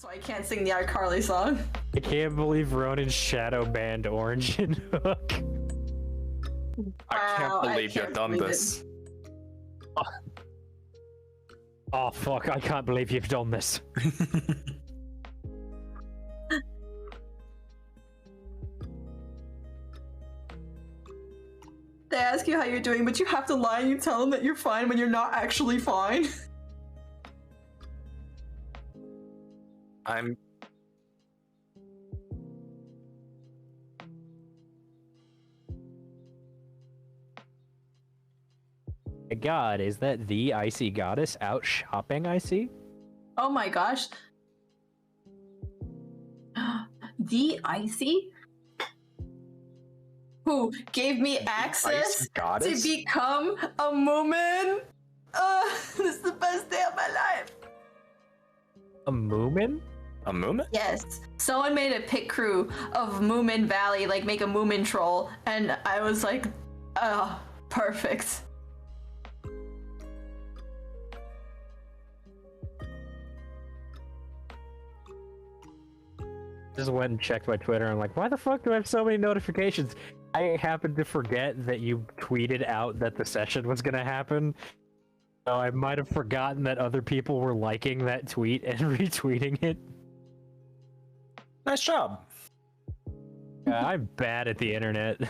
so I can't sing the iCarly song. I can't believe Ronan shadow banned Orange and Hook. I can't believe you've done this. Oh fuck, I can't believe you've done this. They ask you how you're doing, but you have to lie and you tell them that you're fine when you're not actually fine. I'm... God, is that the Icy Goddess out shopping, Icy? Oh my gosh. The Icy? Who gave me access to become a Moomin? This is the best day of my life. A Moomin? A Moomin? Yes. Someone made a pit crew of Moomin Valley, like make a Moomin troll, and I was like, oh, perfect. Just went and checked my Twitter and I'm like, why the fuck do I have so many notifications? I happened to forget that you tweeted out that the session was gonna happen. So I might have forgotten that other people were liking that tweet and retweeting it. Nice job. I'm bad at the internet.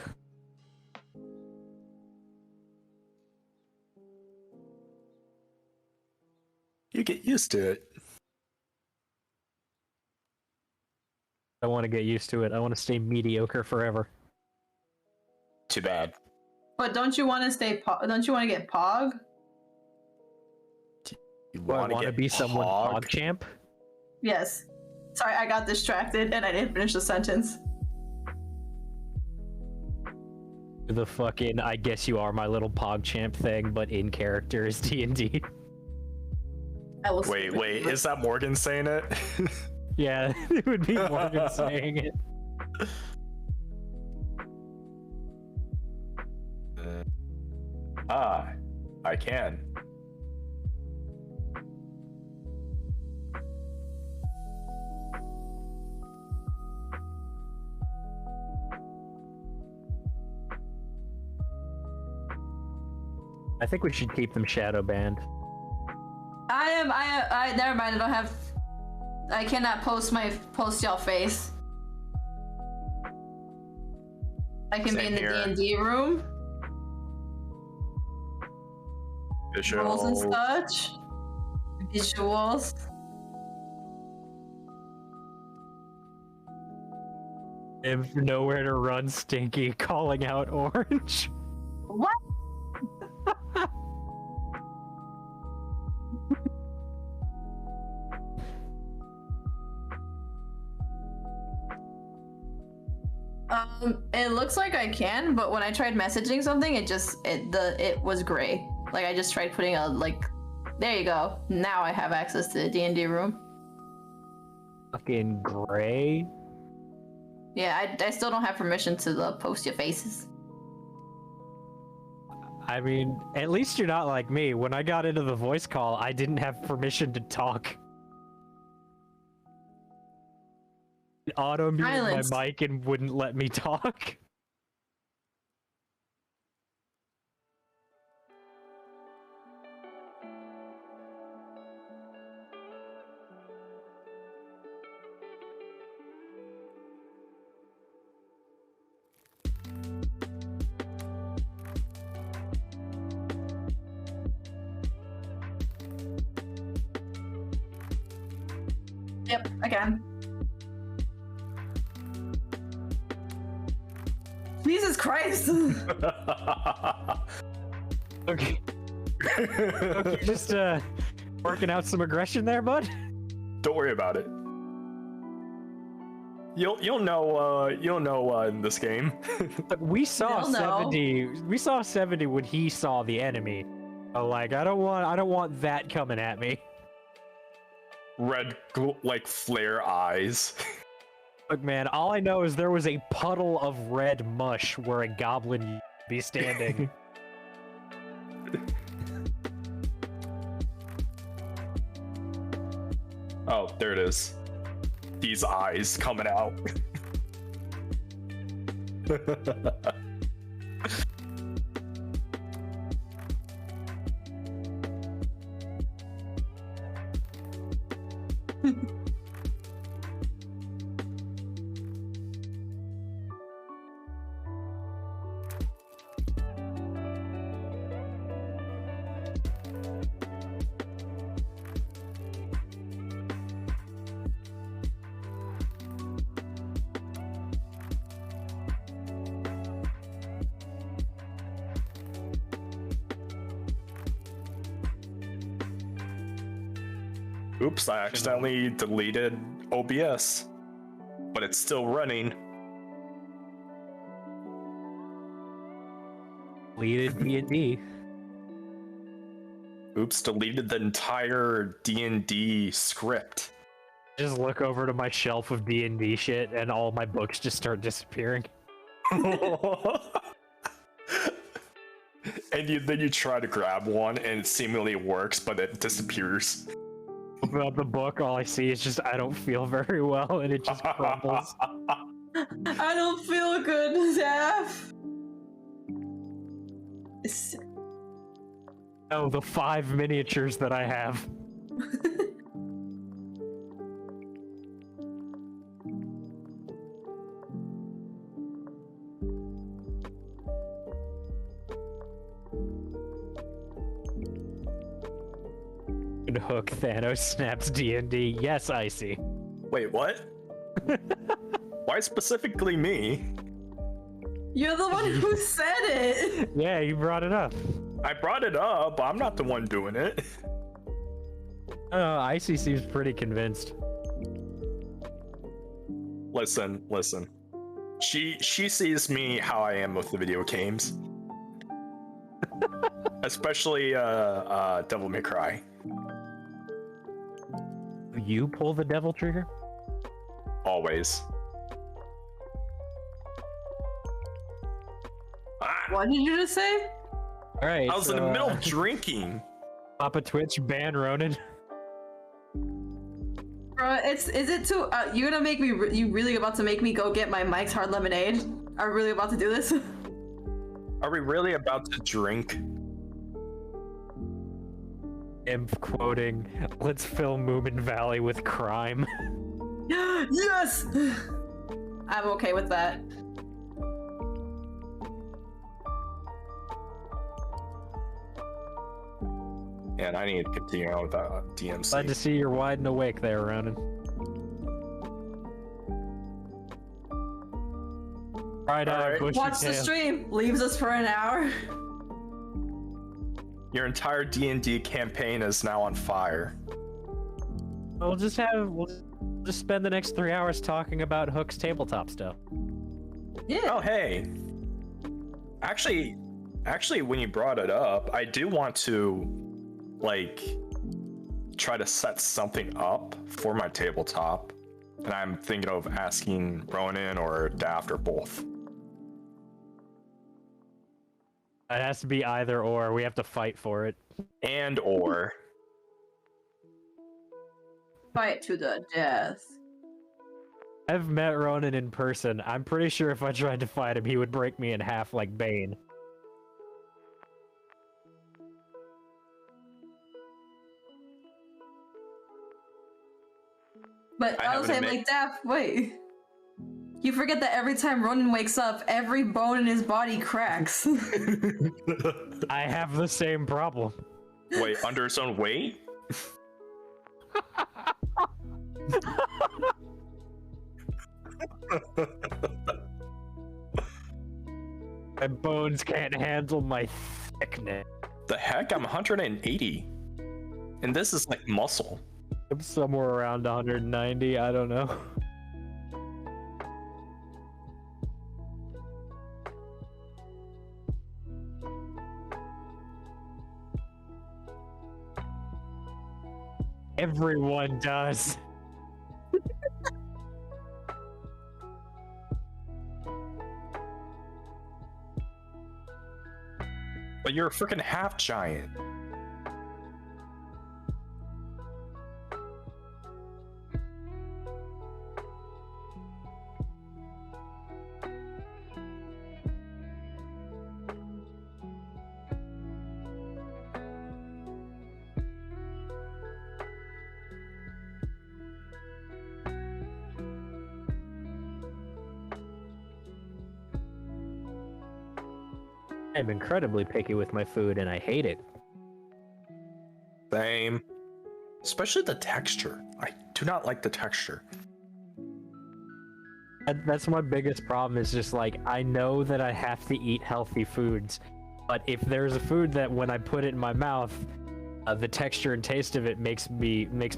You get used to it. I want to get used to it. I want to stay mediocre forever. Too bad. But don't you want to stay? Don't you want to get Pog? You I want to be someone Pog champ? Yes. Sorry, I got distracted and I didn't finish the sentence. The fucking I guess you are my little Pog champ thing, but in character is D&D. Wait, is that Morgan saying it? Yeah, it would be Morgan saying it. I can. I think we should keep them shadow banned. I never mind, I cannot post y'all face. I can be in the D&D room. Visuals and such. Visuals. If nowhere to run, Stinky calling out Orange. What? It looks like I can, but when I tried messaging something, it was gray. Like I just tried putting there you go. Now I have access to the D&D room. Fucking gray. Yeah, I still don't have permission to post your faces. I mean, at least you're not like me. When I got into the voice call, I didn't have permission to talk. It auto-muted my mic and wouldn't let me talk. Yep, I can. Jesus Christ! Okay. Okay, just working out some aggression there, bud. Don't worry about it. You'll know in this game. We saw 70. We saw 70 when he saw the enemy. Like I don't want that coming at me. Red like flare eyes. Look, man, all I know is there was a puddle of red mush where a goblin would be standing. Oh, there it is. these eyes coming out. Oops, I accidentally deleted OBS, but it's still running. Deleted D&D. Oops, deleted the entire D&D script. Just look over to my shelf of D&D shit, and all my books just start disappearing. And then you try to grab one, and it seemingly works, but it disappears. About the book, all I see is just I don't feel very well, and it just crumbles. I don't feel good, Zaf. Oh, the 5 miniatures that I have. Hook Thanos snaps D&D. Yes, I see. Wait, what? Why specifically me? You're the one who said it. Yeah, you brought it up. I brought it up. I'm not the one doing it. Icy seems pretty convinced. Listen. She sees me how I am with the video games. Especially Devil May Cry. You pull the devil trigger? Always. What did you just say? Alright. I was in the middle of drinking. Papa Twitch, ban Ronan. Bro, is it too? You gonna make me? You really about to make me go get my Mike's Hard Lemonade? Are we really about to do this? Are we really about to drink? Imp quoting, let's fill Moomin Valley with crime. Yes! I'm okay with that. And I need to continue on with that DMC. Glad to see you're wide and awake there, Ronan. Right, Watch the stream. Leaves us for an hour. Your entire D&D campaign is now on fire. We'll just spend the next 3 hours talking about Hook's tabletop stuff. Yeah. Oh, hey. Actually, when you brought it up, I do want to, like, try to set something up for my tabletop. And I'm thinking of asking Ronan or Daft or both. It has to be either or. We have to fight for it. And or. Fight to the death. I've met Ronan in person. I'm pretty sure if I tried to fight him, he would break me in half like Bane. But I was saying, like, Daft, wait. You forget that every time Ronan wakes up, every bone in his body cracks. I have the same problem. Wait, under his own weight? My bones can't handle my thickness. The heck? I'm 180. And this is like muscle. I'm somewhere around 190, I don't know. Everyone does. But you're a freaking half giant. I'm incredibly picky with my food, and I hate it. Same. Especially the texture. I do not like the texture. That's my biggest problem, is just like, I know that I have to eat healthy foods, but if there's a food that when I put it in my mouth, the texture and taste of it makes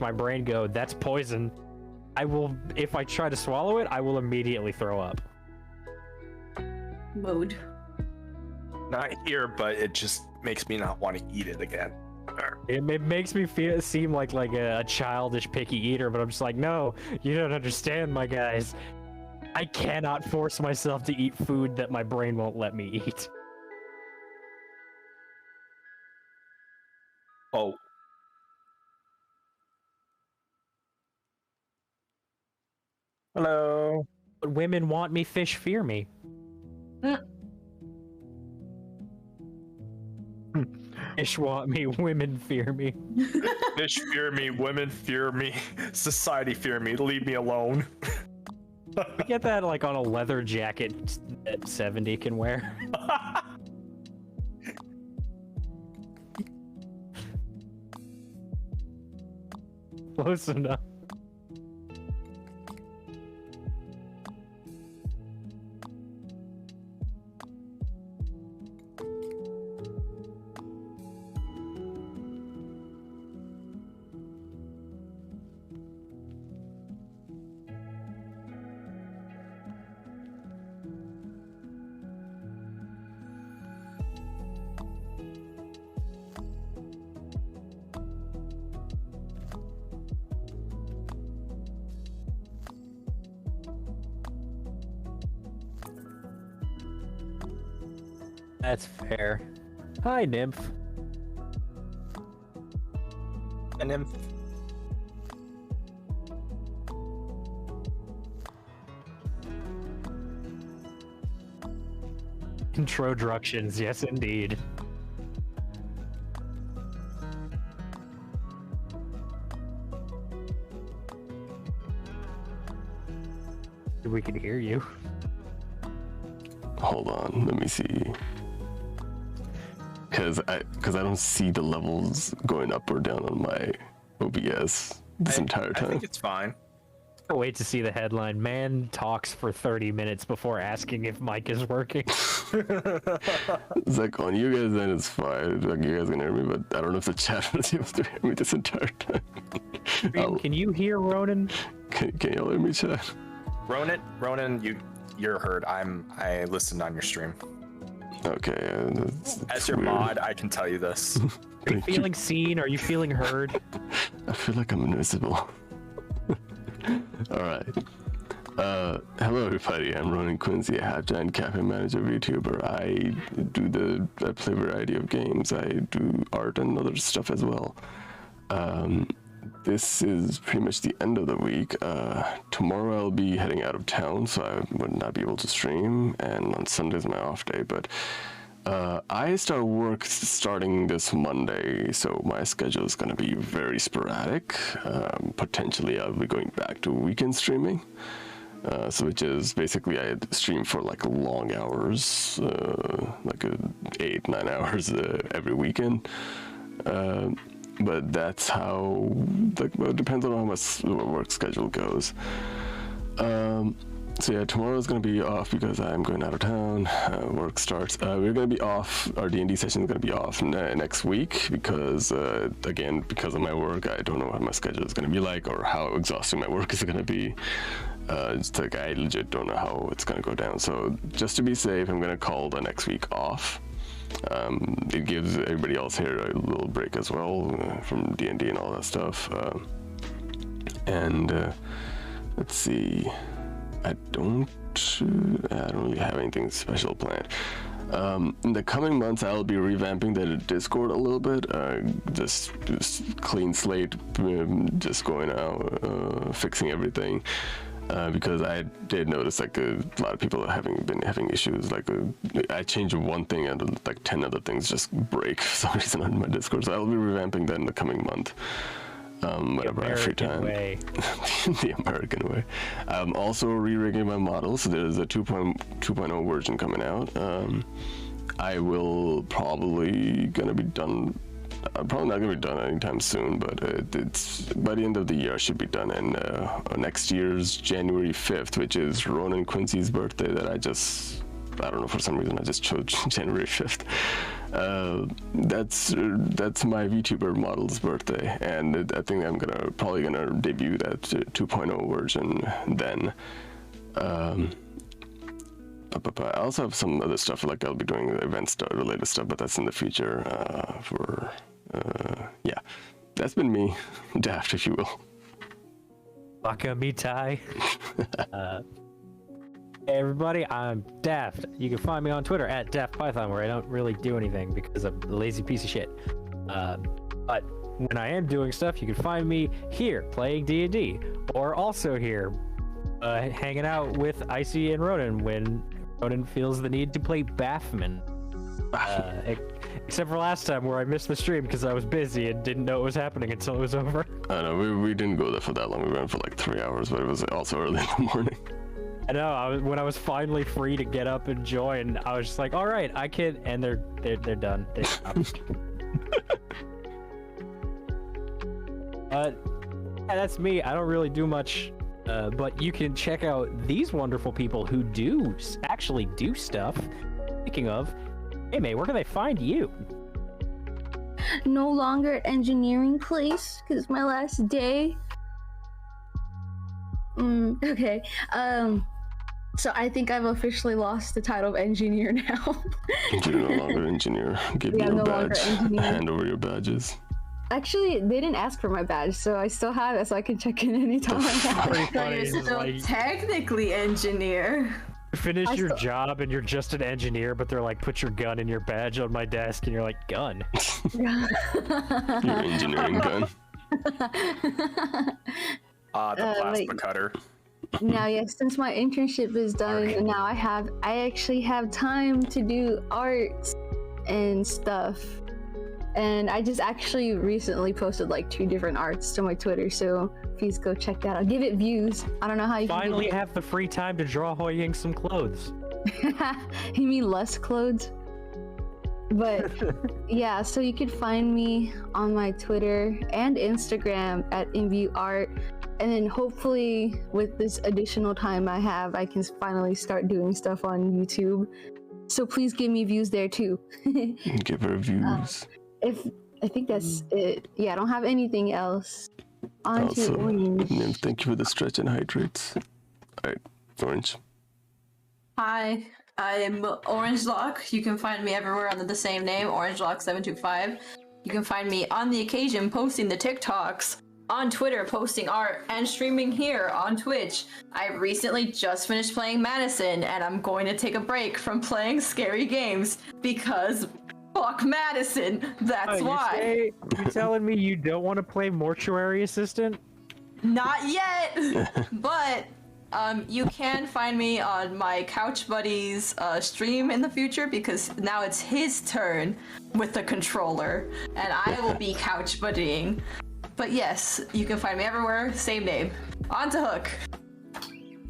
my brain go, that's poison, if I try to swallow it, I will immediately throw up. Mood. Not here, but it just makes me not want to eat it again. It makes me seem like a childish picky eater, but I'm just like, no, you don't understand, my guys. I cannot force myself to eat food that my brain won't let me eat. Oh. Hello. But women want me, fish fear me. Fish want me, women fear me. Fish fear me, women fear me, society fear me, leave me alone. We get that like on a leather jacket that 70 can wear. Close enough. That's fair. Hi, Nymph. A nymph. Introductions, yes indeed. We can hear you. Hold on, let me see. Because I don't see the levels going up or down on my OBS this entire time. I think it's fine. Can't wait to see the headline. Man talks for 30 minutes before asking if mic is working. It's like, on you guys then it's fine. Like, you guys can hear me, but I don't know if the chat was able to hear me this entire time. Can you hear Ronan? Can y'all hear me, chat? Ronan, you're heard. I listened on your stream. Okay. As your mod, I can tell you this. Are you feeling seen? Are you feeling heard? I feel like I'm invisible. Alright. Hello everybody, I'm Ronan Quincy, a half-giant cafe manager VTuber. I play a variety of games. I do art and other stuff as well. This is pretty much the end of the week. Tomorrow I'll be heading out of town, so I would not be able to stream, and on Sunday's my off day, but I start work starting this Monday, so my schedule is going to be very sporadic. Potentially I'll be going back to weekend streaming, so which is basically I stream for like long hours, like 8-9 hours every weekend. But that's how, like, well, it depends on how my work schedule goes. So yeah, tomorrow's gonna be off because I'm going out of town. Work starts. We're gonna be off. Our D&D session is gonna be off next week because, again, because of my work, I don't know what my schedule is gonna be like or how exhausting my work is gonna be. It's like I legit don't know how it's gonna go down. So just to be safe, I'm gonna call the next week off. It gives everybody else here a little break as well from D&D and all that stuff. Let's see. I don't really have anything special planned. In the coming months, I'll be revamping the Discord a little bit. Just clean slate, just going out, fixing everything. Because I did notice like a lot of people have been having issues. Like I change one thing and like 10 other things just break for some reason on my Discord. So I'll be revamping that in the coming month. Whenever I have free time. The American way. I'm also re-rigging my model, so there's a 2.0 version coming out. I will probably gonna be done. I'm probably not gonna be done anytime soon, but it's by the end of the year I should be done. And next year's January 5th, which is Ronan Quincy's birthday, that I don't know, for some reason I just chose January 5th. That's my VTuber model's birthday, and I think I'm probably gonna debut that 2.0 version then. But I also have some other stuff, like I'll be doing event related stuff, but that's in the future. Yeah, that's been me, Daft, if you will. Baka me Ty. Hey everybody, I'm Daft. You can find me on Twitter at Daftpython, where I don't really do anything because I'm a lazy piece of shit. But when I am doing stuff, you can find me here playing D&D, or also here hanging out with Icy and Ronan when Ronan feels the need to play Bathman. Except for last time where I missed the stream because I was busy and didn't know it was happening until it was over. I know, we didn't go there for that long. We went for like 3 hours, but it was also early in the morning. I know. When I was finally free to get up and join, I was just like, "All right, I can." And they're done. They stopped. Yeah, that's me. I don't really do much, but you can check out these wonderful people who do actually do stuff. Speaking of, Meimay, where can they find you? No longer at engineering place because it's my last day. Okay. So I think I've officially lost the title of engineer now. You're no longer engineer. Give me your badge. Hand over your badges. Actually, they didn't ask for my badge, so I still have it, so I can check in anytime I want. So you're still technically engineer. Finish your job and you're just an engineer, but they're like, put your gun and your badge on my desk, and you're like, gun? Your engineering gun. The plasma cutter. Now, yes, since my internship is done, and now I actually have time to do art and stuff. And I just actually recently posted like 2 different arts to my Twitter, so please go check that out. Give it views. I don't know how you finally have the free time to draw HuiYing some clothes. You mean less clothes? But yeah, so you can find me on my Twitter and Instagram at InviewArt. And then hopefully with this additional time I have, I can finally start doing stuff on YouTube. So please give me views there too. Give her views. I think that's it. Yeah, I don't have anything else. On to Orange. Thank you for the stretch and hydrates. Alright, Orange. Hi, I'm Orange Lock. You can find me everywhere under the same name, Orange Lock 725. You can find me on the occasion posting the TikToks, on Twitter posting art, and streaming here on Twitch. I recently just finished playing Madison, and I'm going to take a break from playing scary games because fuck Madison. That's why. You're telling me you don't want to play Mortuary Assistant? Not yet, but you can find me on my Couch Buddies stream in the future because now it's his turn with the controller, and I will be couch buddying. But yes, you can find me everywhere, same name. On to Hook.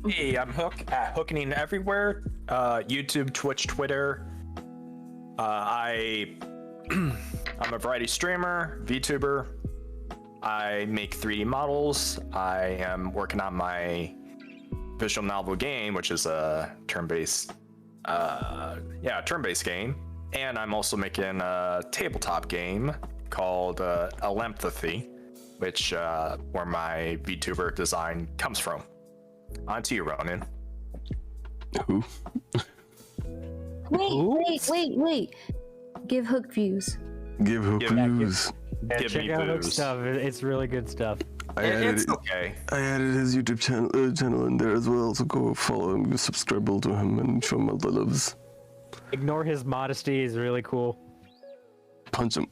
Hey, I'm Hook at Hookening Everywhere. YouTube, Twitch, Twitter. I'm a variety streamer, VTuber. I make 3D models. I am working on my visual novel game, which is a turn-based, turn-based game. And I'm also making a tabletop game called Daftpython, which where my VTuber design comes from. On to you, Ronan. Who? Wait. Give Hook views. Give Hook views. Give check me out Hook booze. stuff. It's really good stuff. It's okay. I added his YouTube channel in there as well, so go follow him, subscribe to him, and show him all the loves. Ignore his modesty. He's really cool. Punch him.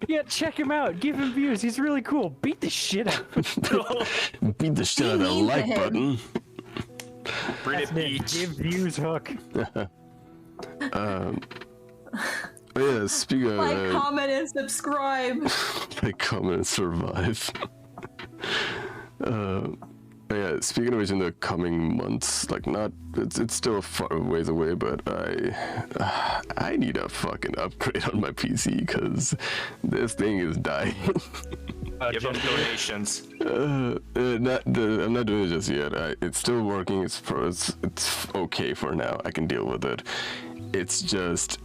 Yeah, check him out. Give him views. He's really cool. Beat the shit out. Beat the shit out of the like button. Bring it, beach. Give views, Hook. Yeah, speaking of Like, comment, and subscribe. like, comment, and survive. Yeah, speaking of which, in the coming months, like not, it's still a far ways away, but I need a fucking upgrade on my PC because this thing is dying. Give them donations. I'm not doing it just yet. It's still working. It's okay for now. I can deal with it. It's just,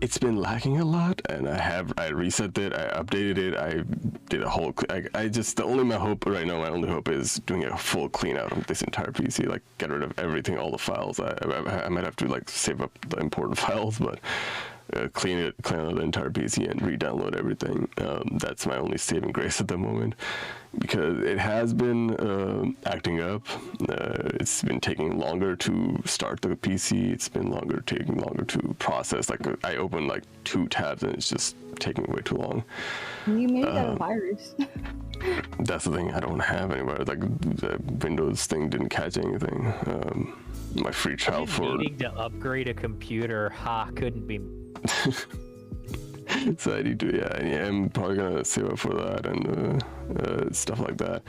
it's been lacking a lot, and I reset it, I updated it, I did a whole, the only hope right now, my only hope is doing a full clean out of this entire PC, like get rid of everything, all the files. I might have to like save up the important files, but clean out the entire PC and re-download everything. That's my only saving grace at the moment, because it has been acting up. It's been taking longer to start the PC. It's been taking longer to process. Like I opened like 2 tabs and it's just taking way too long. You made that a virus. That's the thing, I don't have anywhere. Like the Windows thing didn't catch anything. My free trial for needing to upgrade a computer, couldn't be. So I need to, yeah, I'm probably gonna save up for that and stuff like that.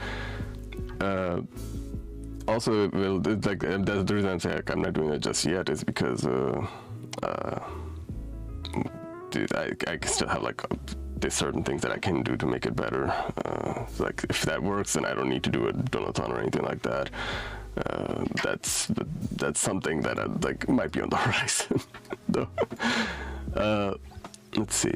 Also, well, like that's the reason I'm saying like, I'm not doing it just yet is because dude, I still have like there's certain things that I can do to make it better. Like if that works, then I don't need to do a donathon or anything like that. That's something that like might be on the horizon, though. Let's see.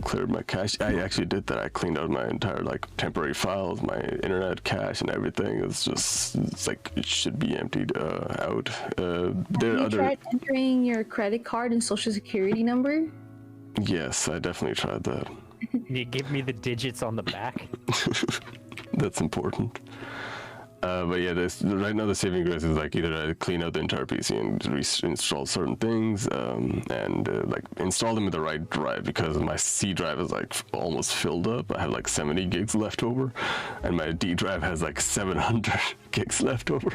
Cleared my cache. I actually did that. I cleaned out my entire like temporary files, my internet cache, and everything. It's like it should be emptied out. There are other. Tried entering your credit card and social security number? Yes, I definitely tried that. Can you give me the digits on the back? That's important. But yeah, right now the saving grace is like either I clean out the entire PC and reinstall certain things, and like install them in the right drive, because my C drive is like almost filled up. I have like 70 gigs left over, and my D drive has like 700 gigs left over.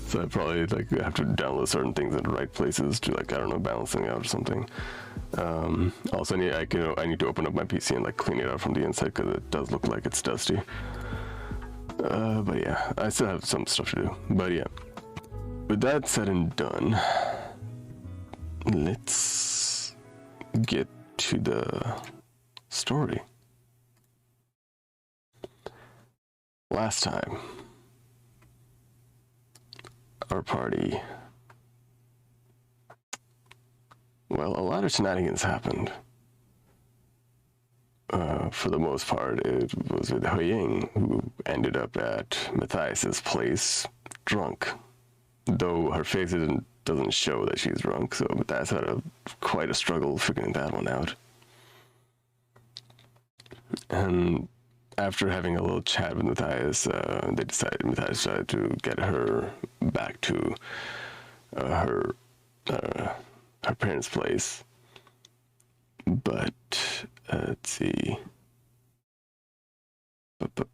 So I probably like have to download certain things in the right places to like, I don't know, balancing out or something. Also, I need to open up my PC and like clean it out from the inside, because it does look like it's dusty. But yeah, I still have some stuff to do. But yeah, with that said and done, let's get to the story. Last time, our party, well, a lot of shenanigans happened. For the most part, it was with HuiYing, who ended up at Matthias's place drunk. Though her face doesn't show that she's drunk, so Matthias had quite a struggle figuring that one out. And after having a little chat with Matthias, Matthias decided to get her back to her parents' place. But let's see.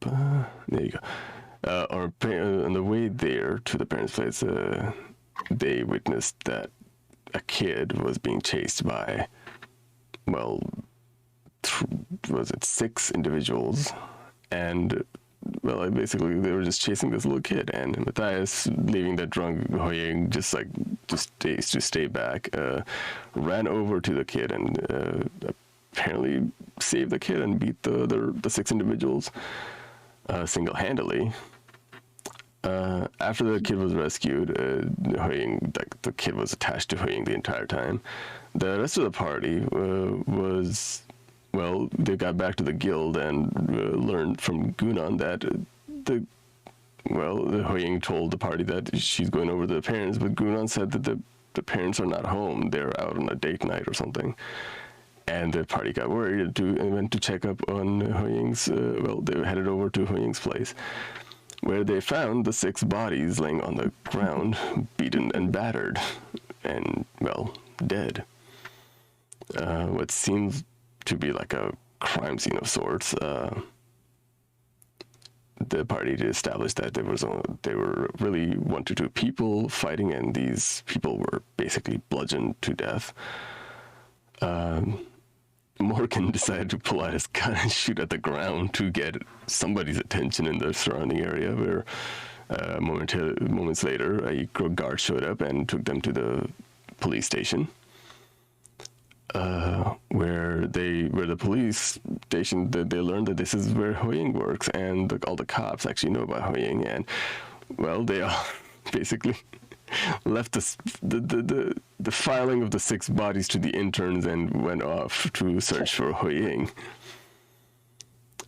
There you go. On the way there to the parents' place, they witnessed that a kid was being chased by, well, was it 6 individuals? And, well, basically they were just chasing this little kid, and Matthias, leaving that drunk HuiYing to stay back, ran over to the kid and apparently saved the kid and beat the 6 individuals single-handedly. After the kid was rescued, HuiYing, the kid was attached to HuiYing the entire time. The rest of the party was, well, they got back to the guild and learned from Gunan that the HuiYing told the party that she's going over to the parents, but Gunan said that the parents are not home. They're out on a date night or something. And the party got worried and went to check up on HuiYing's, they headed over to HuiYing's place, where they found the 6 bodies laying on the ground, beaten and battered, and, well, dead. What seems to be like a crime scene of sorts. The party established that they were really 1 to 2 people fighting, and these people were basically bludgeoned to death. Morgan decided to pull out his gun and shoot at the ground to get somebody's attention in the surrounding area, where moments later a guard showed up and took them to the police station, where the police station, they learned that this is where HuiYing works, and all the cops actually know about HuiYing, and well, they basically left the filing of the 6 bodies to the interns and went off to search for HuiYing.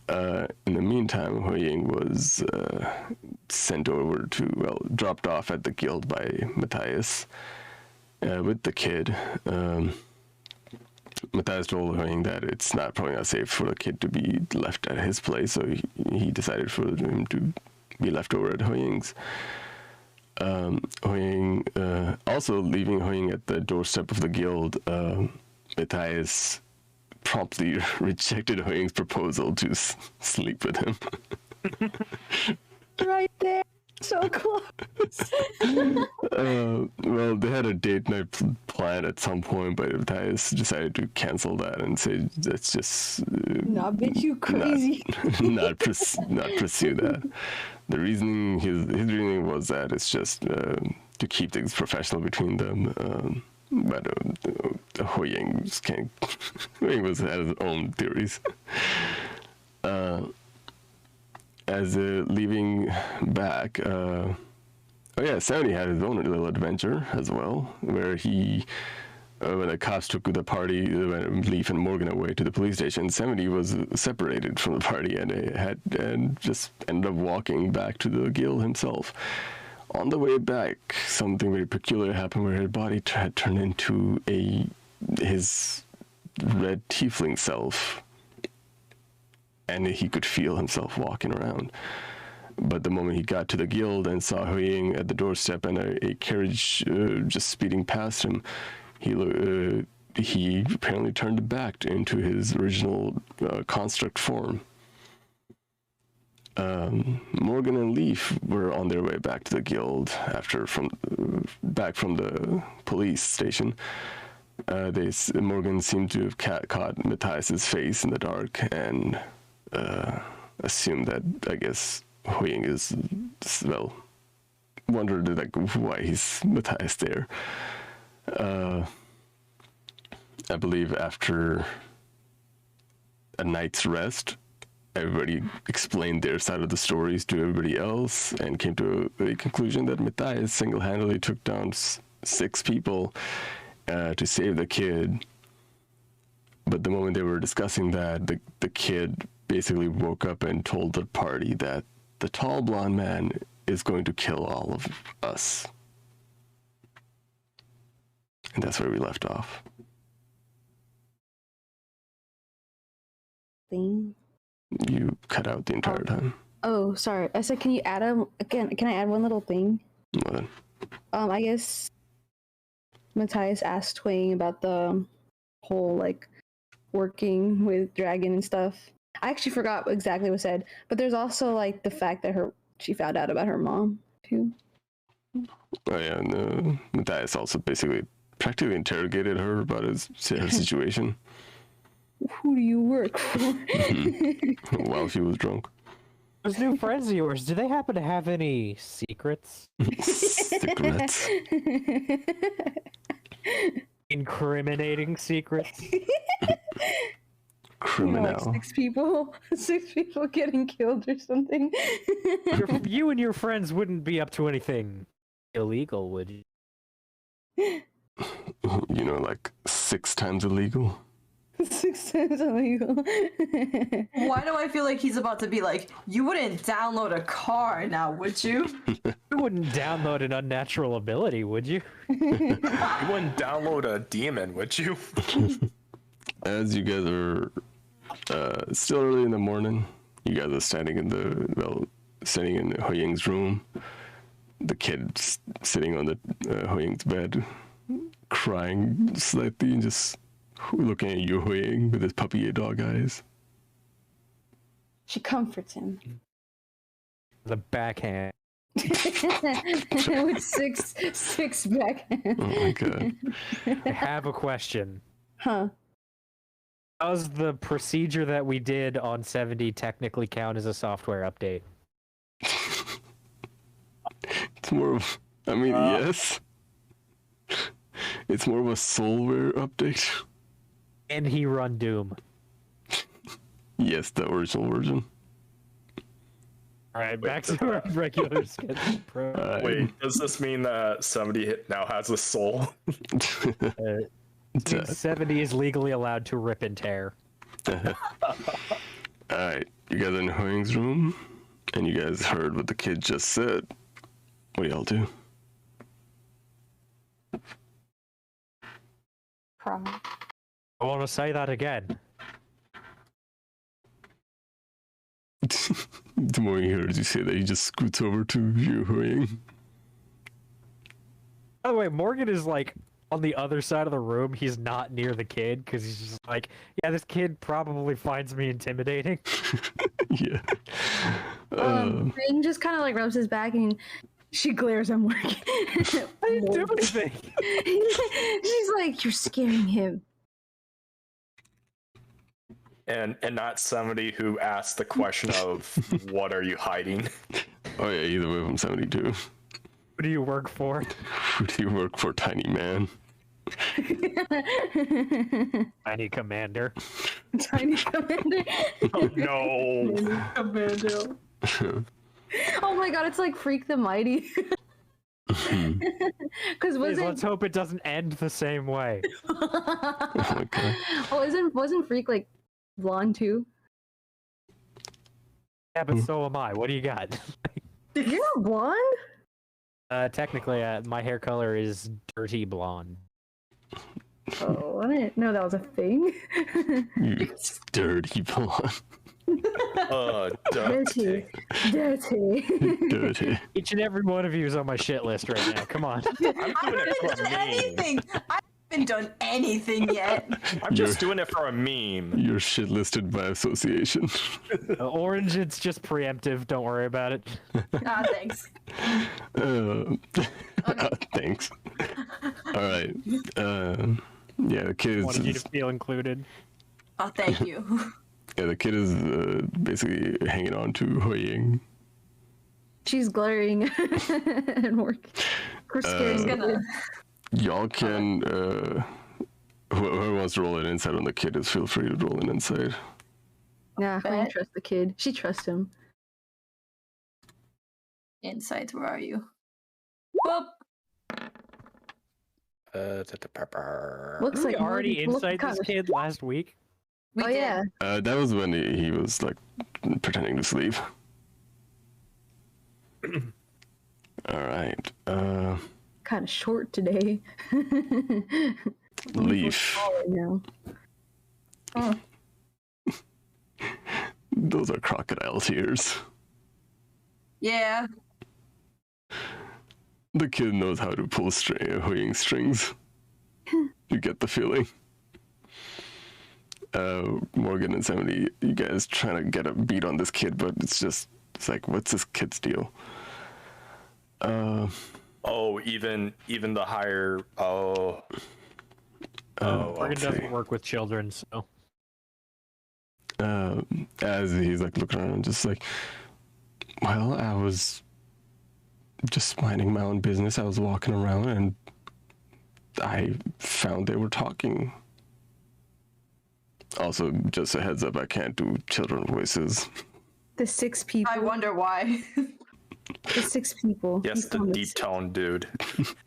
In the meantime, HuiYing was dropped off at the guild by Matthias with the kid. Matthias told HuiYing that it's probably not safe for the kid to be left at his place, so he decided for him to be left over at HuiYing's. HuiYing, also leaving HuiYing at the doorstep of the guild, Matthias promptly rejected HuiYing's proposal to sleep with him. Right there. So close. Well, they had a date night plan at some point, but Matthias decided to cancel that and say, let's just Nah, bitch, you crazy. not pursue that. The reasoning, his reasoning was that it's just to keep things professional between them. But HuiYing just can't. HuiYing had his own theories. As leaving back, 70 had his own little adventure as well, where he, when the cops took the party, Leif and Morgan away to the police station, 70 was separated from the party and just ended up walking back to the guild himself. On the way back, something very peculiar happened, where his body had turned into his red tiefling self, and he could feel himself walking around. But the moment he got to the guild and saw HuiYing at the doorstep and a carriage just speeding past him, he apparently turned back into his original construct form. Morgan and Leif were on their way back to the guild back from the police station. Morgan seemed to have caught Matthias's face in the dark and assumed that, I guess, HuiYing is, well, wondered why he's Matthias there. I believe after a night's rest, everybody explained their side of the stories to everybody else and came to a conclusion that Matthias single-handedly took down 6 people to save the kid. But the moment they were discussing that, the kid basically woke up and told the party that the tall blonde man is going to kill all of us. And that's where we left off. Thing. You cut out the entire time. Oh, sorry. I said, can you add can I add one little thing? What then? I guess Matthias asked HuiYing about the whole working with Dragon and stuff. I actually forgot exactly what said, but there's also the fact that she found out about her mom too. Oh yeah, and Matthias also basically practically interrogated her about her situation. Who do you work for? While she was drunk. Those new friends of yours, do they happen to have any secrets? Secrets. Incriminating secrets? Criminal. 6 people getting killed or something. You and your friends wouldn't be up to anything illegal, would you? 6 times illegal. 6 times illegal. Why do I feel like he's about to be like, you wouldn't download a car now, would you? You wouldn't download an unnatural ability, would you? You wouldn't download a demon, would you? As you guys are still early in the morning, you guys are standing in HuiYing's room. The kid sitting on the HuiYing's bed, crying slightly and just looking at you, HuiYing, with his puppy dog eyes. She comforts him. The backhand. With six backhands. Oh my god. I have a question. Huh. Does the procedure that we did on 70 technically count as a software update? It's more of, I mean, yes. It's more of a software update. And he run Doom. Yes, the original version. All right, back to our regular schedule. Wait, does this mean that 70 now has a soul? 70 is legally allowed to rip and tear. Alright, you guys are in HuiYing's room, and you guys heard what the kid just said. What do y'all do? Cry. I want to say that again. The more he hears you say that, he just scoots over to you, HuiYing. By the way, Morgan is like on the other side of the room. He's not near the kid because he's just like, yeah, this kid probably finds me intimidating. Yeah. Rain just kind of like rubs his back and she glares at Morgan. I didn't do anything. She's like, you're scaring him. And not somebody who asked the question of what are you hiding? Oh yeah, either way from 72. Who do you work for? Who do you work for, tiny man? Tiny commander. Tiny commander. Oh no. Commando. Oh my god, it's like Freak the Mighty. Because Let's hope it doesn't end the same way. Oh my god. Oh, wasn't Freak like blonde too? Yeah, but so am I. What do you got? You're not blonde? Technically, my hair color is dirty blonde. Oh, I didn't know that was a thing. You dirty blonde. Dirty. Dirty. Dirty. Each and every one of you is on my shit list right now. Come on. I'm I doing it haven't for a done meme. anything. I haven't done anything yet. I'm just doing it for a meme. You're shit listed by association. Orange, it's just preemptive. Don't worry about it. Ah, thanks. Thanks. Alright. Yeah, the kid Wanted you is... to feel included. Oh, thank you. Yeah, the kid is basically hanging on to HuiYing. She's glaring and working. We're scared. Gonna... Y'all can... whoever wants to roll an insight on the kid is feel free to roll an insight. Yeah, I Bet. trust the kid. She trusts him. Insights, where are you? Boop. Looks We like already Morgan- inside this kid last week. We Oh did. yeah. That was when he was like pretending to sleep. Alright. Kind of short today. Leif. Right now. Those are crocodile tears. Yeah. The kid knows how to pull HuiYing strings. You get the feeling. Morgan and 70, you guys trying to get a beat on this kid, but it's like, what's this kid's deal? Oh, even the higher. Oh. Morgan okay. doesn't work with children, so. As he's like looking around, just like, well, I was just minding my own business. I was walking around and I found they were talking. Also, just a heads up, I can't do children voices. The 6 people. I wonder why. The 6 people. Yes, He's the found deep tone dude.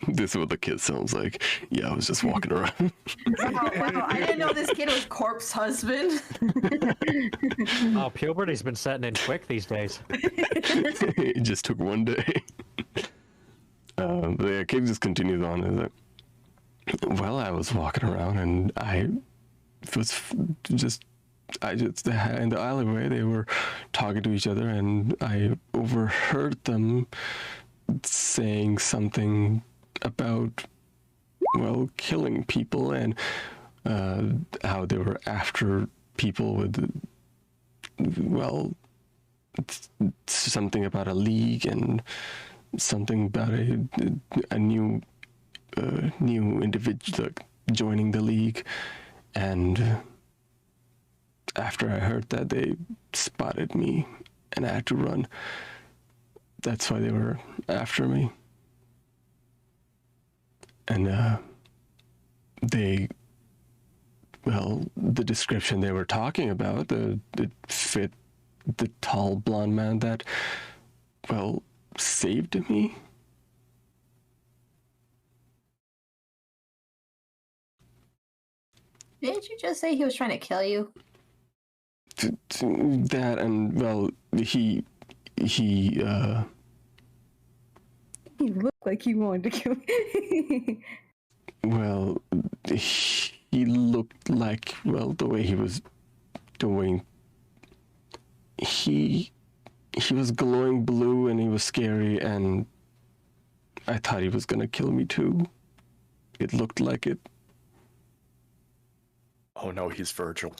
This is what the kid sounds like. Yeah, I was just walking around. Wow, I didn't know this kid was Corpse husband. Oh, puberty's been setting in quick these days. It just took one day. But the kid just continues on. Is like, well, I was walking around and I was just in the alleyway. They were talking to each other, and I overheard them saying something about, well, killing people and how they were after people with, well, something about a league and something about a new individual joining the league, and after I heard that, they spotted me and I had to run. That's why they were after me. And the description they were talking about, it fit the tall blonde man that, saved me. Didn't you just say he was trying to kill you? That and he He looked like he wanted to kill me. he looked like the way he was doing. He was glowing blue and he was scary, and I thought he was gonna kill me too. It looked like it. Oh no, he's Virgil.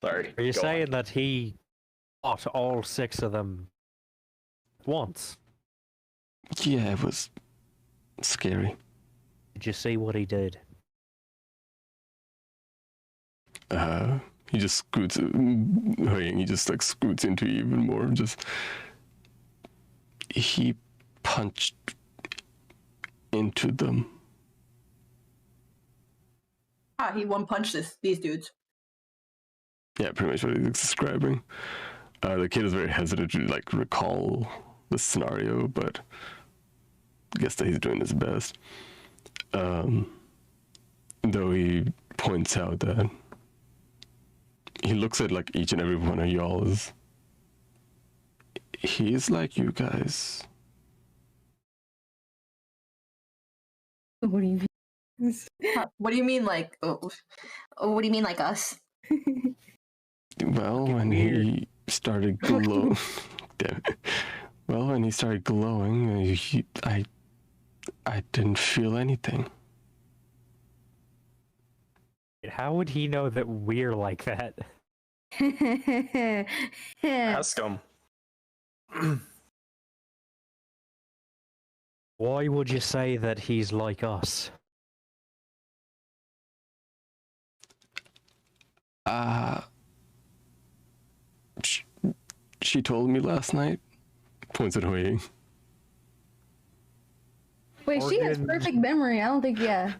Sorry. Are you go saying on. that he fought all 6 of them once? Yeah, it was scary. Did you see what he did? He just scoots. He just scoots into you even more. He punched into them. He one punched these dudes. Yeah, pretty much what he's describing. The kid is very hesitant to recall the scenario, but I guess that he's doing his best. Though he points out that he looks at each and every one of y'all as he's like you guys. What do you mean? What do you mean, like? What do you mean, like us? When he started glowing, when he started glowing, I didn't feel anything. How would he know that we're like that? Ask him. Why would you say that he's like us? She told me last night. Points at HuiYing. Wait, she has perfect memory. I don't think, yeah.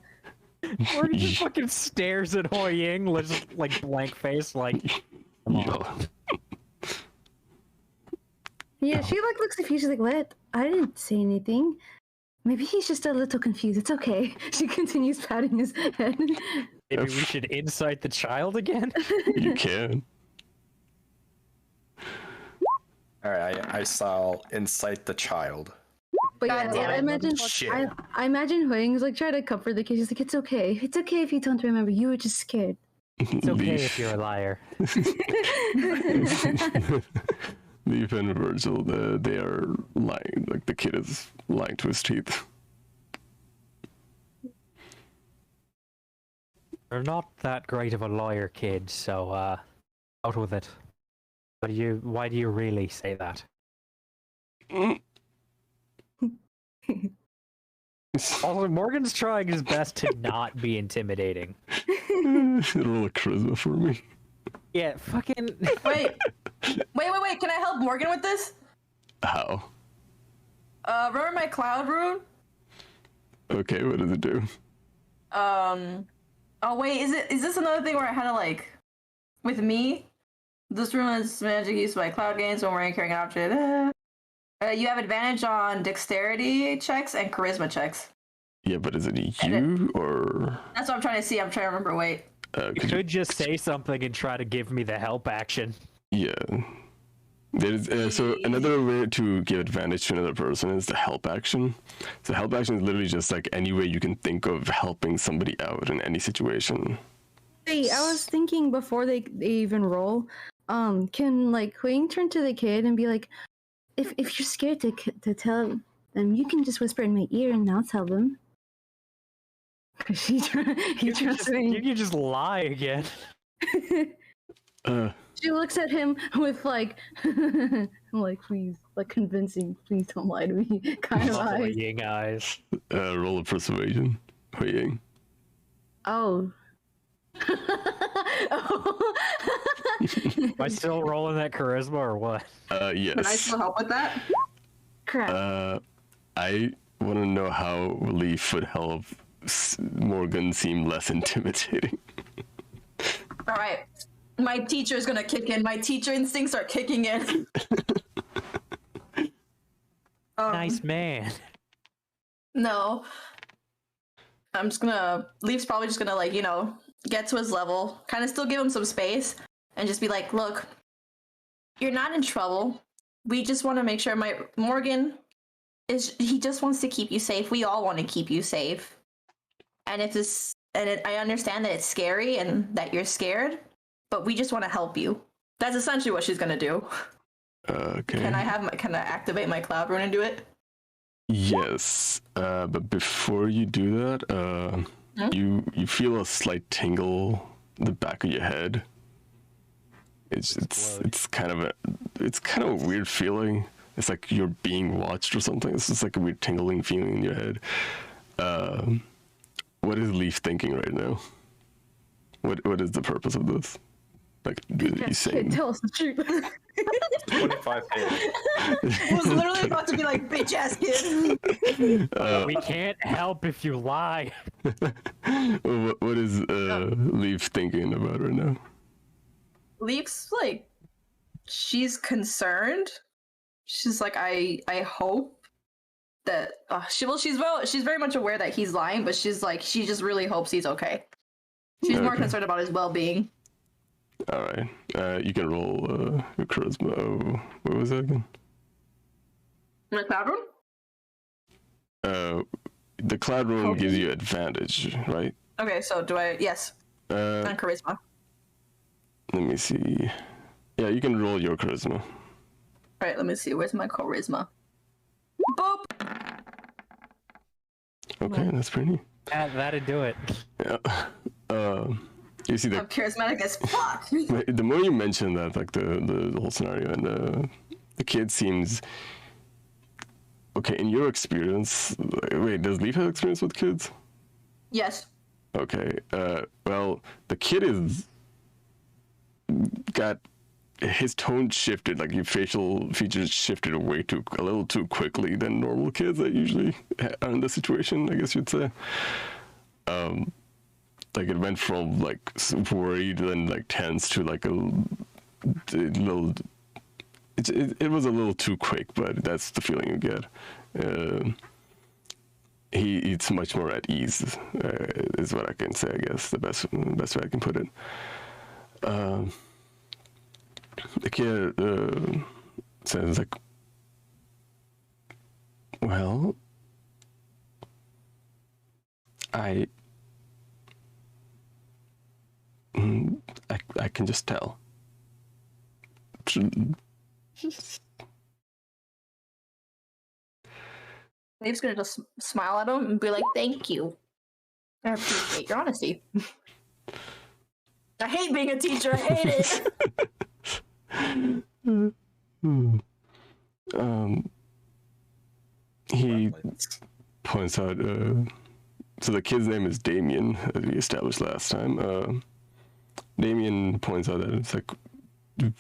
Or he just fucking stares at HuiYing, just blank face, Yo. Yeah, she looks confused. She's like, what? I didn't say anything. Maybe he's just a little confused. It's okay. She continues patting his head. Maybe we should incite the child again? You can. Alright, I saw incite the child. But yeah, God damn I it. imagine Shit. I imagine HuiYing's trying to comfort the kid. She's like, it's okay. It's okay if you don't remember. You were just scared. It's okay if you're a liar. Leif and Virgil, they are lying. The kid is lying to his teeth. You're not that great of a lawyer, kid, so, out with it. Why do you really say that? Also, Morgan's trying his best to not be intimidating. Roll a charisma for me. Yeah, fucking... Wait. Can I help Morgan with this? How? Remember my cloud rune? Okay, what does it do? Oh wait, is this another thing where I had to with me? This rune is magic used by cloud gains when we're carrying an object. You have advantage on dexterity checks and charisma checks. Yeah, but is it you or? That's what I'm trying to see. I'm trying to remember. Wait. You could just say something and try to give me the help action. Yeah. There's so another way to give advantage to another person is the help action. So help action is literally just any way you can think of helping somebody out in any situation. Hey, I was thinking before they even roll, can HuiYing turn to the kid and be like, if you're scared to tell them, you can just whisper in my ear and I'll tell them. You can just lie again. She looks at him with please, convincing, please don't lie to me, kind of eyes. HuiYing eyes. Roll of persuasion. HuiYing. Oh. Am I still rolling that charisma or what? Yes. Can I still help with that? Crap. I want to know how Leif would help Morgan seem less intimidating. All right. My teacher's gonna kick in. My teacher instincts are kicking in. Nice man. No. I'm just gonna. Leaf's probably just gonna, like, get to his level, kind of still give him some space, and just be like, look, you're not in trouble. We just want to make sure Morgan he just wants to keep you safe. We all want to keep you safe. And I understand that it's scary and that you're scared, but we just want to help you. That's essentially what she's gonna do. Okay. Can I activate my cloud rune and do it? Yes, but before you do that, you feel a slight tingle in the back of your head. It's kind of a weird feeling. It's like you're being watched or something. It's just like a weird tingling feeling in your head. What is Leif thinking right now? What is the purpose of this? Like, he's saying, Tell us the truth. 25 hit. I was literally about to be like, bitch ass kid. We can't help if you lie. what is Leif thinking about right now? Leaf's like, she's concerned. She's like, I hope that she's very much aware that he's lying, but she's like, she just really hopes he's okay. She's more concerned about his well-being. All right, you can roll your charisma. Oh, what was that again? The cloud room? The cloud room gives you advantage, right? Okay, so do I? Yes. On charisma. Let me see. Yeah, you can roll your charisma. All right, let me see. Where's my charisma? Boop. Okay, that's pretty neat. That'd do it. Yeah. You see I'm charismatic as fuck. the more you mention that, like the whole scenario, and the kid seems okay in your experience. Wait, does Leif have experience with kids? Yes. Okay. Well, the kid is got his tone shifted, like your facial features shifted away a little too quickly than normal kids that usually are in this situation, I guess you'd say. Like it went from like worried and like tense to like a little. It was a little too quick, but that's the feeling you get. It's much more at ease, is what I can say. I guess the best way I can put it. The kid says like, well, I can just tell. Leaf's gonna just smile at him and be like, "Thank you. I appreciate your honesty." I hate being a teacher. I hate it. He points out. So the kid's name is Damien, as we established last time. Damien points out that it's like,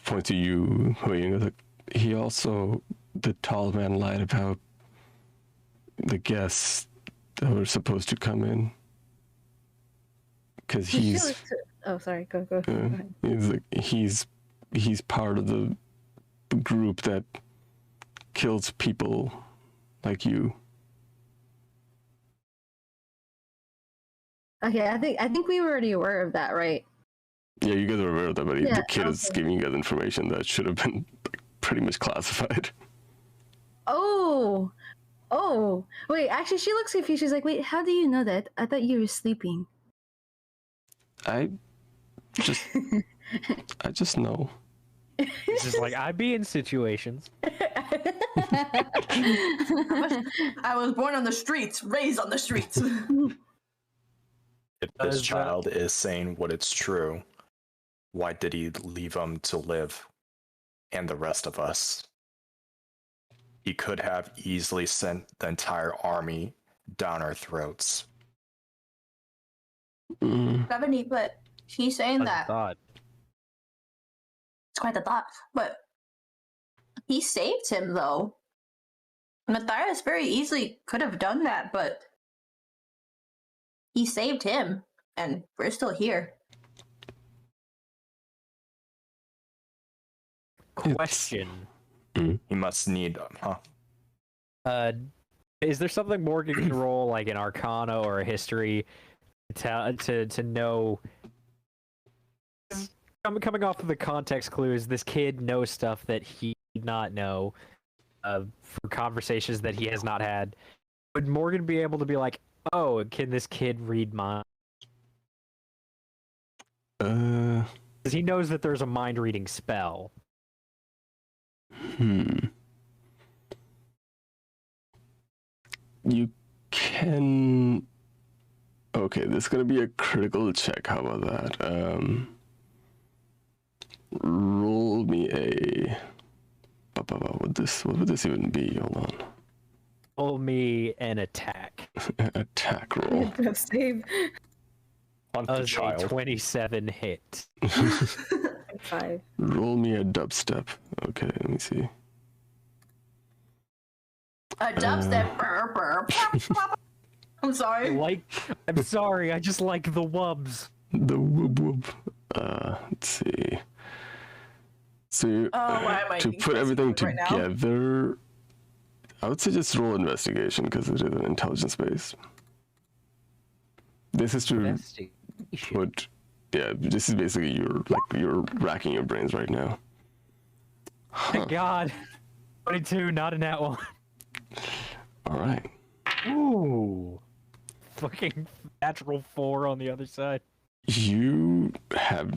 points to you, HuiYing, like, he also, the tall man lied about the guests that were supposed to come in. Because he's... Oh, sorry, go ahead. He's like, he's part of the group that kills people like you. Okay, I think we were already aware of that, right? Yeah, you guys are aware of that, but Yeah, the kid is giving you guys information that should have been like, pretty much classified. Oh, wait, actually, she looks confused. She's like, wait, how do you know that? I thought you were sleeping. I just know. It's just like, I be in situations. I was born on the streets, raised on the streets. If this child is saying what it's true, why did he leave him to live and the rest of us? He could have easily sent the entire army down our throats. Mm. 70, but he's saying I that thought. it's quite the thought. But he saved him though. Matthias very easily could have done that, but he saved him, and we're still here. Question. He must need them, huh? Is there something Morgan can roll, like an Arcana or a History, to know? Coming off of the context clues, this kid knows stuff that he did not know, for conversations that he has not had. Would Morgan be able to be like, "Oh, can this kid read mind?" Because he knows that there's a mind reading spell. You can. Okay, this is gonna be a critical check. How about that? Roll me a. What would this even be? Hold on. Roll me an attack. Attack roll. Save. On That the was a child. 27 hit. 5. Roll me a dubstep. Okay, let me see. A dubstep. I'm sorry. I'm sorry, I just like the wubs. The whoop whoop. Let's see. So why am I to being put everything right now? together, I would say just roll investigation because it is an intelligence based. This is to Investigation. put. Yeah, this is basically you're racking your brains right now. Thank God. 22, not a nat one. All right. Ooh. Fucking natural 4 on the other side. You have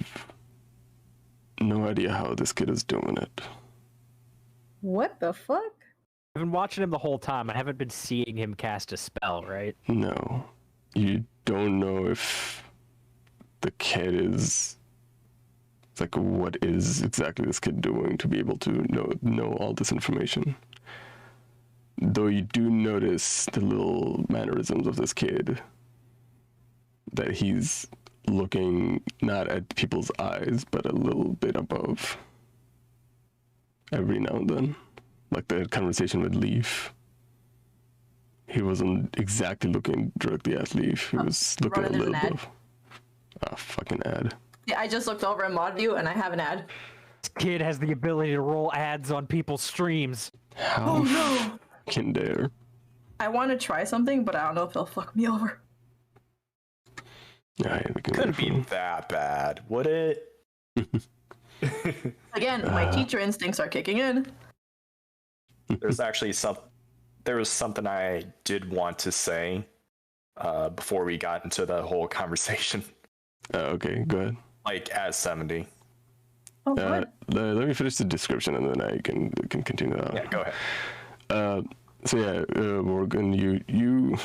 no idea how this kid is doing it. What the fuck? I've been watching him the whole time. I haven't been seeing him cast a spell, right? No, you don't know if the kid is. It's like, what is exactly this kid doing to be able to know all this information? Though you do notice the little mannerisms of this kid, that he's looking not at people's eyes, but a little bit above. Every now and then. Like the conversation with Leif. He wasn't exactly looking directly at Leif. He was looking a running little an ad. above. Fucking ad. Yeah, I just looked over in mod view and I have an ad. This kid has the ability to roll ads on people's streams. How fucking dare. I want to try something, but I don't know if it'll fuck me over. Yeah, we can Couldn't wait be for him. that bad, would it? Again, my teacher instincts are kicking in. There's actually there was something I did want to say before we got into the whole conversation. Okay, go ahead. Like at 70. Oh, what? Let me finish the description and then I can continue that. Yeah, go ahead. So yeah, Morgan, you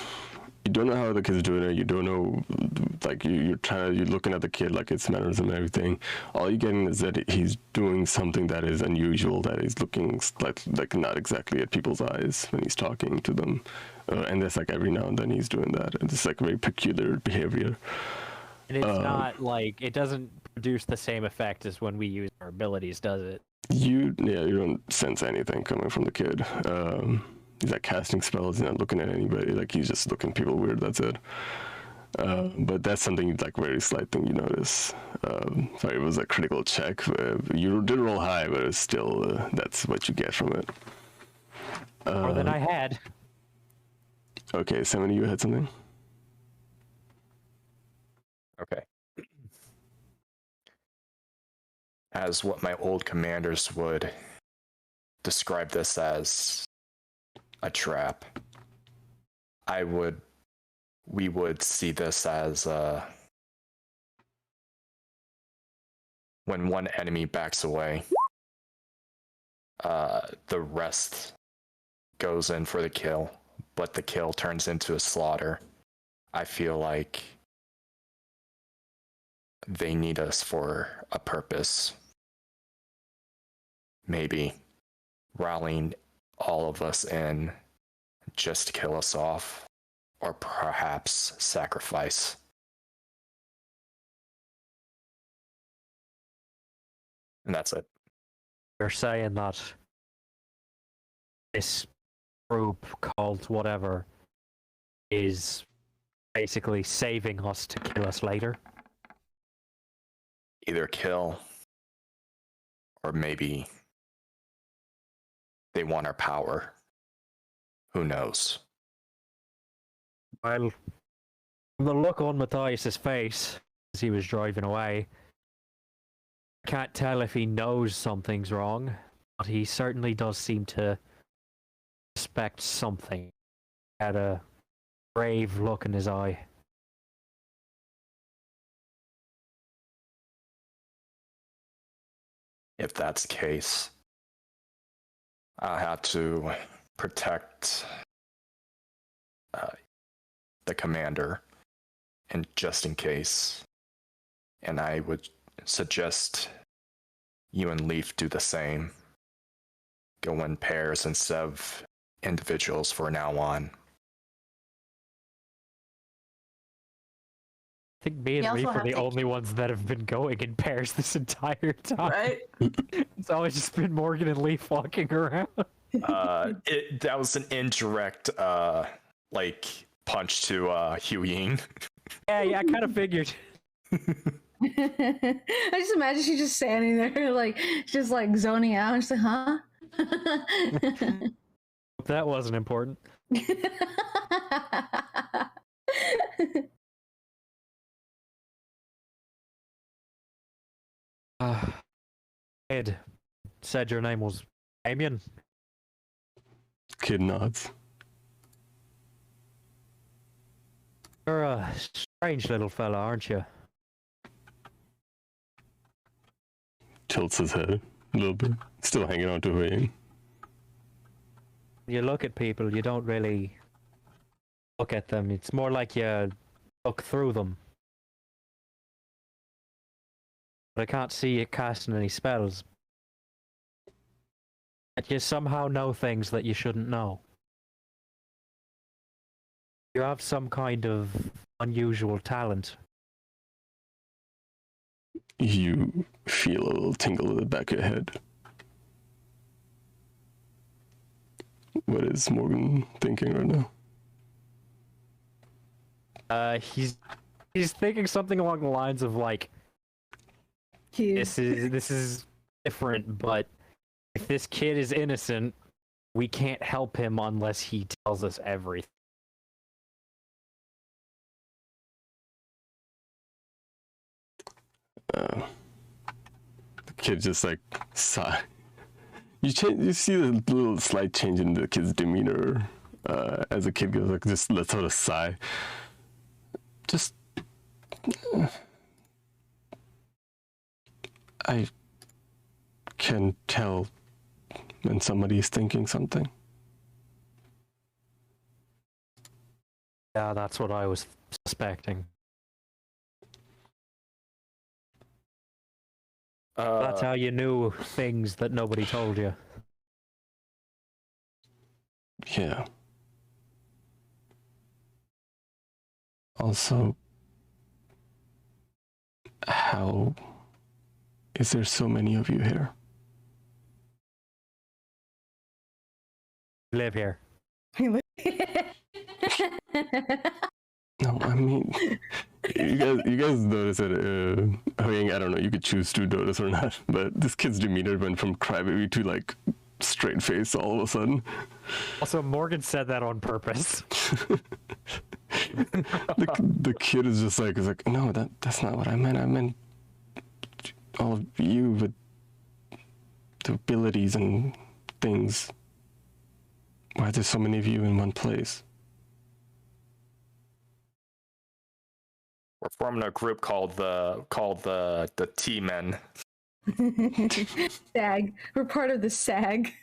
don't know how the kid's doing it. You don't know, like you're looking at the kid like it's mannerism and everything. All you're getting is that he's doing something that is unusual. That he's looking like not exactly at people's eyes when he's talking to them, and that's like every now and then he's doing that. And it's like very peculiar behavior. And it's not like, it doesn't produce the same effect as when we use our abilities, does it? You don't sense anything coming from the kid. He's like casting spells, he's not looking at anybody, like he's just looking people weird, that's it. But that's something like very slight thing you notice. Sorry, it was a critical check. You did roll high, but it's still, that's what you get from it. More than I had. Okay, 70, you had something? Okay. As what my old commanders would describe this as a trap, we would see this as when one enemy backs away, the rest goes in for the kill, but the kill turns into a slaughter. I feel like they need us for a purpose. Maybe rallying all of us in just to kill us off, or perhaps sacrifice. And that's it. You're saying that this group called whatever is basically saving us to kill us later? Either kill, or maybe they want our power. Who knows? Well, from the look on Matthias's face as he was driving away, I can't tell if he knows something's wrong, but he certainly does seem to suspect something. He had a grave look in his eye. If that's the case, I have to protect the commander, and just in case. And I would suggest you and Leif do the same. Go in pairs instead of individuals for now on. I think me We and Leif also are the have to- only ones that have been going in pairs this entire time. Right? It's always just been Morgan and Leif walking around. That was an indirect, like, punch to HuiYing. Yeah, I kind of figured. I just imagine she's just standing there, like, just like zoning out. And she's like, huh? That wasn't important. Ed said your name was Damien. Kid nods. You're a strange little fella, aren't you? Tilts his head a little bit. Still hanging on to HuiYing. You look at people, you don't really look at them. It's more like you look through them. But I can't see you casting any spells. But you somehow know things that you shouldn't know. You have some kind of unusual talent. You feel a little tingle at the back of your head. What is Morgan thinking right now? He's thinking something along the lines of like, Cute. this is different, but if this kid is innocent, we can't help him unless he tells us everything. The kid just like sigh. You see the little slight change in the kid's demeanor as the kid goes like just lets out a sigh. Just I can tell when somebody is thinking something. Yeah, that's what I was suspecting. That's how you knew things that nobody told you. Yeah. Also, how is there so many of you here? Live here. No, I mean, you guys notice that, HuiYing, I don't know, you could choose to notice or not, but this kid's demeanor went from crybaby to, like, straight face all of a sudden. Also, Morgan said that on purpose. The kid is just like, no, that's not what I meant. I meant all of you with the abilities and things. Why are there so many of you in one place? We're forming a group called the T-Men. SAG. We're part of the SAG.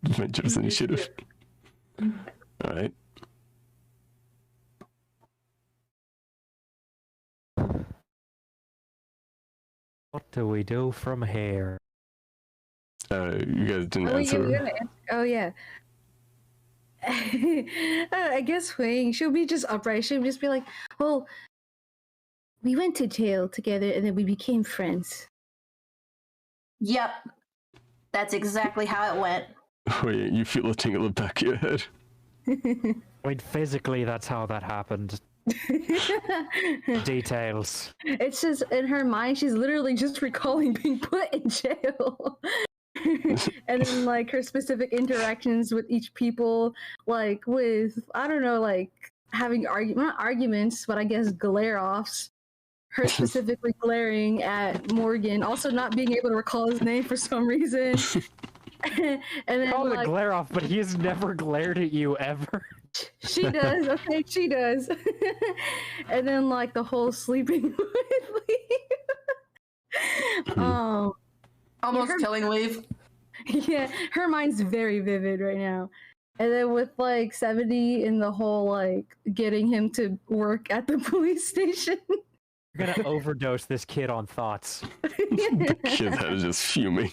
Adventures Initiative. All right. What do we do from here? You guys didn't Oh, answer. you're gonna oh yeah. I guess HuiYing, she'll be just upright. She'll just be like, well, We went to jail together and then we became friends. Yep. That's exactly how it went. Wait, you feel a tingle in the back of your head. I mean, physically, that's how that happened. Details. It's just in her mind, she's literally just recalling being put in jail. And then like her specific interactions with each people, like with I don't know, like having not arguments, but I guess glare offs. Her specifically glaring at Morgan, also not being able to recall his name for some reason. And then Call it a like, glare off, but he's never glared at you ever. she does, okay, she does. And then like the whole sleeping with Leif. Almost killing Leif. Yeah, her mind's very vivid right now. And then with like 70 and the whole like getting him to work at the police station. You're gonna overdose this kid on thoughts. The kid's head is just fuming.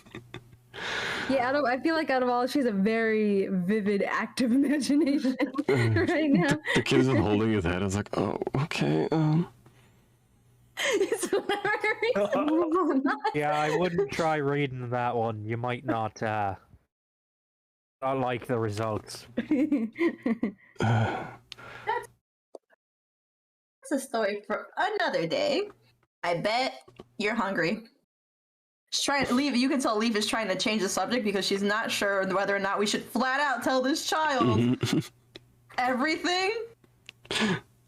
Yeah, I feel like out of all, she has a very vivid, active imagination right now. The kid isn't holding his head. I was like, oh, okay. It's hilarious. Yeah, I wouldn't try reading that one. You might not like the results. That's a story for another day. I bet you're hungry. She's trying to leave. You can tell Leif is trying to change the subject because she's not sure whether or not we should flat out tell this child everything.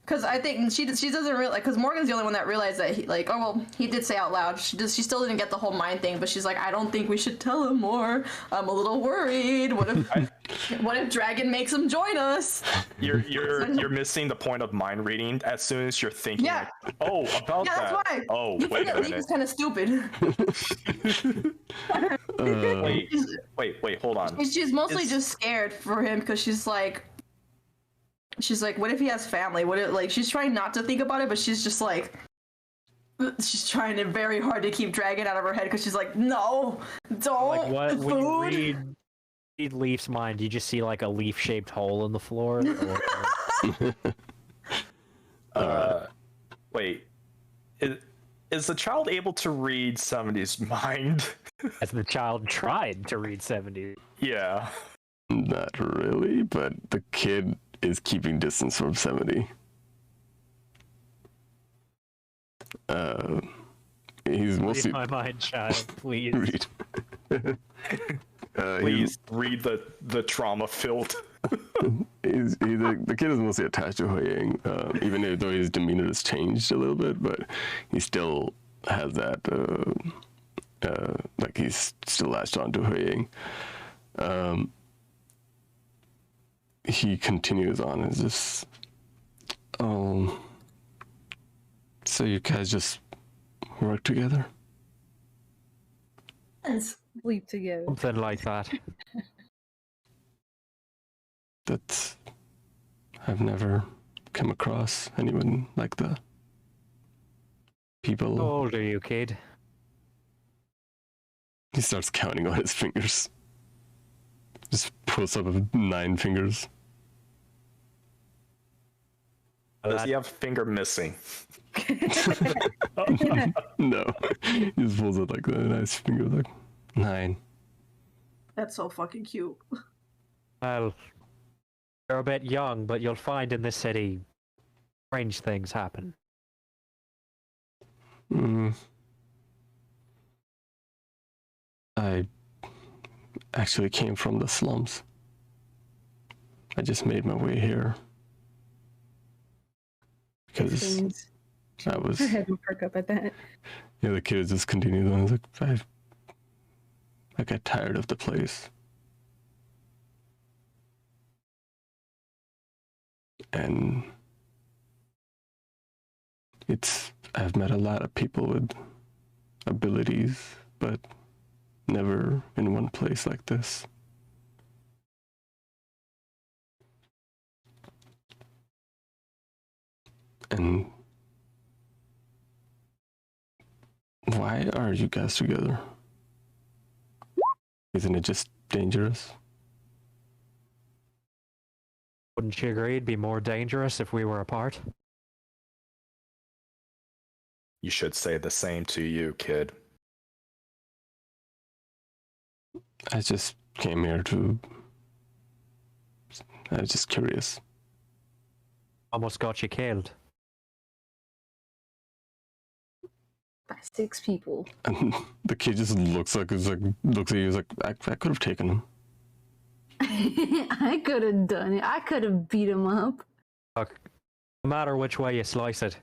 Because I think she doesn't realize. Because Morgan's the only one that realized that he did say out loud. She still didn't get the whole mind thing. But she's like, I don't think we should tell him more. I'm a little worried. What if Dragon makes him join us? You're missing the point of mind reading. As soon as you're thinking, Yeah. like, oh, about Yeah, that. that's why. Oh, You wait a forget Leif minute. is kind of stupid. Wait, hold on. She's mostly just scared for him because she's like, what if he has family? What if, like, she's trying not to think about it, but she's just like, she's trying it very hard to keep Dragon out of her head because she's like, no, don't. Like what? Food. When you read Leaf's mind, you just see like a leaf-shaped hole in the floor. Wait. Is the child able to read 70's mind? As the child tried to read 70. Yeah. Not really, but the kid is keeping distance from 70. He's mostly... Read my mind, child, please. Read. Please read the trauma-filled. The kid is mostly attached to HuiYing, even though his demeanor has changed a little bit, but he still has that, like he's still latched on to HuiYing. He continues on as this, so you guys just work together? Sleep together. Something like that. That's... I've never come across anyone like that. People... How old are you, kid? He starts counting on his fingers. Just pulls up 9 fingers. Does he have a finger missing? No. He just pulls up like a nice finger, like 9. That's so fucking cute. Well, you're a bit young, but you'll find in this city strange things happen. I actually came from the slums. I just made my way here. Because I was... Her head will perk up at that. Yeah, the kid just continues on. He's like, I got tired of the place. And I've met a lot of people with abilities, but never in one place like this. And why are you guys together? Isn't it just dangerous? Wouldn't you agree it'd be more dangerous if we were apart? you should say the same to you, kid. I just came here to. I was just curious. Almost got you killed. By 6 people. And the kid just looks at you. He's like, I could have taken him. I could have done it. I could have beat him up. Look, no matter which way you slice it,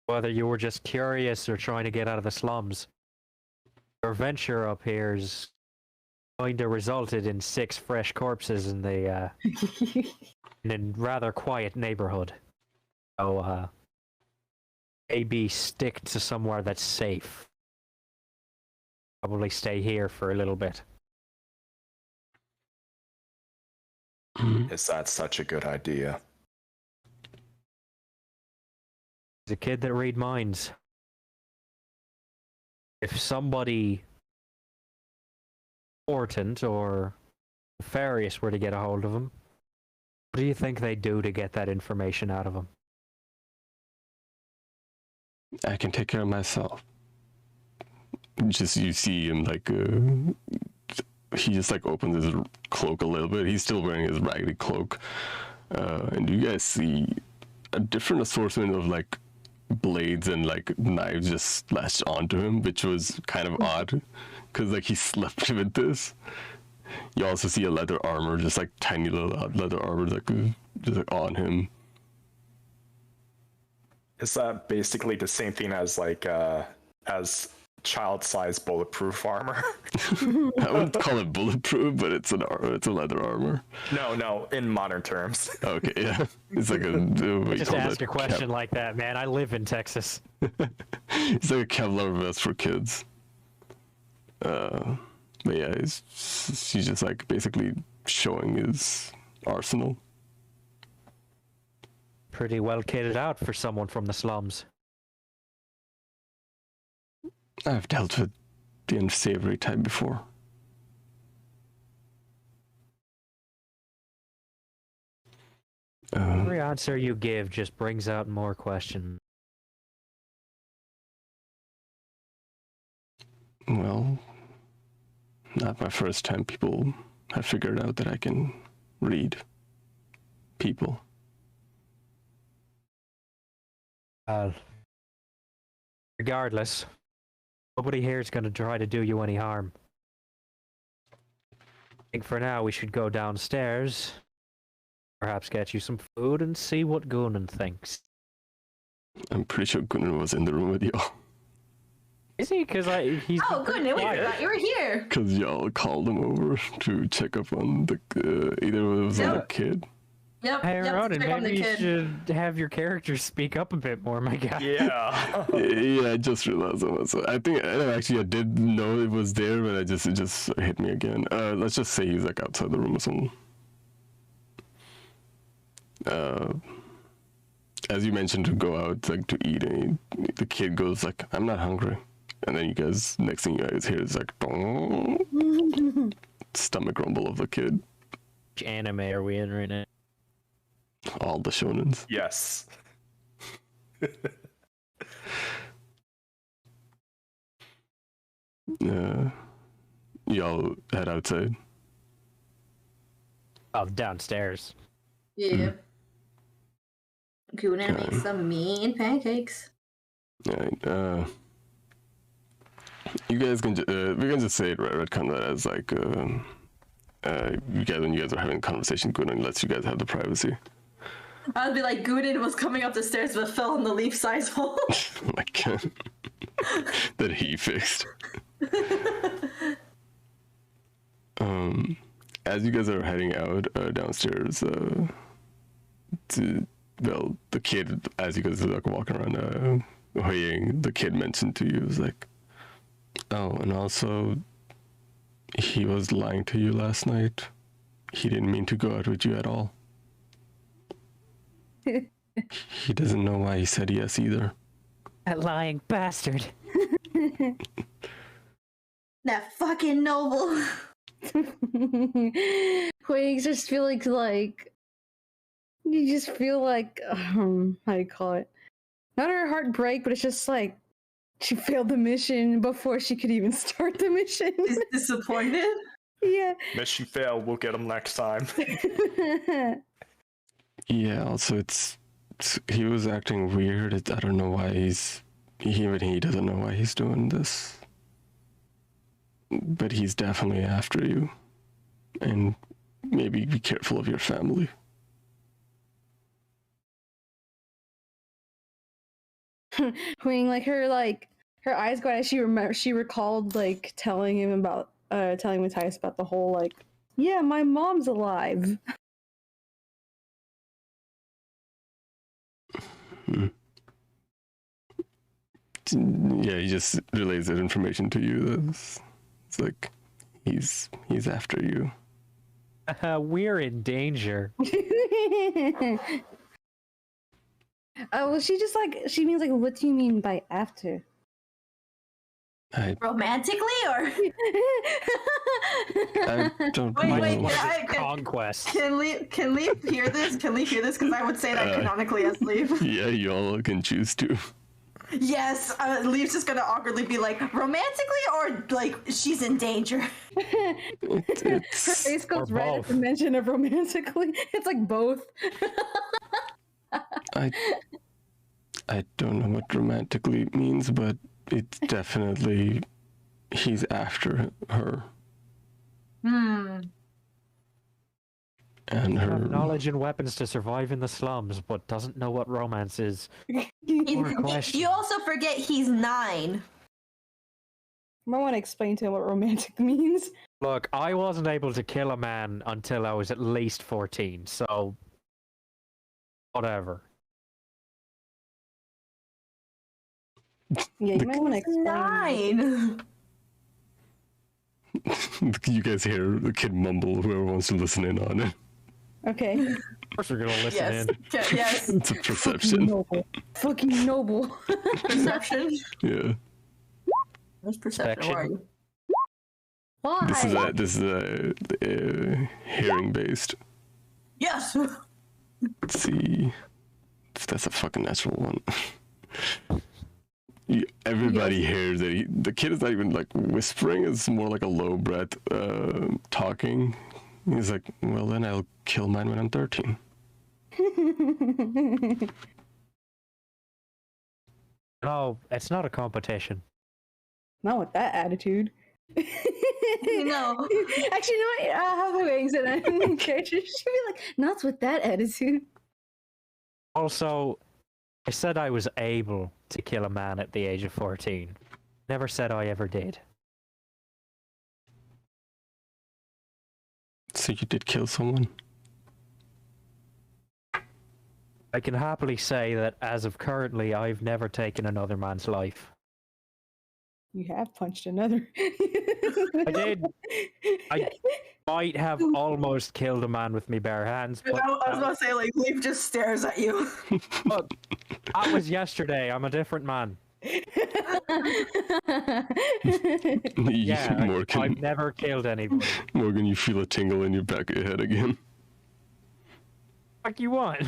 whether you were just curious or trying to get out of the slums, your venture up here's going to resulted in 6 fresh corpses in the in a rather quiet neighborhood. So maybe stick to somewhere that's safe. Probably stay here for a little bit. Is that such a good idea? He's a kid that read minds. If somebody important or nefarious were to get a hold of him, what do you think they'd do to get that information out of him? I can take care of myself. Just you see him like he just like opens his cloak a little bit. He's still wearing his raggedy cloak, and you guys see a different assortment of like blades and like knives just lashed onto him, which was kind of odd because like he slept with this. You also see a leather armor, just like tiny little leather armor, like just like on him. Is that basically the same thing as like as child-sized bulletproof armor? I wouldn't call it bulletproof, but it's a leather armor. No, in modern terms. Okay, yeah, it's like a. Just ask a question like that, man. I live in Texas. It's like a Kevlar vest for kids. But yeah, she's just like basically showing his arsenal. Pretty well kitted out for someone from the slums. I've dealt with the unsavory type before. Every answer you give just brings out more questions. Well, not my first time people have figured out that I can read people. Regardless, nobody here is going to try to do you any harm. I think for now we should go downstairs, perhaps get you some food and see what Gunnan thinks. I'm pretty sure Gunnar was in the room with y'all. Is he? Because he's... Oh, goodness, we forgot you were here. Because y'all called him over to check up on the either it was on the kid. Yep. Hey, Ronan, check on the maybe you kid. should have your characters speak up a bit more, my guy. Yeah. Yeah, I just realized that. So I think actually I did know it was there, but it just hit me again. Let's just say he's like outside the room or something. As you mentioned to go out like to eat, and the kid goes like, "I'm not hungry," and then you guys next thing you guys hear is like, stomach rumble of the kid. Which anime are we in right now? All the shonens. Yes. Y'all head outside. Oh, downstairs. Yeah. Gonna make some mean pancakes. Alright, you guys can we can just say it right that as like you guys when you guys are having a conversation, Gunnar lets you guys have the privacy. I'd be like, Gudin was coming up the stairs but fell in the leaf-sized hole. Oh my god. That he fixed. As you guys are heading out downstairs, the kid, as you guys are like walking around HuiYing, the kid mentioned to you, was like, oh, and also, he was lying to you last night. He didn't mean to go out with you at all. He doesn't know why he said yes either. That lying bastard. That fucking noble. HuiYing just feel like you just feel like how do you call it? not her heart break, but it's just like she failed the mission before she could even start the mission. Is disappointed? Yeah. Mission failed. We'll get him next time. Yeah, also he was acting weird. I don't know why he doesn't know why he's doing this. But he's definitely after you. And maybe be careful of your family. When her eyes go out as she recalled like telling Matthias about the whole like, yeah, my mom's alive. Yeah, he just relays that information to you. It's like he's after you. We're in danger. Well, she means like, what do you mean by after? Romantically, or I don't wait, know. Conquest. Can Leif hear this? Can Leif hear this? Because I would say that canonically as Leif. Yeah, y'all can choose to. Yes, Leif's just gonna awkwardly be like, romantically, or like she's in danger. Her face goes red at the mention of romantically. It's like both. I don't know what romantically means, but it's definitely he's after her. And her knowledge and weapons to survive in the slums, but doesn't know what romance is. You also forget he's 9. I might want to explain to him what romantic means. Look, I wasn't able to kill a man until I was at least 14, so whatever. Yeah, you might want to explain. 9. You guys hear the kid mumble, whoever wants to listen in on it. Okay. Of course we're gonna listen in. Yes. It's a perception. Fucking noble. Perception. Yeah. Where's perception? Where are you? Why? This is hearing based. Yes. Let's see if that's a fucking natural one. Everybody hears that the kid is not even like whispering. It's more like a low breath talking. He's like, well, then I'll kill mine when I'm 13. No, it's not a competition. Not with that attitude. No. Actually, you know what? How HuiYing said that in character, she'd be like, not with that attitude. Also, I said I was able to kill a man at the age of 14. Never said I ever did. So you did kill someone? I can happily say that as of currently, I've never taken another man's life. You have punched another. I did. I might have almost killed a man with me bare hands. But I was about to say, like, Leif just stares at you. But that was yesterday. I'm a different man. Yeah, Morgan, I've never killed anybody. Morgan, you feel a tingle in your back of your head again. What you want?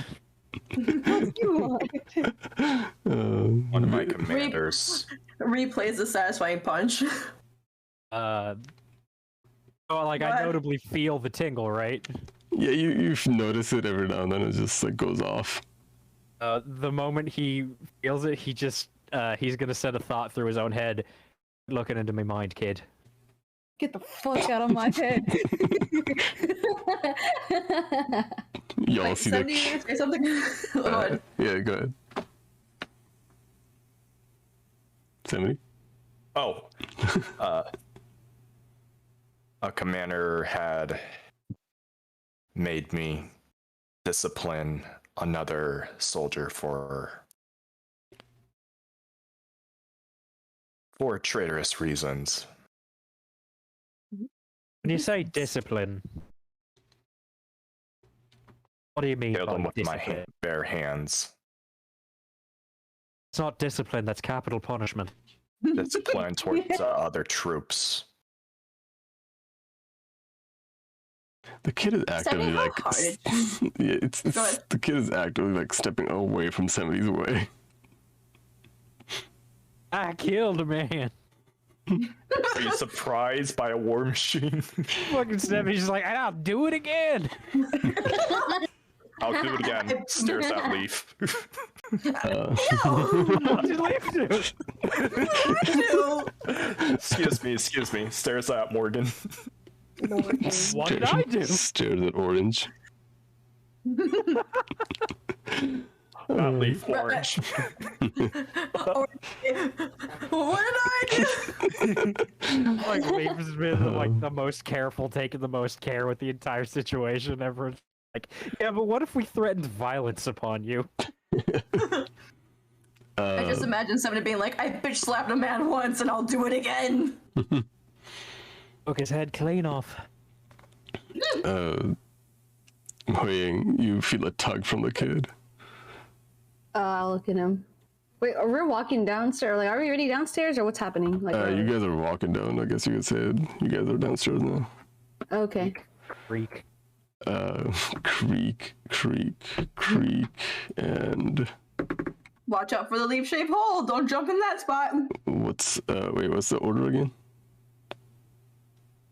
One of my commanders. Replays the satisfying punch. Well, like, I notably feel the tingle, right? Yeah, you've noticed it every now and then. It just like goes off. The moment he feels it, he just he's gonna send a thought through his own head, looking into my mind, kid. Get the fuck out of my head. Y'all see that? Say something. Yeah, go ahead. Somebody? Oh. A commander had made me discipline another soldier for traitorous reasons. When you say discipline, what do you mean Killed by him with my discipline? bare hands. It's not discipline, that's capital punishment. Discipline towards other troops. The kid is actively how like, hard yeah, it's the kid is actively like stepping away from somebody's way. I killed a man. Are you surprised by a war machine? Fucking Stephanie's just like, and I'll do it again. I'll do it again. Stares at Leif. What did Leif do? Excuse me. Stares at Morgan. What did I do? Stares at Orange. Not Leif, Orange. What did I do? Like Leif's been like the most careful, taking the most care with the entire situation. Everyone's like, yeah, but what if we threatened violence upon you? I just imagine somebody being like, I bitch slapped a man once and I'll do it again. Took his head clean off. HuiYing, you feel a tug from the kid. I'll look at him. Wait, we're walking downstairs. Like, are we already downstairs or what's happening? Like, You guys are walking down, I guess you could say it. You guys are downstairs now. okay. Freak. Creak, and... Watch out for the leaf-shaped hole. Don't jump in that spot. What's the order again?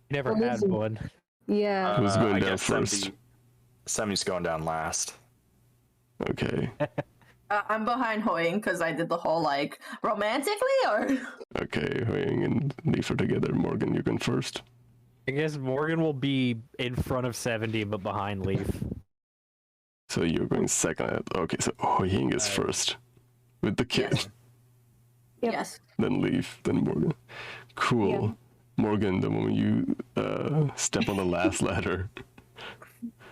You never What had is it? one. Yeah. Who's going I down guess first? 70's going down last. Okay. I'm behind HuiYing because I did the whole, like, romantically, or? Okay, HuiYing and Leif are together. Morgan, you can first. I guess Morgan will be in front of 70, but behind Leif. So you're going second. Okay, so HuiYing is first. With the kid. Yes. Yep. Yes. Then Leif, then Morgan. Cool. Yeah. Morgan, the moment you step on the last ladder,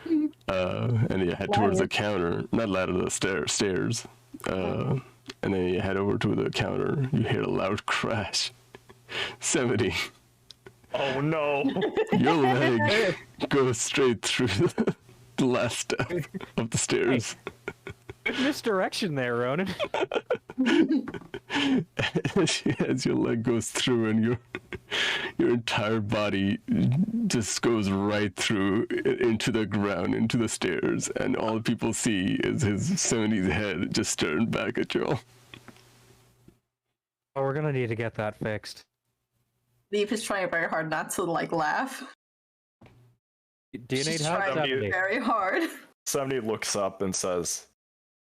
and you head towards the counter, not ladder, the stairs, and then you head over to the counter, you hear a loud crash. 70. Oh no! Your leg goes straight through the last step of the stairs. Good misdirection there, Ronan. As your leg goes through and your entire body just goes right through into the ground, into the stairs, and all people see is his 70's head just staring back at you all. Oh, we're gonna need to get that fixed. Leaf is trying very hard not to, like, laugh. Do you need She's help? trying 70? very hard. 70 looks up and says,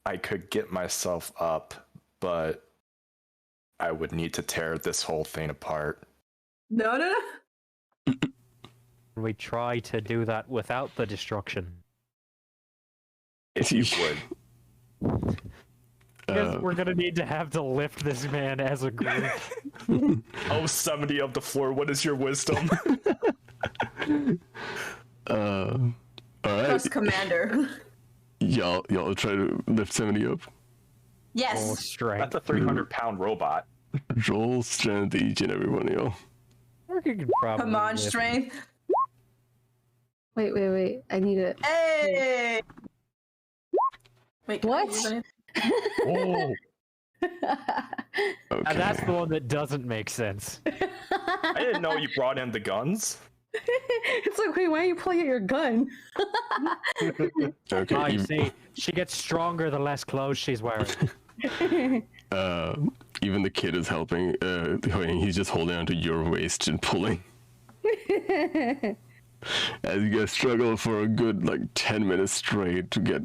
I could get myself up, but I would need to tear this whole thing apart. No. We try to do that without the destruction. If you would. Because we're gonna need to have to lift this man as a group. Oh, 70 of the floor, what is your wisdom? Alright. Trust Commander. Y'all try to lift 70 up. Oh, Yes. strength. That's a 300-pound robot. Roll strength, each and every one of y'all. We could probably Come on, lift- strength. Wait. I need it. Hey! Wait, can I What? use anything? Oh, Okay. And that's the one that doesn't make sense. I didn't know you brought in the guns. It's like, wait, why are you pulling out your gun? Okay. I see. She gets stronger the less clothes she's wearing. Even the kid is helping. He's just holding onto your waist and pulling. As you guys struggle for a good 10 minutes straight to get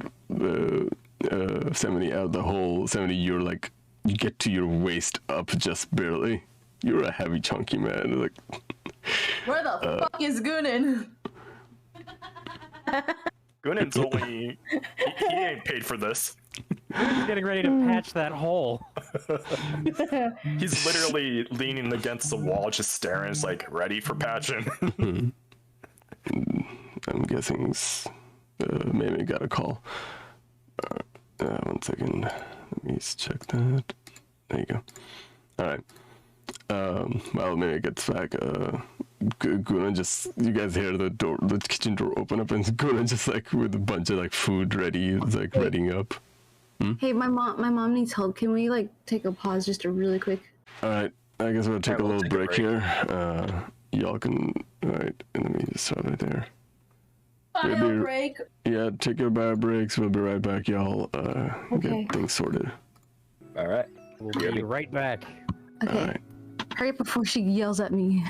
70 out of the hole. 70, you get to your waist up just barely. You're a heavy, chunky man. Where the fuck is Goonin? Gunin's only... he ain't paid for this. He's getting ready to patch that hole. He's literally leaning against the wall, just staring. It's like, ready for patching. I'm guessing Meimay got a call. 1 second. Let me just check that. There you go. Alright. While Meimay gets back, Guna you guys hear the kitchen door open up, and Guna just with a bunch of food ready, readying up. Hey, my mom needs help. Can we take a pause just a really quick? Alright, I guess we'll take a we'll little take a break break. here. Y'all can, alright, and let me just start right there. Bio break. Yeah, take your bio breaks. We'll be right back, y'all. Okay. Get things sorted. All right. We'll be right back. Okay. Alright. Hurry up before she yells at me.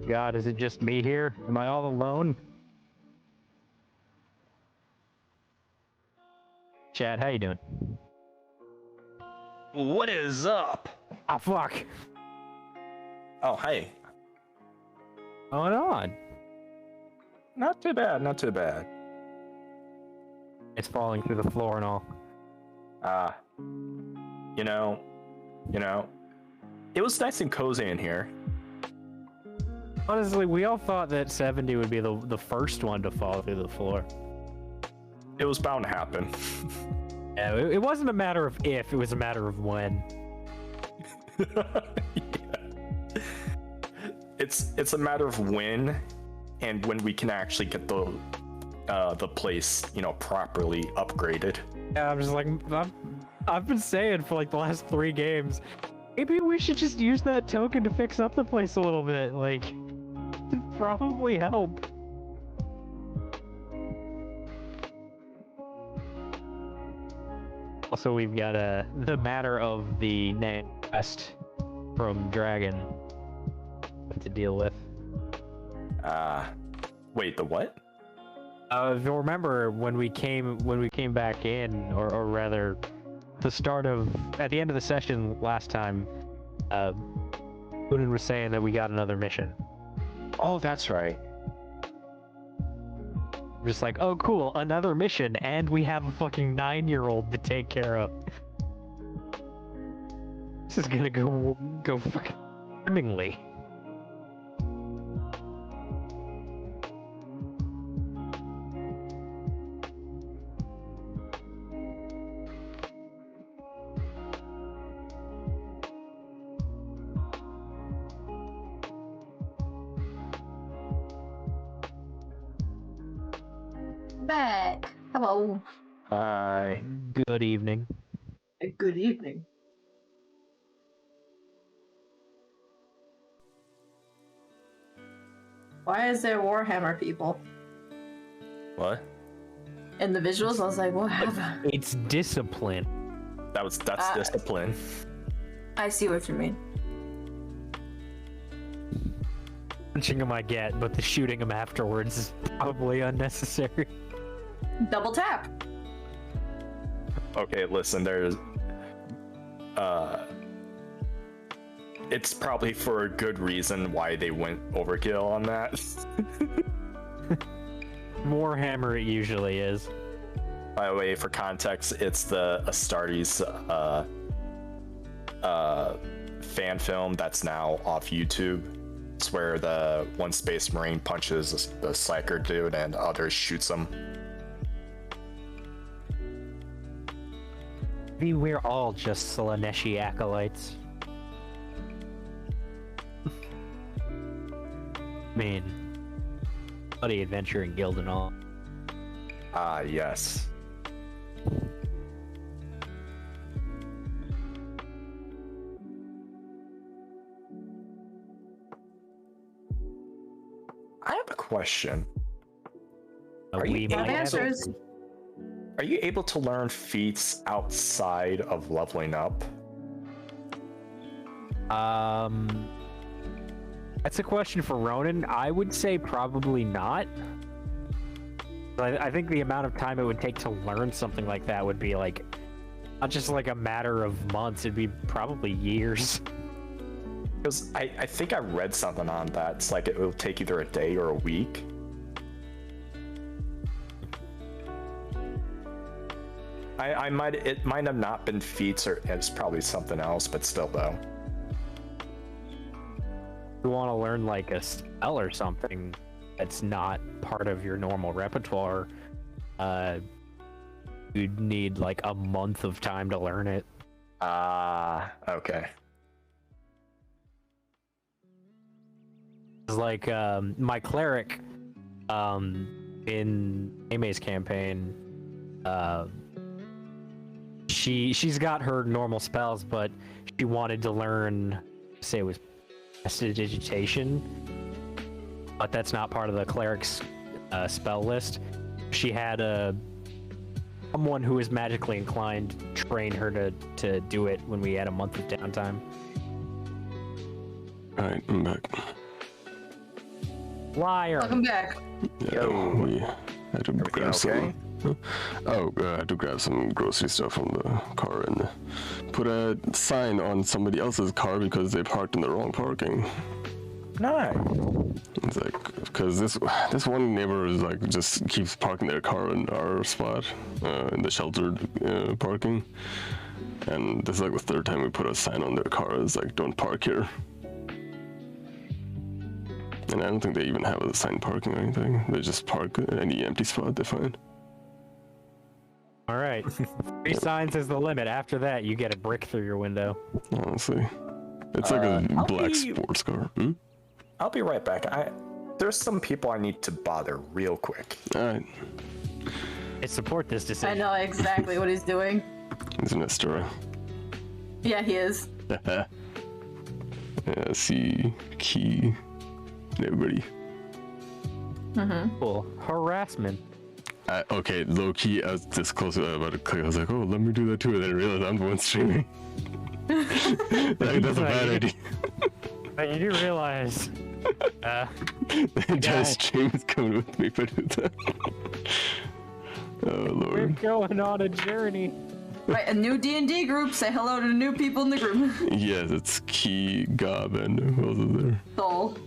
God, is it just me here? Am I all alone? Chad, how you doing? What is up? Ah, fuck. Oh, hey. What's going on? Not too bad, not too bad. It's falling through the floor and all. You know, it was nice and cozy in here. Honestly, we all thought that 70 would be the first one to fall through the floor. It was bound to happen. Yeah, it wasn't a matter of if, it was a matter of when. Yeah. It's a matter of when, and when we can actually get the place, properly upgraded. Yeah, I'm just like, I've been saying for like the last 3 games, maybe we should just use that token to fix up the place a little bit, like, it'd probably help. Also, we've got the matter of the name quest from Dragon to deal with. Wait, the what? If you remember when we came back in, or rather, at the end of the session last time, Unin was saying that we got another mission. Oh, that's right. Just like, oh cool, another mission, and we have a fucking 9-year-old to take care of. This is gonna go fucking swimmingly. Back. Hello. Hi. Good evening. Good evening. Why is there Warhammer people What? in the visuals? I was like, what happened? It's discipline. That's discipline. I see what you mean. Punching him I get, but the shooting him afterwards is probably unnecessary. Double tap. Okay, listen, there's it's probably for a good reason why they went overkill on that. Warhammer it usually is. By the way, for context, it's the Astartes fan film that's now off YouTube. It's where the one Space Marine punches the Psyker dude and others shoots him. Maybe we're all just Slaneshi acolytes. I mean, bloody adventuring guild and all. Ah, yes. I have a question. Are you able to learn feats outside of leveling up? That's a question for Ronan. I would say probably not. I think the amount of time it would take to learn something like that would be like, not just like a matter of months, it'd be probably years. Because I think I read something on that. It's like it will take either a day or a week. It might have not been feats, or it's probably something else, but still though. If you want to learn like a spell or something that's not part of your normal repertoire, you'd need like a month of time to learn it. Okay. It's like my cleric in Meimay's campaign, she's got her normal spells, but she wanted to learn, say it was prestidigitation, but that's not part of the cleric's spell list. She had someone who is magically inclined train her to do it when we had a month of downtime. Alright, I'm back. Liar. Welcome back. Yeah, we had to grab okay? some. I had to grab some grocery stuff from the car and put a sign on somebody else's car because they parked in the wrong parking. Nice. It's like, because this one neighbor is like just keeps parking their car in our spot, in the sheltered parking, and this is like the third time we put a sign on their car. It's like, don't park here. And I don't think they even have assigned parking or anything. They just park any empty spot they find. All right. 3 signs is the limit. After that, you get a brick through your window. Honestly, it's like a black sports car. Hmm? I'll be right back. There's some people I need to bother real quick. All right. I support this decision. I know exactly what he's doing. He's an Estora. Yeah, he is. Yeah, see, Key, and everybody. Cool. Harassment. Okay, low key, I was this close about to click. I was like, oh, let me do that too. And then I realized I'm the one streaming. That's a bad idea. But you do realize. The entire stream is coming with me for that. Oh, Lord. We're going on a journey. Right, a new D&D group. Say hello to the new people in the group. Yes, it's Key, Gob, and who else is there? Soul.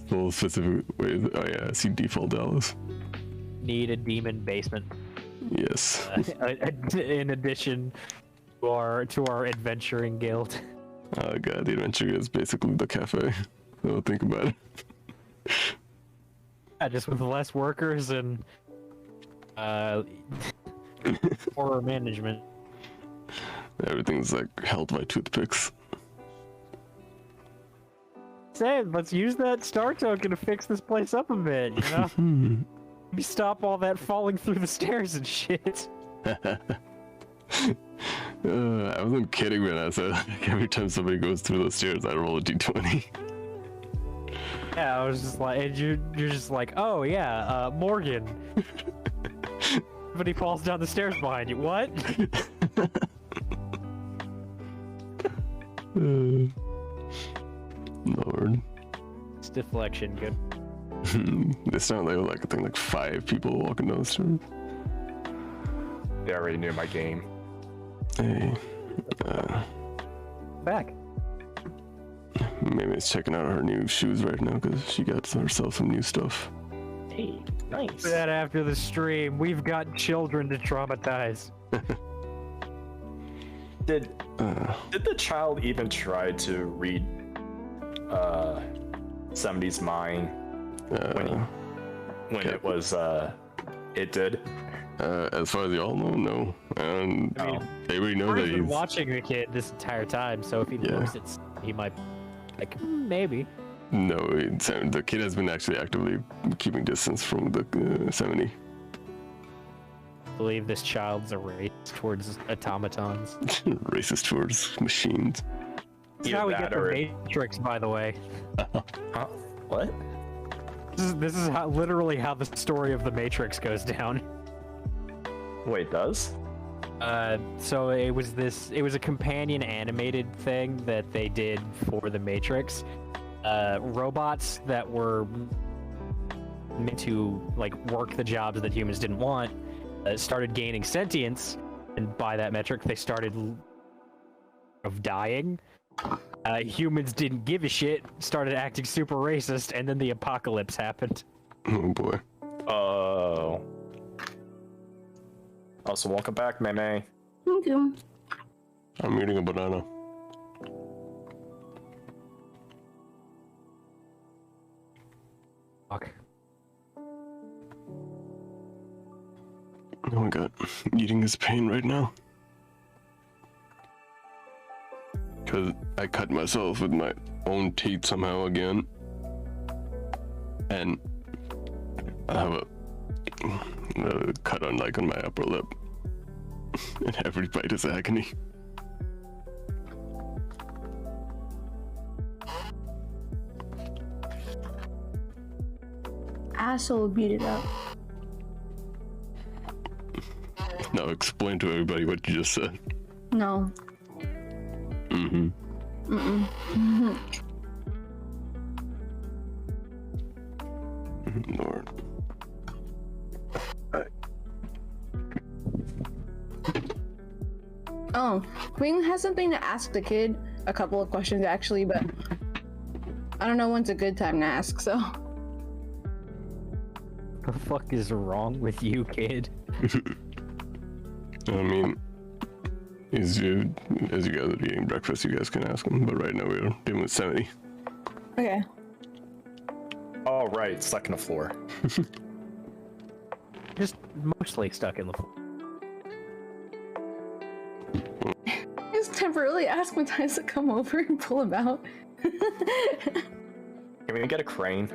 Soul specific ways. Oh yeah, I see Default Dallas. Need a demon basement. Yes. In addition to our adventuring guild. Oh god, the adventure is basically the cafe. So think about it. Yeah, just with less workers and horror management. Everything's like held by toothpicks. Say, let's use that star token to fix this place up a bit, you know? Maybe stop all that falling through the stairs and shit. I wasn't kidding when I said like, every time somebody goes through those stairs, I roll a d20. Yeah, I was just like, and you're just like, oh yeah, Morgan. But he falls down the stairs behind you. What? Lord. It's deflection, good. This time they were like, I think like 5 people walking down the stairs. They already knew my game. Hey. Back. Maybe it's checking out her new shoes right now because she got herself some new stuff. Hey, nice. Do that after the stream. We've got children to traumatize. Did the child even try to read 70's mind when it was it did? As far as y'all know, no. And I mean, everybody knows I've that been he's watching the kid this entire time, so if he looks, he might, like, maybe. no. The kid has been actually actively keeping distance from the 70. I believe this child's a race towards automatons. Racist towards machines. That's Either how we that get the or- Matrix, by the way. Huh? What? This is literally how the story of the Matrix goes down. Wait, does? So it was a companion animated thing that they did for the Matrix. Robots that were meant to like work the jobs that humans didn't want started gaining sentience, and by that metric, they started dying. Humans didn't give a shit, started acting super racist, and then the apocalypse happened. Oh boy. Oh. Also, welcome back, Meimay. Thank you. I'm eating a banana. Fuck. Oh my god. Eating is pain right now. Because I cut myself with my own teeth somehow again. And I have a cut on my upper lip. And every bite is agony. Asshole beat it up. Now explain to everybody what you just said. No. Mm-hmm. Mm-mm. Lord. Oh, HuiYing has something to ask the kid. A couple of questions actually, but I don't know when's a good time to ask, so. The fuck is wrong with you, kid? I mean, as you guys are eating breakfast, you guys can ask him. But right now we're dealing with 70. Okay. Oh, right, stuck in the floor. Just mostly stuck in the floor. Just temporarily ask Matthias to come over and pull him out. Can we get a crane?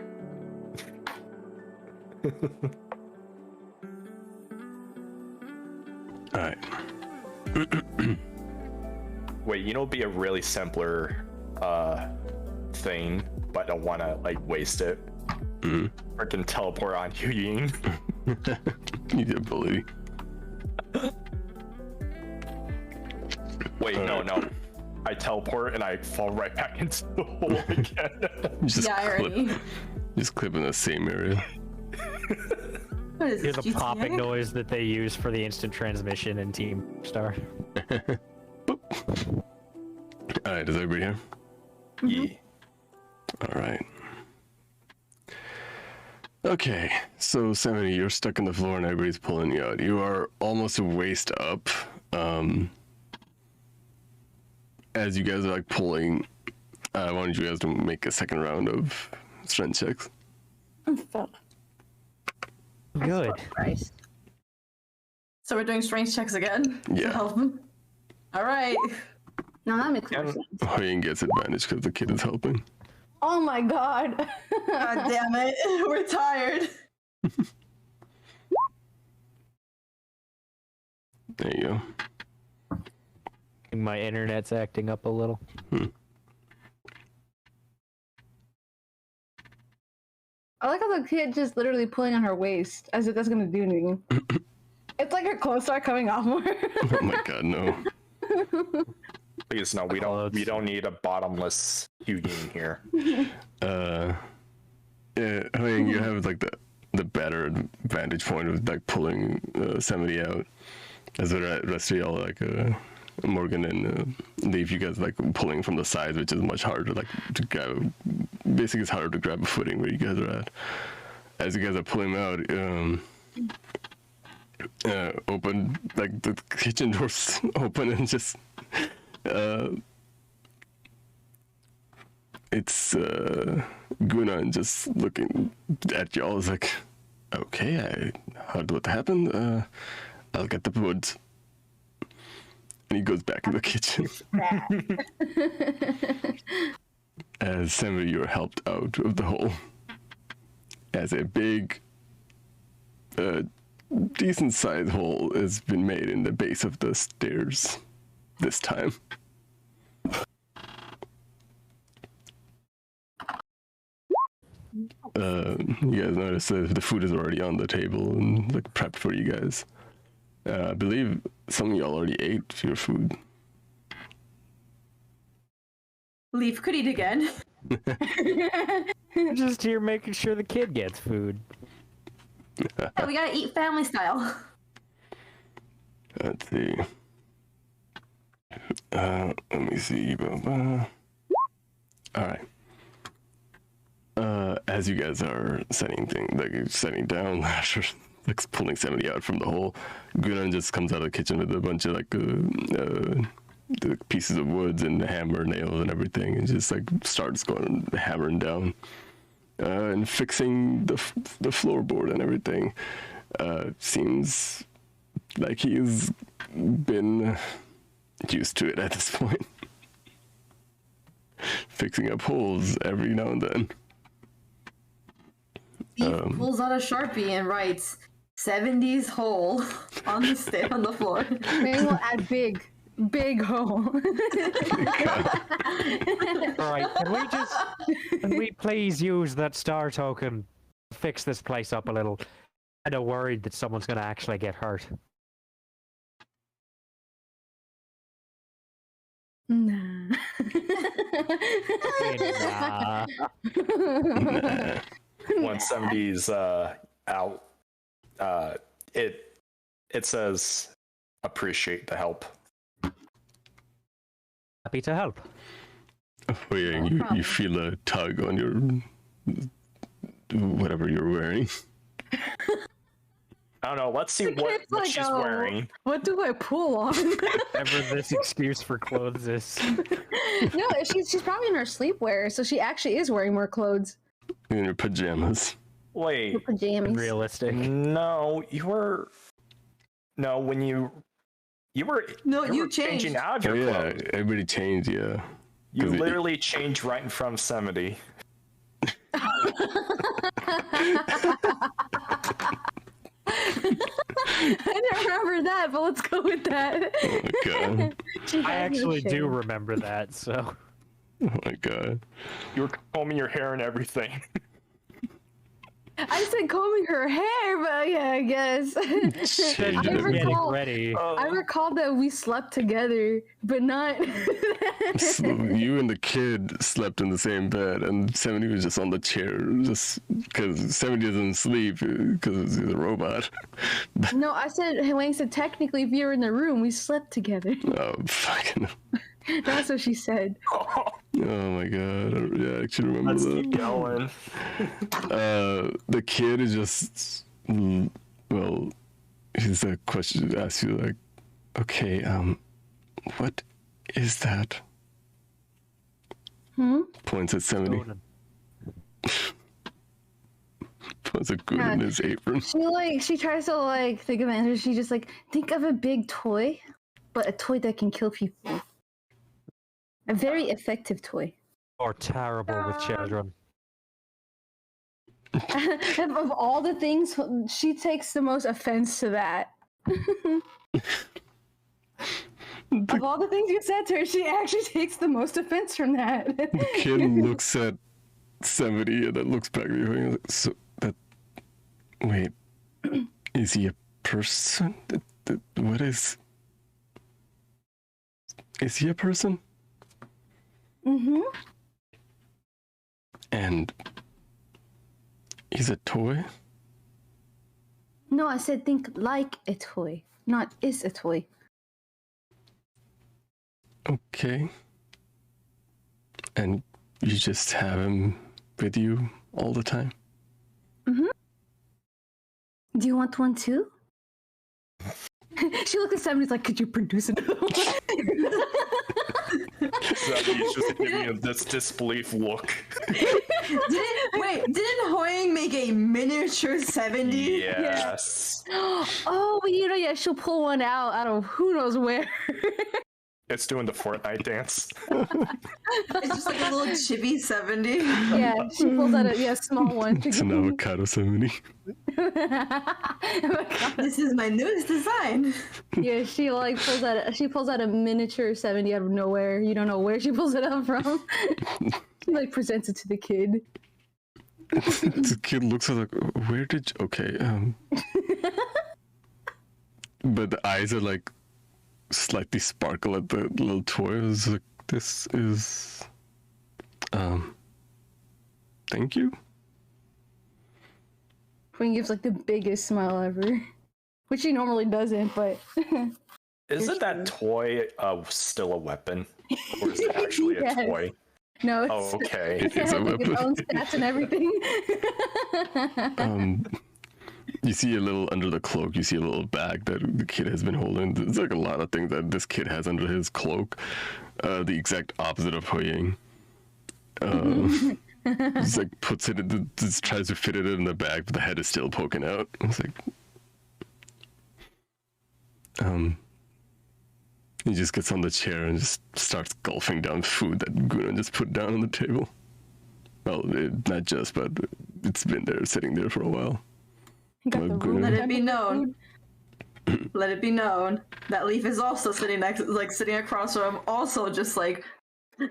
Alright. Wait, you know, it'd be a really simpler thing, but I don't want to like waste it. Freaking teleport on HuiYing. Need the ability. Wait, no. I teleport and I fall right back into the hole again. Just Irony. just clip in the same area. What is Hear this, the GTA? popping noise that they use for the instant transmission in Team Star. Alright, is everybody here? Yeah. Alright. Okay, so 70, you're stuck in the floor and everybody's pulling you out. You are almost waist up. As you guys are like pulling, I wanted you guys to make a second round of strength checks. Fuck. Good. Christ. So we're doing strength checks again? To Yeah. help him? Alright. No, that makes more And- sense. HuiYing gets advantage because the kid is helping. Oh my god. God damn it. We're tired. There you go. My internet's acting up a little. I like how the kid just literally pulling on her waist as if that's gonna do anything. It's like her clothes start coming off more. Oh my god, no. Please, no, we don't need a bottomless HuiYing here. Yeah, HuiYing, you have like the better vantage point of like pulling 70 out. As the rest of y'all, like Morgan and Leif, you guys like pulling from the sides, which is much harder like to grab. Basically, it's harder to grab a footing where you guys are at. As you guys are pulling him out, open, like the kitchen doors open, and just it's Gunnar just looking at y'all. Is like, okay, I heard what happened. I'll get the wood. And he goes back in the kitchen. As some of you are helped out of the hole. As a big, decent sized hole has been made in the base of the stairs this time. You guys notice that the food is already on the table and like prepped for you guys. I believe some of y'all already ate your food. Leif could eat again. I'm just here making sure the kid gets food. Yeah, we gotta eat family style. Let's see. Let me see. Alright. As you guys are setting down, after like pulling 70 out from the hole, Gunnar just comes out of the kitchen with a bunch of like the pieces of woods and hammer, nails, and everything, and just like starts going hammering down and fixing the floorboard and everything. Seems like he's been used to it at this point. Fixing up holes every now and then. He pulls out a Sharpie and writes 70s hole on the floor. Maybe we'll add big hole. Alright, can we please use that star token to fix this place up a little? I'm kind of worried that someone's gonna actually get hurt. Nah. Nah. 170's out. It says appreciate the help. Happy to help. HuiYing, you feel a tug on your whatever you're wearing. I don't know. Let's see what she's wearing. What do I pull on? Whatever this excuse for clothes is. No, she's probably in her sleepwear, so she actually is wearing more clothes. In your pajamas. Wait. Her pajamas. Realistic. No, you were. No, when you were. No, you were changed. changing out of Oh your yeah, clothes. everybody changed, yeah. You 'Cause literally changed right in front of 70. I didn't remember that, but let's go with that. Oh my god. She I had no actually do shame. remember that, so. Oh my god. You were combing your hair and everything. I said combing her hair, but yeah, I guess. Then I just getting recall- ready. I recall that we slept together, but not. So you and the kid slept in the same bed, and 70 was just on the chair, just because 70 doesn't sleep because he's a robot. No, I said, Wayne said, technically, if you were in the room, we slept together. Oh, fucking. That's what she said. Oh my god. I actually remember Let's that. keep going. The kid is just. Well, he's a question to ask you, like, okay, what is that? Points at 70. Points at good in his apron. She tries to think of answers. She just think of a big toy, but a toy that can kill people. A very effective toy. Or terrible with children. Of all the things, she takes the most offense to that. Of all the things you said to her, she actually takes the most offense from that. The kid looks at 70 and then looks back at you and like, so that. Wait. Is he a person? What is. Is he a person? Mm-hmm. And. He's a toy? No, I said think like a toy, not is a toy. Okay. And you just have him with you all the time? Mm-hmm. Do you want one too? she looked at Sam and he's like, could you produce it? So he's just giving him this disbelief look. Didn't HuiYing make a miniature 70? Yes. Oh, you know, yeah, she'll pull one out of who knows where. It's doing the Fortnite dance. It's just like a little chibi 70. Yeah, she pulls out a small one. It's an avocado 70. This is my newest design. Yeah, she pulls out a miniature 70 out of nowhere. You don't know where she pulls it out from. She like presents it to the kid. The kid looks at like, where did you... Okay, but the eyes are like slightly sparkle at the little toy. It's like, this is... Thank you? Queen gives like the biggest smile ever. Which she normally doesn't, but... Isn't that toy still a weapon? Or is it actually Yes. a toy? No, it's, Oh, okay. it has a like its weapon. own stats and everything. You see a little under the cloak, you see a little bag that the kid has been holding. There's like a lot of things that this kid has under his cloak. The exact opposite of HuiYing. Just like puts it in, just tries to fit it in the bag, but the head is still poking out. It's like, he just gets on the chair and just starts gulping down food that Guna just put down on the table. Well, not just, but it's been there, sitting there for a while. Got the Good. ruler Let it type be of known. food. Let it be known that Leif is also sitting sitting across from him, also just like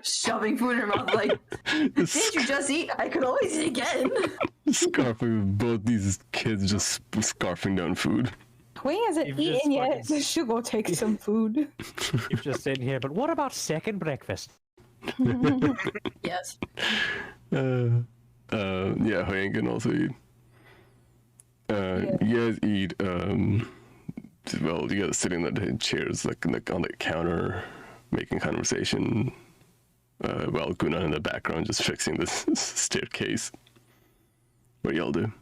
shoving food in her mouth. Like, didn't you just eat? I could always eat again. Scarfing, both these kids just scarfing down food. Queen hasn't You've just eaten yet, fucking- so she'll go take some food. You're just sitting here, but what about second breakfast? Yes. Yeah, HuiYing can also eat. You guys eat, well, you guys sitting in the chairs, like on the counter, making conversation, while Guna in the background just fixing this staircase. What do y'all do?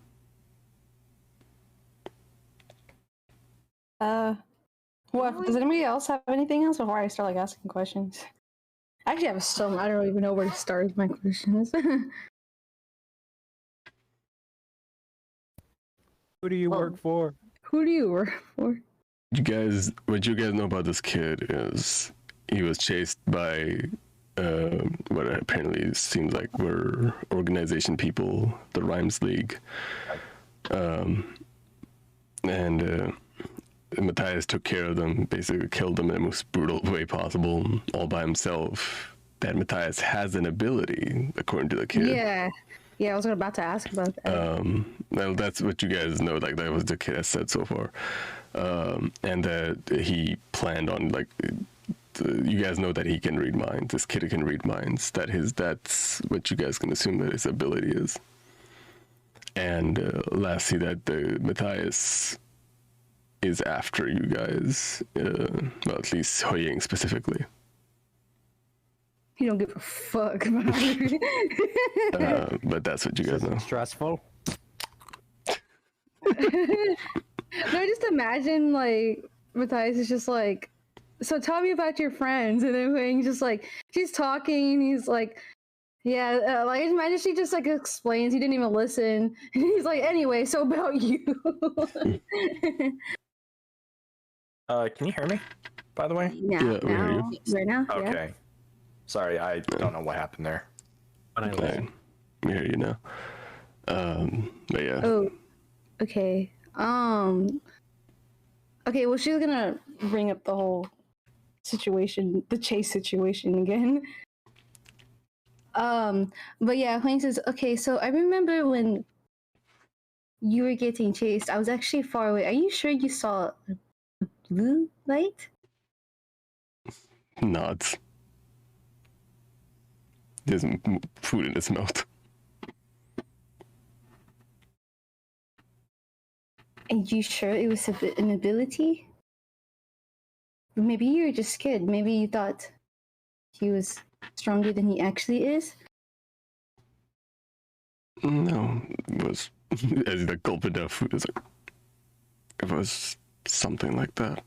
What? Does anybody else have anything else before I start like asking questions? I actually have some. I don't even know where to start with my questions. Who do you work for? Who do you work for? What you guys know about this kid is he was chased by what apparently seems like were organization people, the Rhymes League, and Matthias took care of them, basically killed them in the most brutal way possible, all by himself. That Matthias has an ability, according to the kid. Yeah, I was about to ask about that. Well, that's what you guys know. Like that was the kid has said so far, and that he planned on like. You guys know that he can read minds. This kid can read minds. That's what you guys can assume that his ability is. And lastly, that the Matthias is after you guys. Well, at least HuiYing specifically. He don't give a fuck about it. But that's what you guys know. Stressful. No, I just imagine like Matthias is just like, so tell me about your friends, and then Huiying's just like, she's talking, and he's like, yeah, like imagine she just like explains, he didn't even listen, and he's like, anyway, so about you. Can you hear me, by the way? Now, Yeah, we hear you. right now, Okay. yeah. Sorry, I don't know what happened there. Okay, we hear you now. But yeah. Oh, okay. Okay, well, she's gonna bring up the whole situation, the chase situation again. But yeah, Huang says, okay, so I remember when you were getting chased, I was actually far away. Are you sure you saw a blue light? Nods. There's food in his mouth. And you sure it was an ability? Maybe you were just scared. Maybe you thought he was stronger than he actually is. No, it was as he like gulped down food. It was something like that.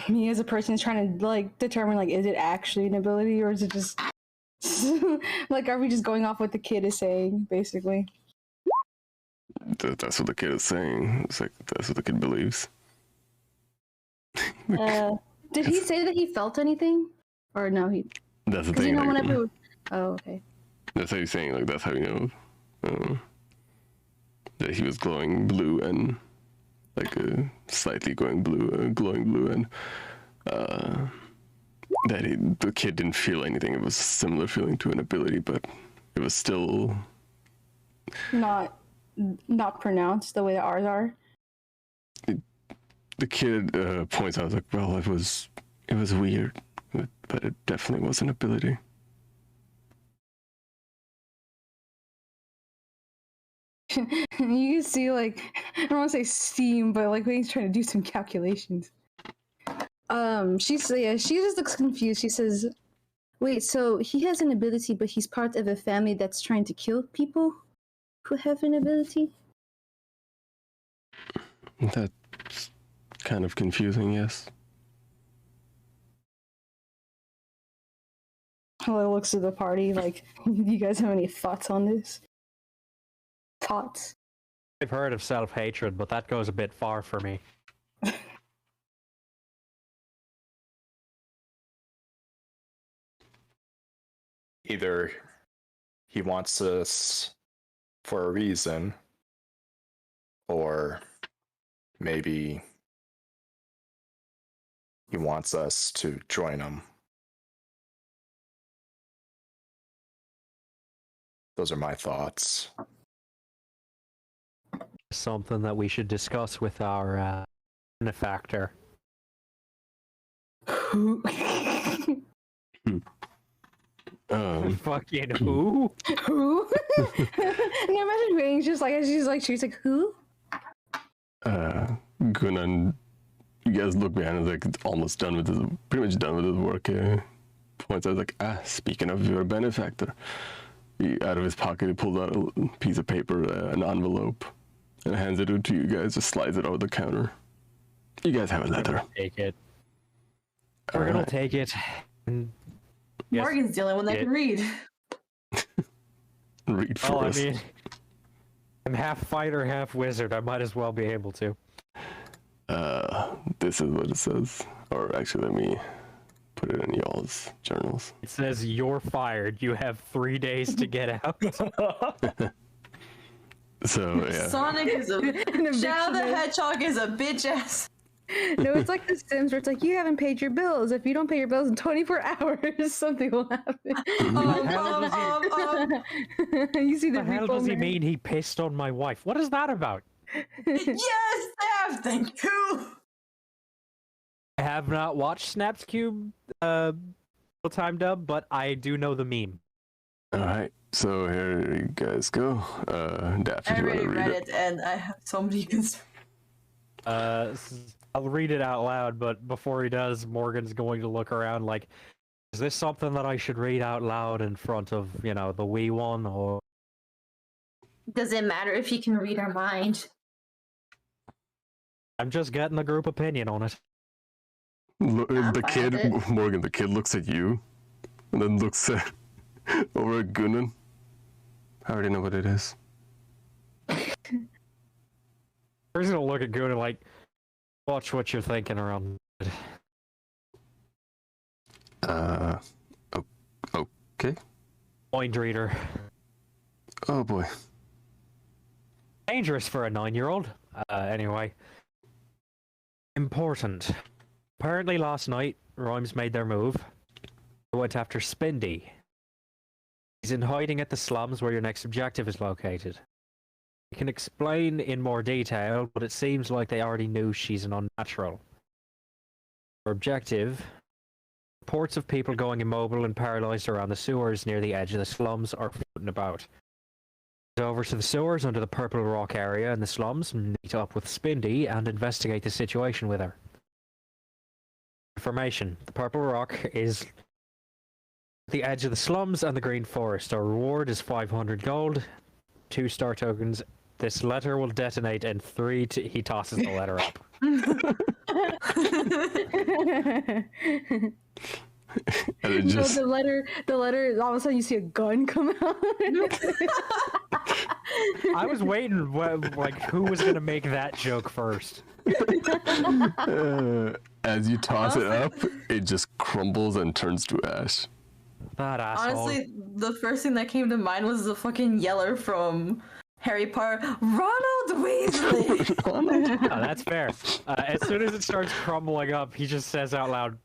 Me as a person is trying to like determine like is it actually an ability or is it just like are we just going off what the kid is saying basically? That's what the kid is saying. It's like that's what the kid believes. Did he say that he felt anything, or no? That's the Because thing. you know Like, whenever. Oh, okay. that's how he's saying. Like that's how you know that he was glowing blue and like slightly glowing blue, and that the kid didn't feel anything. It was a similar feeling to an ability, but it was still Not pronounced the way that ours are. The kid points out like, well, it was weird, but it definitely was an ability. You can see like I don't want to say steam, but like when he's trying to do some calculations. She just looks confused. She says, "Wait, so he has an ability, but he's part of a family that's trying to kill people who have an ability?" That's kind of confusing, yes. Hello looks at the party like, "You guys have any thoughts on this?" Thoughts? I've heard of self-hatred, but that goes a bit far for me. Either he wants us for a reason, or maybe he wants us to join him. Those are my thoughts. Something that we should discuss with our benefactor. Fucking who? Who? And I imagine Wayne's just like, she's like, who? Gunan, you guys look behind him like almost done with his, pretty much done with his work. Points out like, speaking of your benefactor, out of his pocket he pulls out a piece of paper, an envelope, and hands it to you guys. Just slides it over the counter. You guys have a letter. Take it. We're gonna take it. And yes, Morgan's the only one that can read. Read for well, us. I mean, I'm half fighter, half wizard. I might as well be able to. This is what it says. Or actually, let me put it in y'all's journals. It says you're fired. You have 3 days to get out. So yeah. Sonic is a Shadow the Hedgehog is a bitch ass. No, it's like The Sims where it's like, you haven't paid your bills. If you don't pay your bills in 24 hours, something will happen. You see the What the hell does he mean he pissed on my wife? What is that about? Yes, Daph, thank you. I have not watched Snaps Cube full-time dub, but I do know the meme. Alright, so here you guys go. Daft, I if you want already to read read it, and I have so many concerns. I'll read it out loud, but before he does, Morgan's going to look around like, is this something that I should read out loud in front of, you know, the wee one, or... Does it matter if he can read our mind? I'm just getting the group opinion on it. The fine kid, with it. Morgan, the kid looks at you, and then looks at, over at Gunan. I already know what it is. He's gonna look at Guna like, watch what you're thinking around it. Okay. Mind reader. Oh boy. Dangerous for a 9-year-old. Anyway. Important. Apparently last night, Rhymes made their move. They went after Spindy. He's in hiding at the slums where your next objective is located. I can explain in more detail, but it seems like they already knew she's an unnatural. Our objective: reports of people going immobile and paralyzed around the sewers near the edge of the slums are floating about. Head over to the sewers under the Purple Rock area in the slums, meet up with Spindy, and investigate the situation with her. Information: the Purple Rock is at the edge of the slums and the Green Forest. Our reward is 500 gold, 2 star tokens. This letter will detonate in 3 he tosses the letter up. And it No, just the letter. All of a sudden, you see a gun come out. I was waiting, like, who was gonna make that joke first? as you toss it up, it just crumbles and turns to ash. That asshole. Honestly, the first thing that came to mind was the fucking yeller from Harry Potter, Ronald Weasley. Oh, that's fair. As soon as it starts crumbling up, he just says out loud,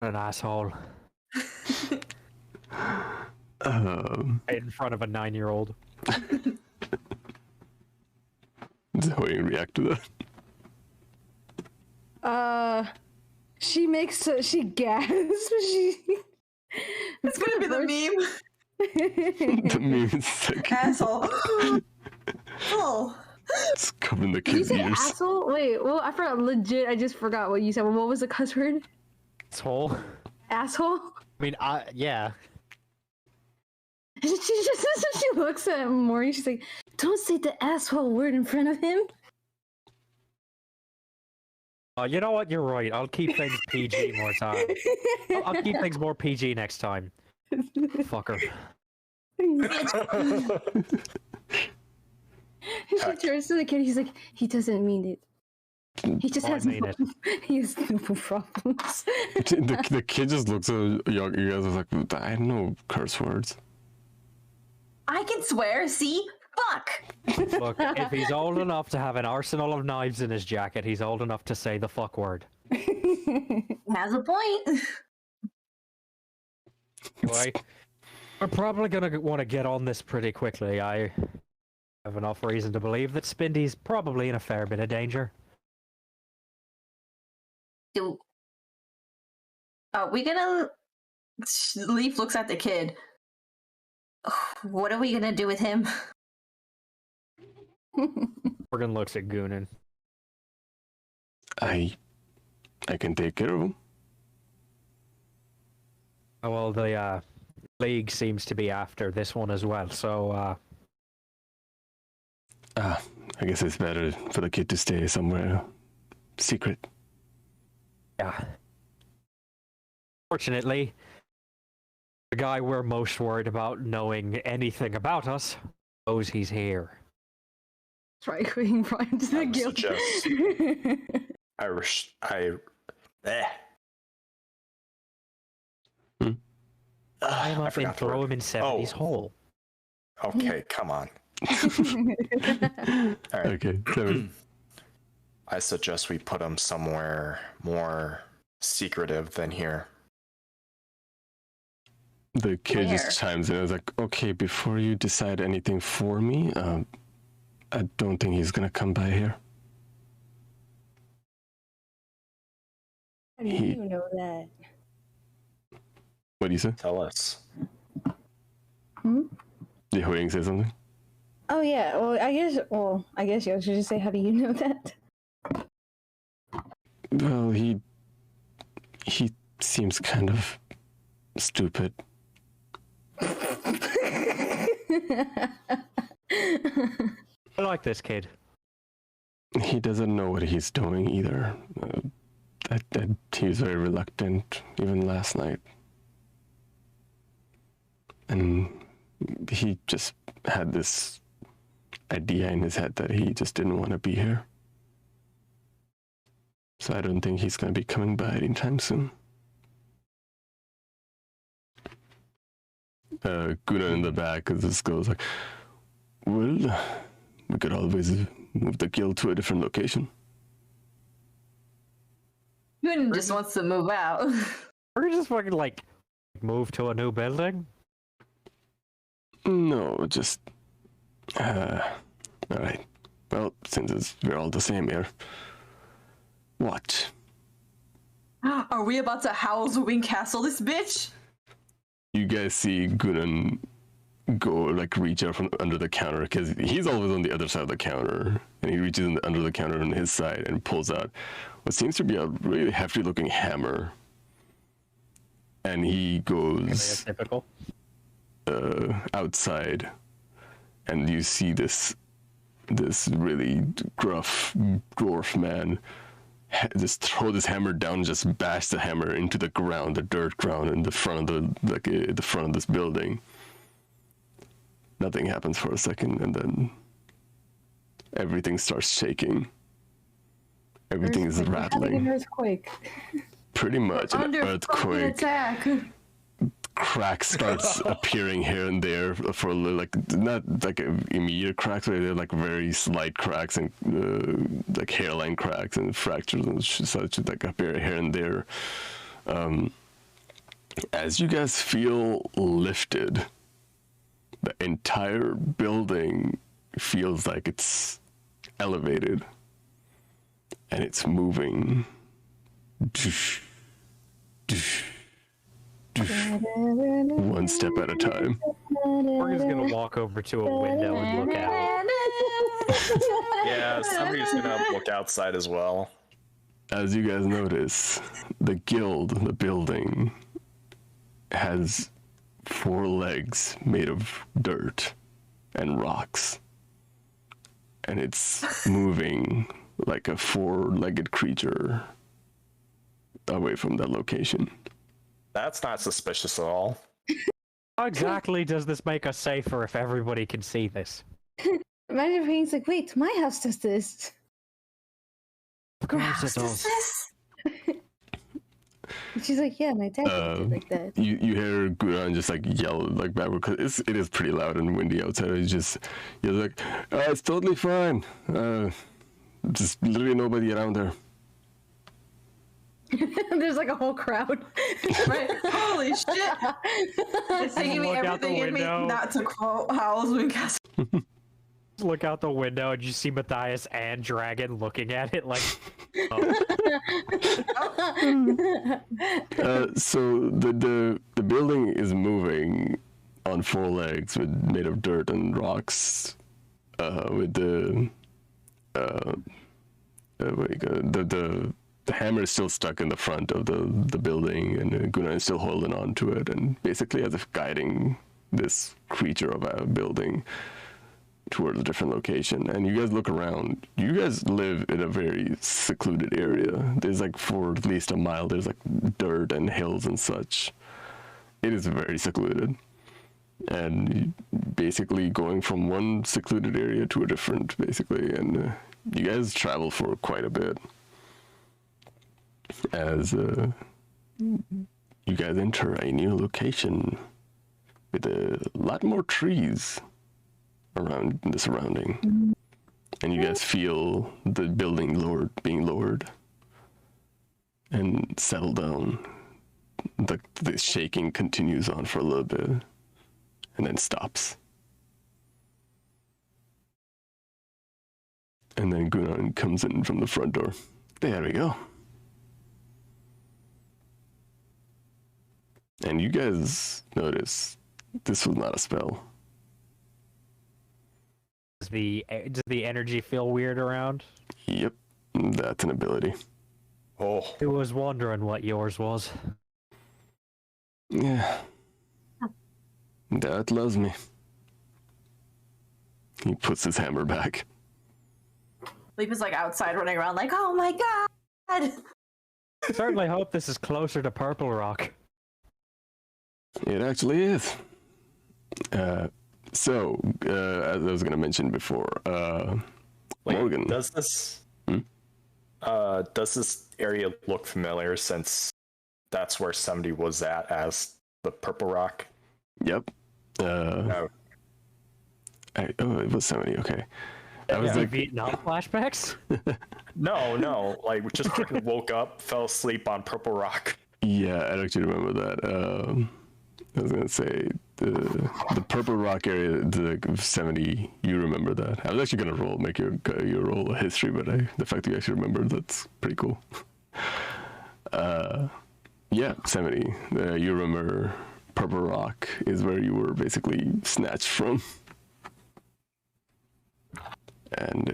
"An asshole," right in front of a 9-year-old. Does HuiYing react to that? She gasps. It's gonna be the meme. The meme is sick. Asshole. Oh. It's covering the Did you kid's say ears. asshole? Wait, well, I forgot. Legit, I just forgot what you said. What was the cuss word? Asshole. Asshole? I mean, yeah. She looks at Maury. She's like, "Don't say the asshole word in front of him." You know what? You're right. I'll keep things PG more time. I'll keep things more PG next time. Fucker. She turns to the kid. He's like, "He doesn't mean it. He just has mean it. He has no problems." The kid just looks at you guys like, I know curse words. I can swear, see? Fuck! Look, if he's old enough to have an arsenal of knives in his jacket, he's old enough to say the fuck word. Has a point. Anyway, we're probably gonna want to get on this pretty quickly. I have enough reason to believe that Spindy's probably in a fair bit of danger. Are we gonna... Leif looks at the kid. What are we gonna do with him? Morgan looks at Goonan. I can take care of him. Oh, well, the League seems to be after this one as well, so I guess it's better for the kid to stay somewhere secret. yeah. Fortunately, the guy we're most worried about knowing anything about us knows he's here. That's right, going right into the I would guilt. suggest- Climb up and throw him in 70's Oh. hole. Okay, come on. All right. Okay, so I suggest we put him somewhere more secretive than here. the kid Where? just chimes in. I was like, okay, before you decide anything for me, I don't think he's gonna come by here. How do He- you know that? What do you say? Tell us. Did HuiYing say something? Oh yeah. Well, I guess you should just say, "How do you know that?" Well, he seems kind of stupid. I like this kid. He doesn't know what he's doing either. He was very reluctant, even last night. And he just had this idea in his head that he just didn't want to be here. So I don't think he's going to be coming by anytime soon. Guna in the back just goes like, well, we could always move the guild to a different location. Goonan just wants to move out. We're just fucking like move to a new building. No, just... Alright. Well, since we're all the same here. What? Are we about to Howl's Wing Castle this bitch? You guys see Gunan go, like, reach out from under the counter, because he's always on the other side of the counter, and he reaches under the counter on his side and pulls out what seems to be a really hefty-looking hammer. And he goes Typical. outside, and you see this really gruff dwarf man just throw this hammer down and just bash the hammer into the ground, the dirt ground in the front of the front of this building. Nothing happens for a second, and then everything starts shaking. Everything is rattling. An earthquake. Pretty much an Under fucking earthquake. attack. Crack starts appearing here and there for a little, like not like immediate cracks, but they're like very slight cracks and like hairline cracks and fractures and such like appear here and there. As you guys feel lifted, the entire building feels like it's elevated and it's moving. One step at a time. We're just gonna walk over to a window and look out. Yeah, somebody's gonna look outside as well. As you guys notice, the guild, the building, has 4 legs made of dirt and rocks. And it's moving like a 4-legged creature away from that location. That's not suspicious at all. How exactly does this make us safer if everybody can see this? Imagine if he's like, wait, my house does this. Of course it does. And she's like, yeah, my dad did like that. You hear Guran just like yell like backward because it is pretty loud and windy outside. He's just yells like, it's totally fine. Just literally nobody around there. There's like a whole crowd. Right? Holy shit! It's taking me Look out the everything in me window. not to quote Howl's Wingcast. Look out the window and you see Matthias and Dragon looking at it like, So the building is moving on 4 legs made of dirt and rocks. With the hammer is still stuck in the front of the building, and Gunnar is still holding on to it, and basically as if guiding this creature of a building towards a different location. And you guys look around. You guys live in a very secluded area. There's like for at least a mile, there's like dirt and hills and such. It is very secluded. And basically going from one secluded area to a different, basically. And you guys travel for quite a bit. As you guys enter a new location with a lot more trees around the surrounding, and you guys feel the building being lowered and settle down. The shaking continues on for a little bit and then stops. And then Gunnar comes in from the front door. There we go. And you guys notice this was not a spell. does the energy feel weird around? Yep, that's an ability. Oh, I was wondering what yours was. Yeah. That loves me. He puts his hammer back. Leif is like outside running around like, oh my god! Certainly hope this is closer to Purple Rock. It actually is. So, as I was going to mention before, wait, Morgan. does this area look familiar since that's where somebody was at as the Purple Rock? Yep. No. It was 70, okay. I was Yeah. like, Vietnam flashbacks? No, like we just quickly woke up, fell asleep on Purple Rock. yeah, I actually remember that. I was gonna say the Purple Rock area, the 70. You remember that? I was actually gonna make your roll a history, but the fact that you actually remember, that's pretty cool. Yeah, 70. You remember Purple Rock is where you were basically snatched from, and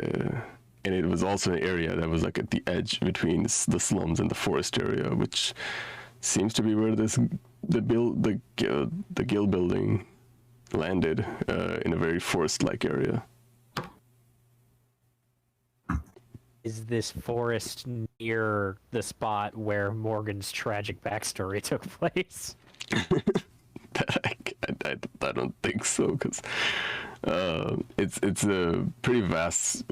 it was also an area that was like at the edge between the slums and the forest area, which seems to be where the guild building landed, in a very forest-like area. is this forest near the spot where Morgan's tragic backstory took place? I don't think so, because it's a pretty vast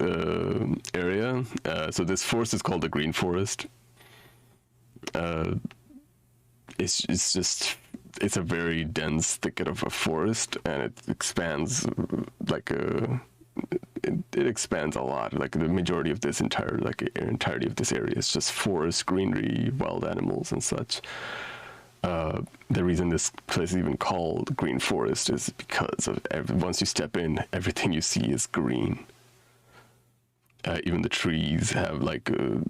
area. So this forest is called the Green Forest. It's a very dense thicket of a forest, and it expands it expands a lot. Like the majority of this entirety of this area is just forest, greenery, wild animals, and such. The reason this place is even called Green Forest is because of once you step in, everything you see is green. Even the trees have the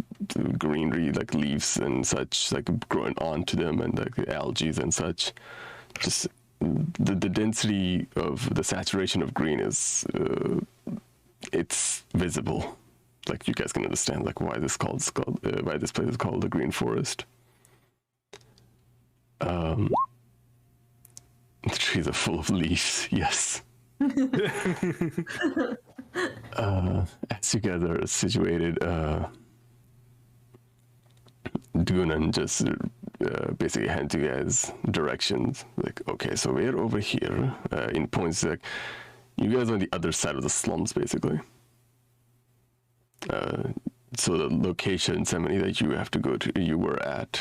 greenery, like leaves and such, like growing onto them, and like the algae and such. Just the density of the saturation of green is it's visible. Like you guys can understand like why this place is called the Green Forest. The trees are full of leaves. Yes. As you guys are situated, Dunan just basically hands you guys directions. Like, okay, so we're over here. In points, like, you guys are on the other side of the slums, basically. So the location, Semini, that you have to go to, you were at,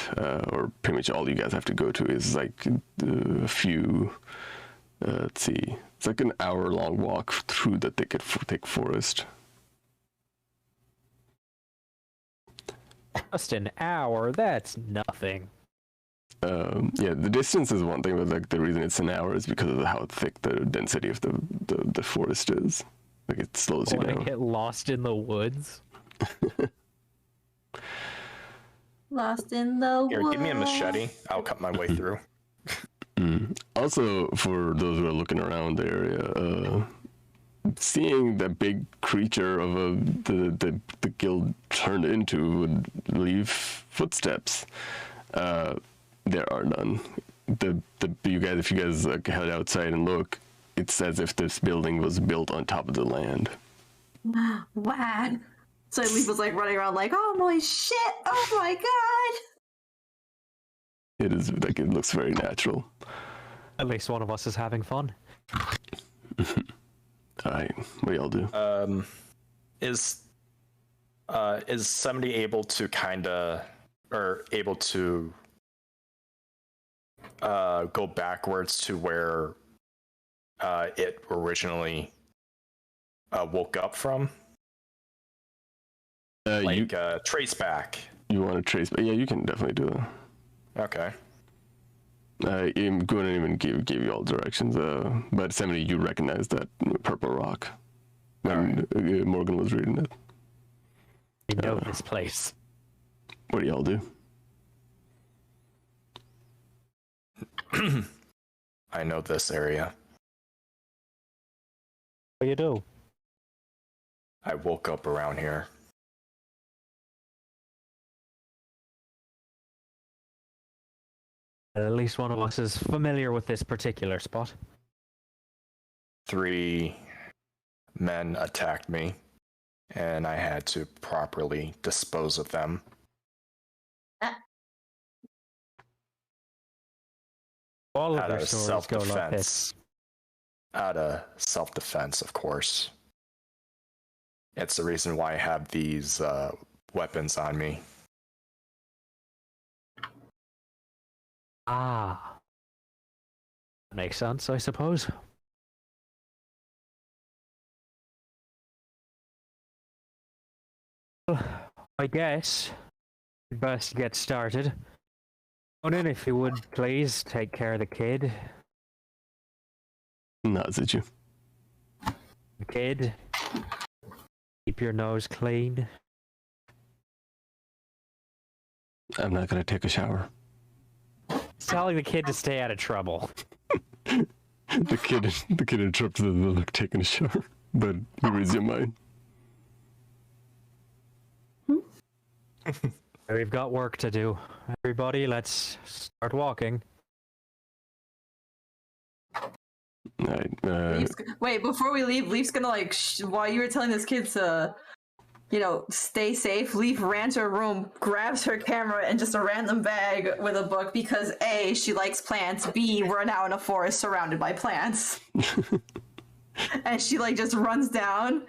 or pretty much all you guys have to go to, is like a few. Let's see. It's like an hour-long walk through the thick forest. Just an hour? That's nothing. Yeah, the distance is one thing, but like the reason it's an hour is because of how thick the density of the forest is. Like it slows you down. Get lost in the woods. Lost in the Here, woods. give me a machete. I'll cut my way through. Also, for those who are looking around the area, seeing that big creature of the guild turned into would leave footsteps. There are none. If you guys head outside and look, it's as if this building was built on top of the land. Wow. So Leif was like running around like, oh my shit, oh my god. It is like it looks very natural. At least one of us is having fun. Alright, what do y'all do? Is somebody able to go backwards to where it originally woke up from? Trace back. You want to trace back? Yeah, you can definitely do that. Okay. I'm going to even give you all directions, but Semini, you recognize that purple rock when Morgan was reading it. You know this place. What do y'all do? I know this area. What do you do? I woke up around here. At least one of us is familiar with this particular spot. 3 men attacked me, and I had to properly dispose of them. All of Out their of stories go like self-defense. this. Out of self-defense, of course. It's the reason why I have these weapons on me. Ah. Makes sense, I suppose. Well, I guess we'd best get started. Conan, if you would please take care of the kid. Nods at you. The kid. Keep your nose clean. I'm not gonna take a shower. Telling the kid to stay out of trouble. The kid interrupts the look, taking a shower, but he reads your mind. We've got work to do. Everybody, let's start walking. Right, Wait, before we leave, Leif's gonna while you were telling this kid to stay safe, Leif ran to her room, grabs her camera and just a random bag with a book because A, she likes plants, B, we're now in a forest surrounded by plants. And she just runs down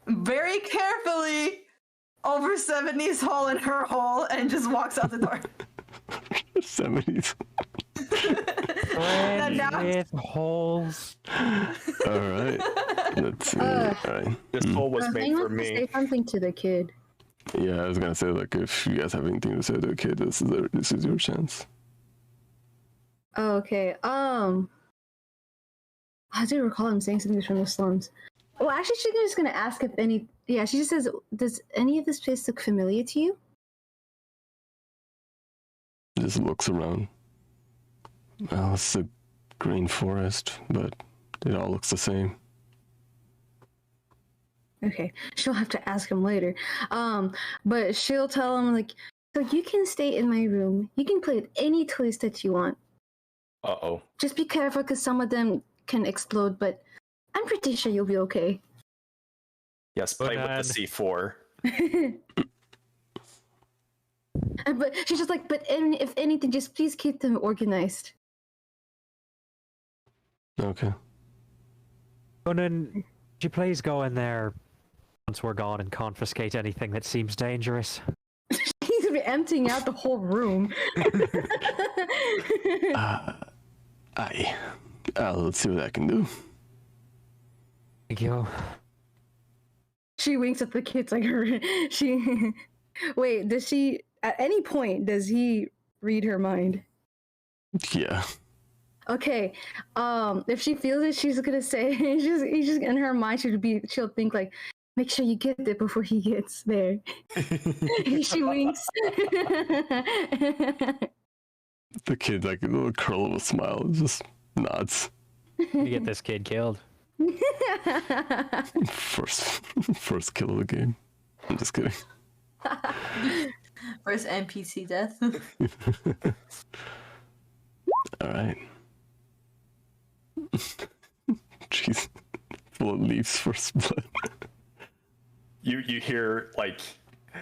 very carefully over 70's hole in her hole and just walks out the door. 70's. With holes. All right. Let's see. All right. This hole was made for to me. say something to the kid. Yeah, I was gonna say if you guys have anything to say to the kid, this is your chance. Oh, okay. I do recall him saying something from the slums. Well, actually, she's just gonna ask if any. Yeah, she just says, "Does any of this place look familiar to you?" Just looks around. Well, it's a green forest, but it all looks the same. Okay, she'll have to ask him later. But she'll tell him so you can stay in my room. You can play with any toys that you want. Uh-oh. Just be careful, because some of them can explode. But I'm pretty sure you'll be okay. Yes, play with the C4. But she's just if anything, just please keep them organized. Okay. Conan, would you please go in there once we're gone and confiscate anything that seems dangerous? He's emptying out the whole room. Let's see what I can do. Thank you. She winks at the kids she. Wait, does she? At any point, does he read her mind? Yeah. Okay. If she feels it, she's gonna say. He's just in her mind. She'll think make sure you get there before he gets there. She winks. The kid, a little curl of a smile, just nods. You get this kid killed. First kill of the game. I'm just kidding. First NPC death. All right. Jeez. Full of Leif's first blood. You hear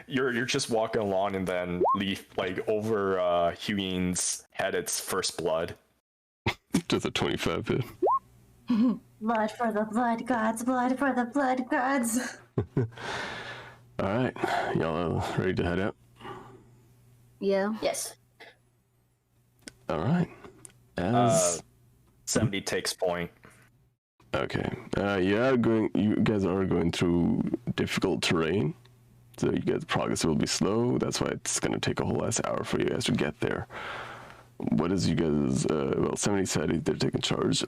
you're just walking along and then Leif over HuiYing's head, it's first blood. Just a 25 hit. Blood for the blood gods, blood for the blood gods. All right, y'all are ready to head out? Yeah. Yes. All right. As 70 takes point. okay, you guys are going through difficult terrain, so you guys' progress will be slow. That's why it's gonna take a whole last hour for you guys to get there. What is you guys? 70 said they're taking charge.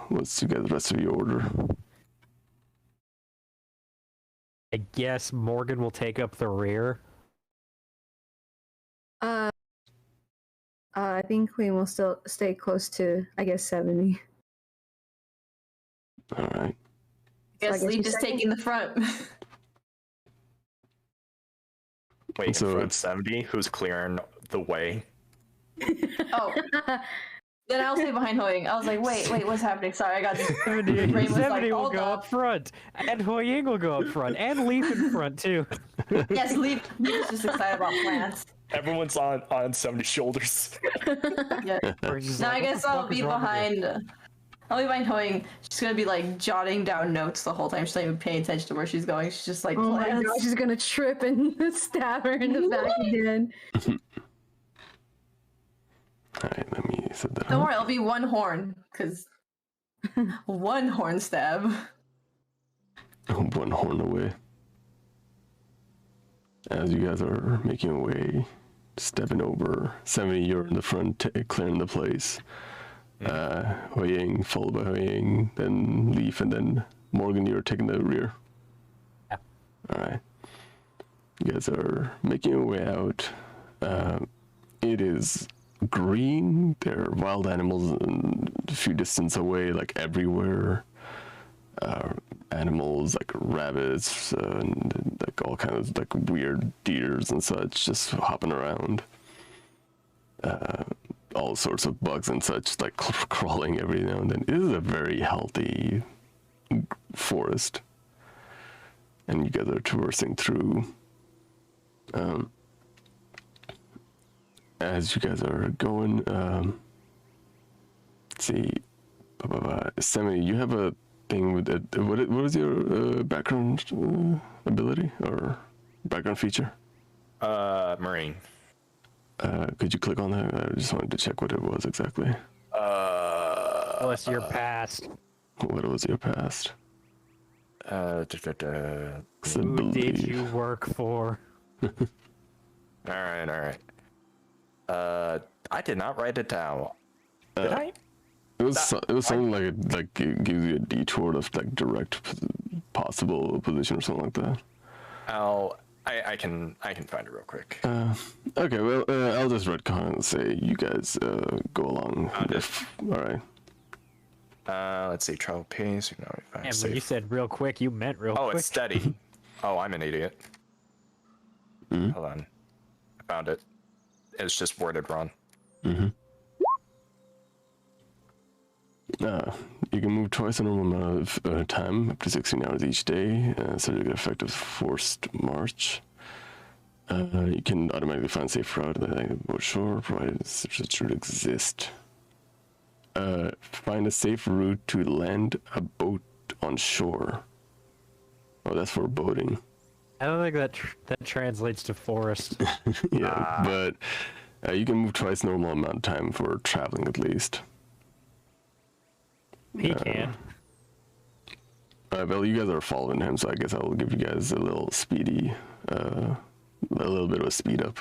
What's you guys' rest of your order? I guess Morgan will take up the rear. I think Queen will still stay close to, 70. All right. Guess Leif is taking the front. Wait, So in front it's- 70? Who's clearing the way? Oh. Then I'll stay behind HuiYing. I was like, wait, what's happening? Sorry, I got this. 70 Brain was 70 will hold go up. up front, and HuiYing will go up front, and Leif in front too. Yes, Leif is just excited about plants. Everyone's on 70's shoulders. Yeah. We're just Now like, I what guess the I'll fuck be is wrong with you? behind. I'll be behind HuiYing. She's gonna be jotting down notes the whole time. She's not even paying attention to where she's going. She's just Oh my plants. god, she's gonna trip and stab her in the back again. All right. Let me set that Don't up. worry, it'll be one horn, because one horn stab. One horn away. As you guys are making your way, stepping over 70, you're in the front, clearing the place. HuiYing, followed by HuiYing, then Leif, and then Morgan, you're taking the rear. Yeah. Alright. You guys are making your way out. It is green. There are wild animals a few distance away, everywhere. Animals like rabbits and all kinds of weird deers and such just hopping around. All sorts of bugs and such crawling every now and then. It is a very healthy forest. and you guys are traversing through. As you guys are going, let's see, Sammy, you have a thing with it. What is your background ability or background feature? Marine. Could you click on that? I just wanted to check what it was exactly. What's your past? What was your past? Who did you work for? All right. I did not write it down. Did I? It was something like it gives you a detour of like direct possible position or something like that. I can find it real quick. Okay, well, I'll just retcon and say you guys go along. All right. Let's see, travel pace. And when you said real quick, you meant real quick. Oh, it's steady. Oh, I'm an idiot. Hold on. I found it. It's just worded wrong. You can move twice the normal amount of time, up to 16 hours each day, subject to effective forced march. You can automatically find safe route to the boat shore, provided such a route exist. Find a safe route to land a boat on shore. Oh, that's for boating. I don't think that translates to forest. Yeah, but you can move twice normal amount of time for traveling at least. He can. Well, you guys are following him, so I guess I will give you guys a little speedy, a little bit of a speed up.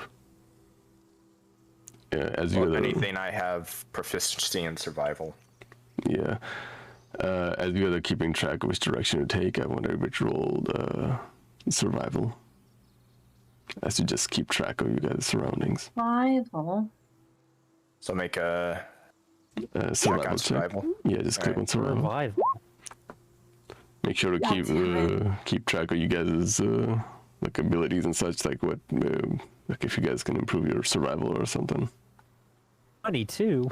Yeah, as you Well, if anything, I have proficiency in survival. Yeah. As you guys are keeping track of which direction to take, I want everybody to roll survival. As you just keep track of you guys' surroundings. Survival. So make a Survival on check. survival. Yeah, just click on survival. Survival. Make sure to keep track of you guys' like abilities and such, like what, like if you guys can improve your survival or something. 22.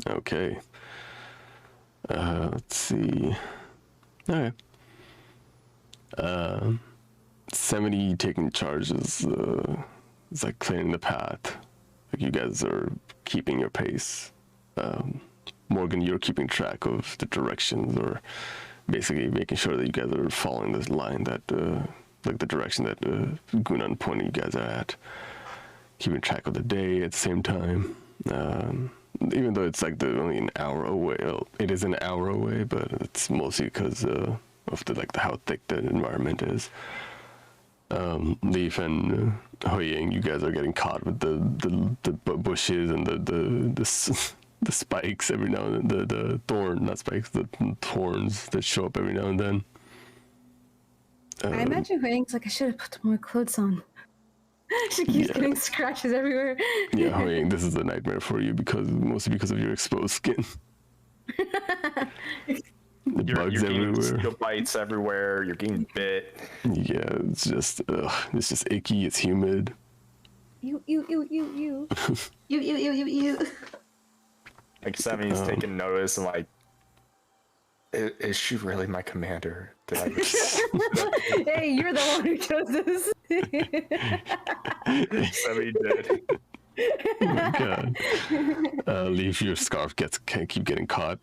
Okay. Let's see. Okay. 70 taking charge is like clearing the path. Like you guys are keeping your pace. Morgan, you're keeping track of the directions, or basically making sure that you guys are following this line that, like the direction that Gunan pointed you guys are at. Keeping track of the day at the same time. Even though it's like only an hour away, well, it is an hour away, but it's mostly because of how thick the environment is. Leif and HuiYing, you guys are getting caught with the bushes and the spikes every now and then, the thorns that show up every now and then. I imagine HuiYing's like, I should have put more clothes on. She keeps getting scratches everywhere. Yeah, HuiYing, this is a nightmare for you mostly because of your exposed skin. The bugs you're everywhere. Mosquito bites everywhere. You're getting bit. Yeah, it's just icky. It's humid. You. You. Like Sammy's taking notice and like, is she really my commander? Did I? Hey, you're the one who chose this. Sammy did. Oh my god. Leif, your scarf can't keep getting caught.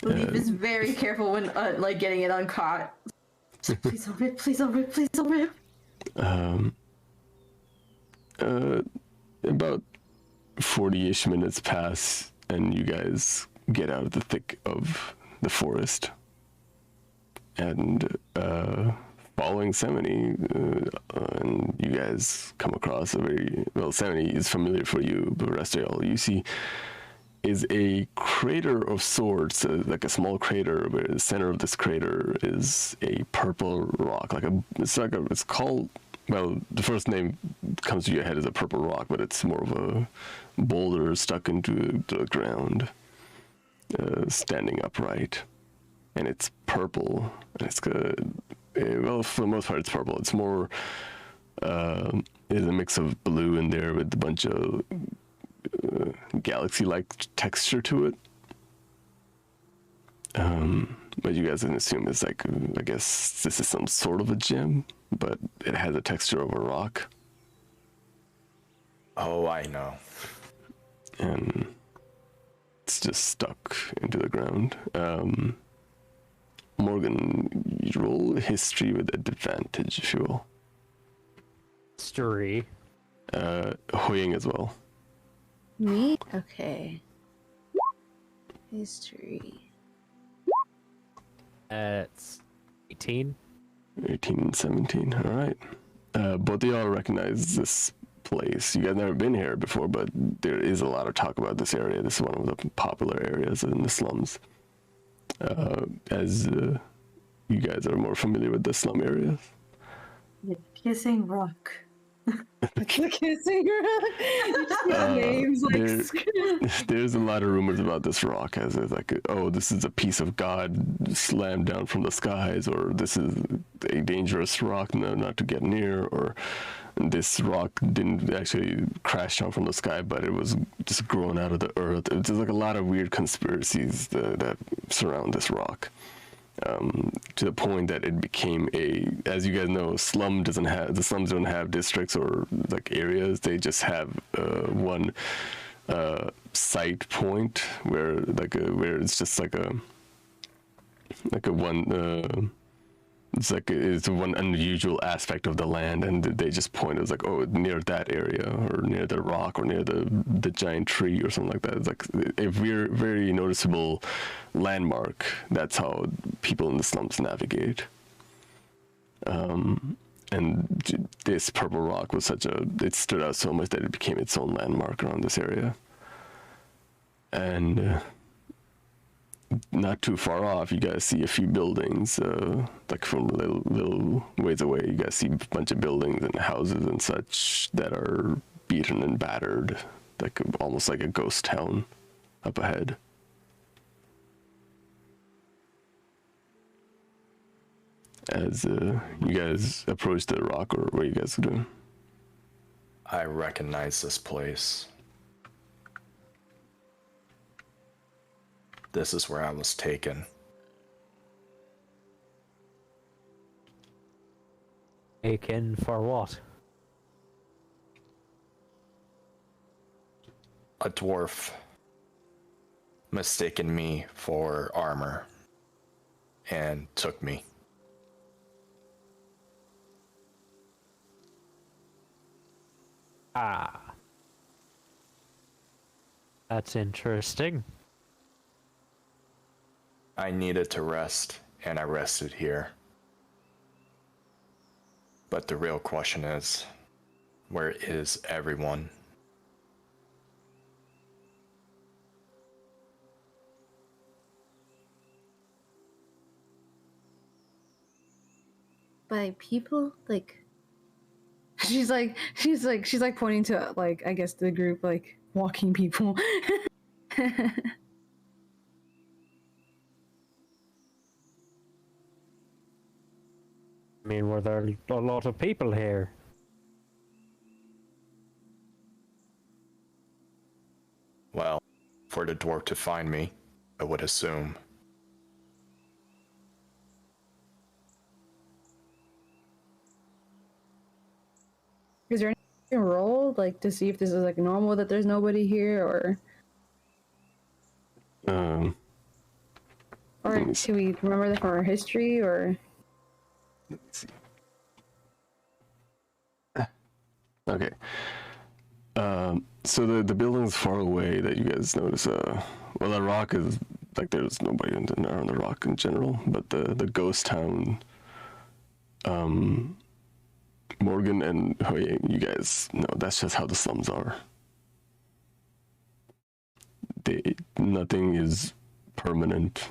Leif is very careful when like getting it uncaught. Please don't rip, please don't rip, please don't rip. About 40-ish minutes pass, and you guys get out of the thick of the forest. And following Semini, and you guys come across a Semini is familiar for you, but the rest of y'all you see is a crater of sorts, like a small crater, where the center of this crater is a purple rock, it's called, well, the first name comes to your head as a purple rock, but it's more of a boulder stuck into the ground, standing upright, and it's purple, and it's good. Well, for the most part, it's purple. It's more, there's a mix of blue in there with a bunch of galaxy-like texture to it. but you guys can assume it's like, I guess this is some sort of a gem, but it has a texture of a rock. Oh, I know. And it's just stuck into the ground. Morgan, you roll history with advantage, if you will. History. HuiYing as well. Me? Okay. History. It's 18. 18 and 17, all right. Both of y'all recognize this place. You guys never been here before, but there is a lot of talk about this area. This is one of the popular areas in the slums. As you guys are more familiar with the slum areas. The Kissing Rock. The kissing rock. Names like There's a lot of rumors about this rock as it's like, oh, this is a piece of God slammed down from the skies, or this is a dangerous rock not to get near, or this rock didn't actually crash down from the sky, but it was just grown out of the earth. There's like a lot of weird conspiracies that surround this rock. To the point that it became as you guys know, the slums don't have districts or like areas. They just have one site point where where it's just like a one. It's one unusual aspect of the land, and they just point. It's like, oh, near that area, or near the rock, or near the giant tree, or something like that. It's like a very, very noticeable landmark. That's how people in the slums navigate. And this purple rock was it stood out so much that it became its own landmark around this area. And not too far off, you guys see a few buildings, like from a little ways away. You guys see a bunch of buildings and houses and such that are beaten and battered, like almost like a ghost town up ahead. As you guys approach the rock, or what are you guys doing? I recognize this place. This is where I was taken. Taken for what? A dwarf mistaken me for armor and took me. Ah. That's interesting. I needed to rest, and I rested here. But the real question is, where is everyone? By people? Like, she's like pointing to like, I guess the group, like walking people. I mean, were there a lot of people here? Well, for the dwarf to find me, I would assume. Is there anything roll like to see if this is like normal that there's nobody here, or can we remember that from our history, or? Let's see. Okay. So the building's far away that you guys notice. Well, the rock is like there's nobody around the rock in general, but the ghost town. Morgan and HuiYing, you guys know that's just how the slums are. Nothing is permanent.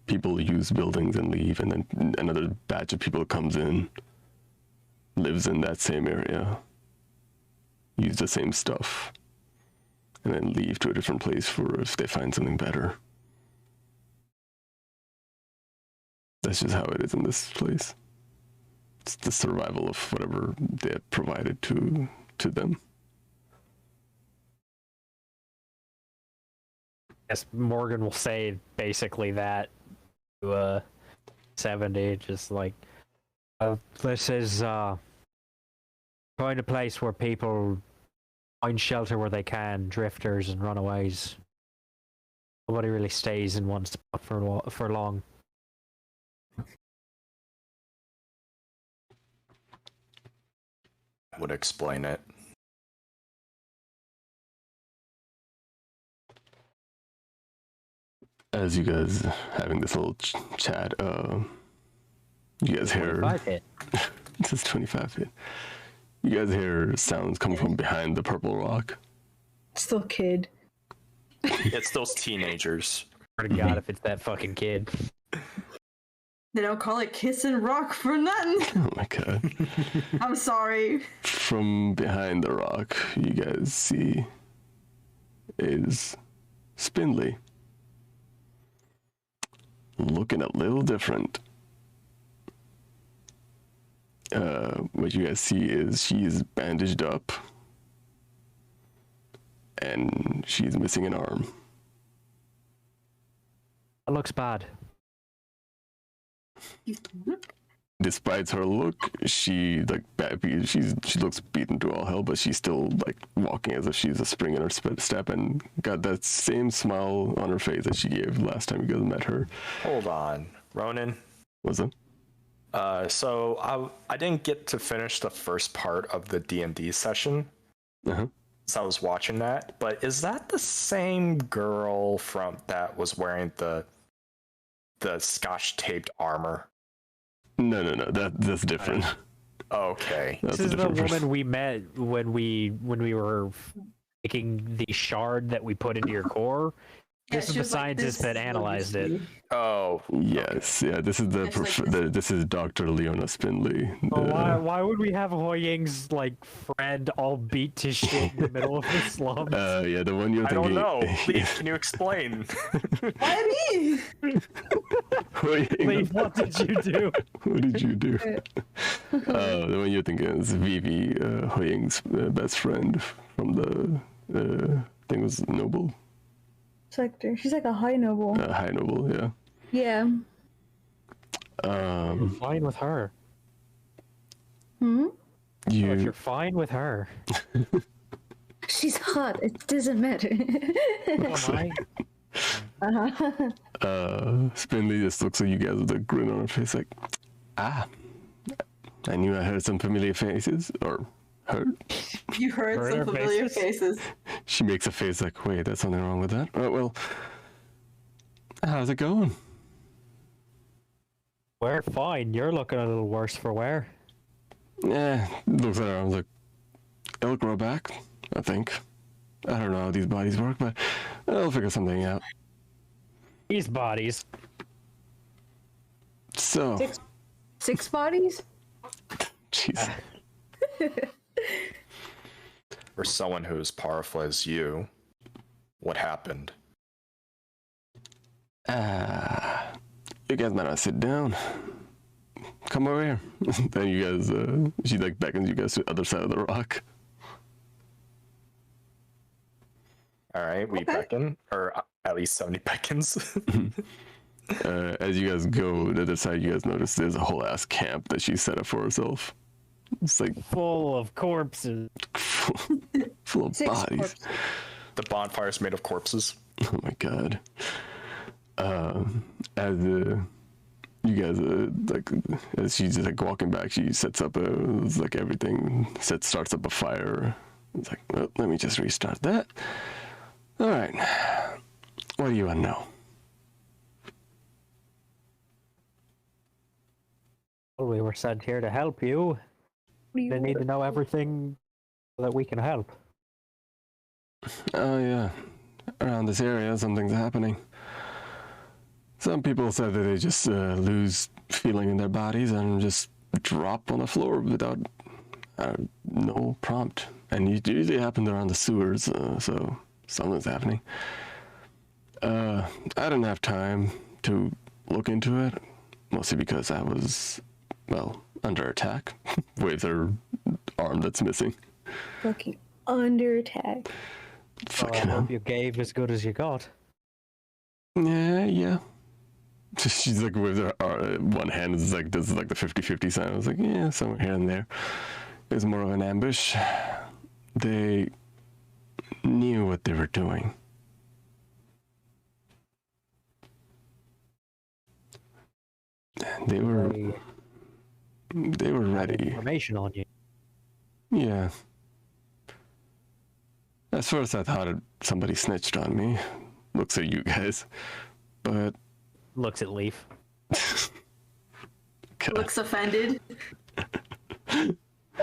People use buildings and leave, and then another batch of people comes in, lives in that same area, use the same stuff, and then leave to a different place for if they find something better. That's just how it is in this place. It's the survival of whatever they have provided to them. Yes, Morgan will say basically that to 70, just like this is find a place where people find shelter where they can, drifters and runaways. Nobody really stays in one spot for long. Would explain it. As you guys having this little chat, you guys hear 25 hit. This is 25 hit. You guys hear sounds coming from behind the purple rock. Still kid. It's those teenagers. Swear to God, if it's that fucking kid. They don't call it kissing rock for nothing. Oh my god. I'm sorry. From behind the rock, you guys see is Spindly. Looking a little different. What you guys see is she's bandaged up and she's missing an arm. That looks bad. Despite her look, she looks beaten to all hell, but she's still like walking as if she's a spring in her step and got that same smile on her face that she gave last time you guys met her. Hold on, Ronan. Was it? So I didn't get to finish the first part of the D&D session. Uh-huh. So I was watching that, but is that the same girl from that was wearing the scotch taped armor? No, that's different. Okay. This is the woman we met when we were making the shard that we put into your core. Yeah, This is she the was like, scientist "This that is what analyzed you it. see." Oh. Yes, yeah, this is this is Dr. Leona Spindly. Oh, why would we have HuiYing's like friend all beat to shit in the middle of the slums? Yeah, the one you're I thinking. don't know. Leif, can you explain? Why me? Leif, what did you do? What did you do? The one you're thinking is Vivi, HuiYing's best friend from the thing was Noble. Sector. She's like a high noble. High Noble, yeah. Yeah. You're fine with her. Hmm? If You you're fine with her. She's hot. It doesn't matter. Am I? Spindly just looks at you guys with a grin on her face, like, I knew I heard some familiar faces, or heard. You heard Heard some our familiar faces? faces. She makes a face like, wait, there's something wrong with that. Oh, well, how's it going? We're fine. You're looking a little worse for wear. Yeah, looks at her arms like, it'll grow back, I think. I don't know how these bodies work, but I'll figure something out. These bodies. So, Six bodies? jeez. For someone who is powerful as you, what happened? You guys might not sit down. Come over here. Then you guys, she like beckons you guys to the other side of the rock. All right, we beckon, or at least 70 beckons. As you guys go to the other side, you guys notice there's a whole ass camp that she set up for herself. It's like Full of corpses. full of Six bodies. corpses. The bonfire's made of corpses. Oh my god. As you guys like, as she's like walking back, she sets up it's like everything. Starts up a fire. It's like, well, let me just restart that. All right. What do you want to know? Well, we were sent here to help you. They need to know everything so that we can help. Oh yeah, around this area, something's happening. Some people said that they just lose feeling in their bodies and just drop on the floor without no prompt. And it usually happens around the sewers, so something's happening. I didn't have time to look into it, mostly because I was, well, under attack with her arm that's missing. Fucking under attack. Well, I Fucking hell. hope you gave as good as you got. Yeah. She's like with her one hand is like this is like the 50-50 sign. I was like, yeah, somewhere here and there. It was more of an ambush. They knew what they were doing. They were ready. Information on you. Yeah. At first I thought somebody snitched on me. Looks at you guys. But Looks at Leif. God. Looks offended.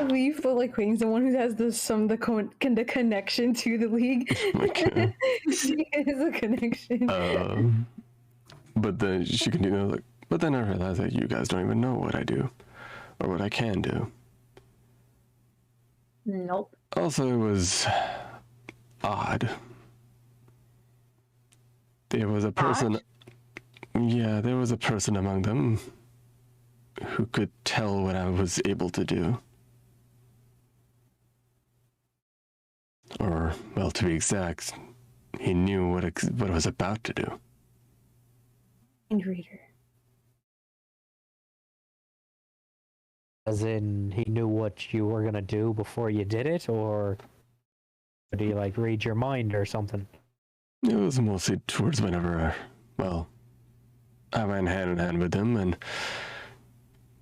Leif, but like Wing's the one who has the connection to the league. Okay. She has a connection. But then she continued like, but then I realized that you guys don't even know what I do or what I can do. Nope. Also, it was odd. There was a person. Yeah, there was a person among them who could tell what I was able to do. Or, well, to be exact, he knew what I was about to do. Mind reader. As in, he knew what you were gonna do before you did it, or did he like read your mind or something? It was mostly towards whenever, I went hand in hand with him, and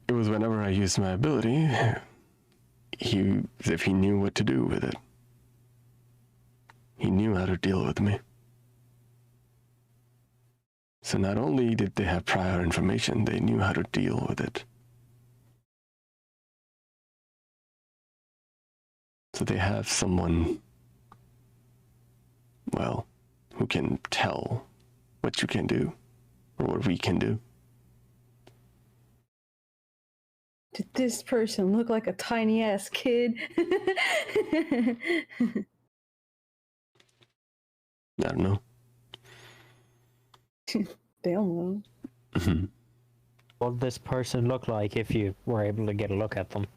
it was whenever I used my ability, if he knew what to do with it. He knew how to deal with me. So not only did they have prior information, they knew how to deal with it. So they have someone, well, who can tell what you can do, or what we can do. Did this person look like a tiny ass kid? I don't know. They don't know. What did this person look like if you were able to get a look at them?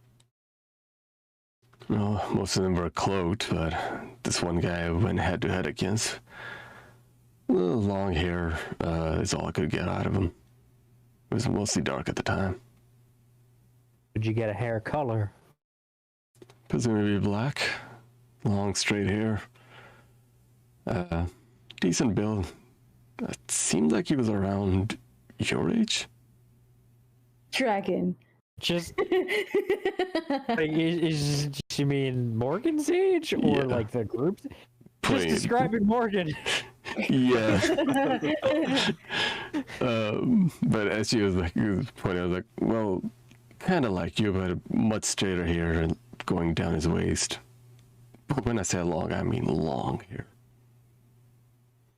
Well, most of them were cloaked, but this one guy I went head to head against. Well, long hair is all I could get out of him. It was mostly dark at the time. Did you get a hair color? Presumably black, long straight hair. Decent build. It seemed like he was around your age. Dragon. Just like, is you mean Morgan's age or Yeah. like the group? Just Plain. describing Morgan. Yeah. But as she was pointing, I was like, well, kind of like you, but much straighter hair and going down his waist. But when I say long, I mean long hair.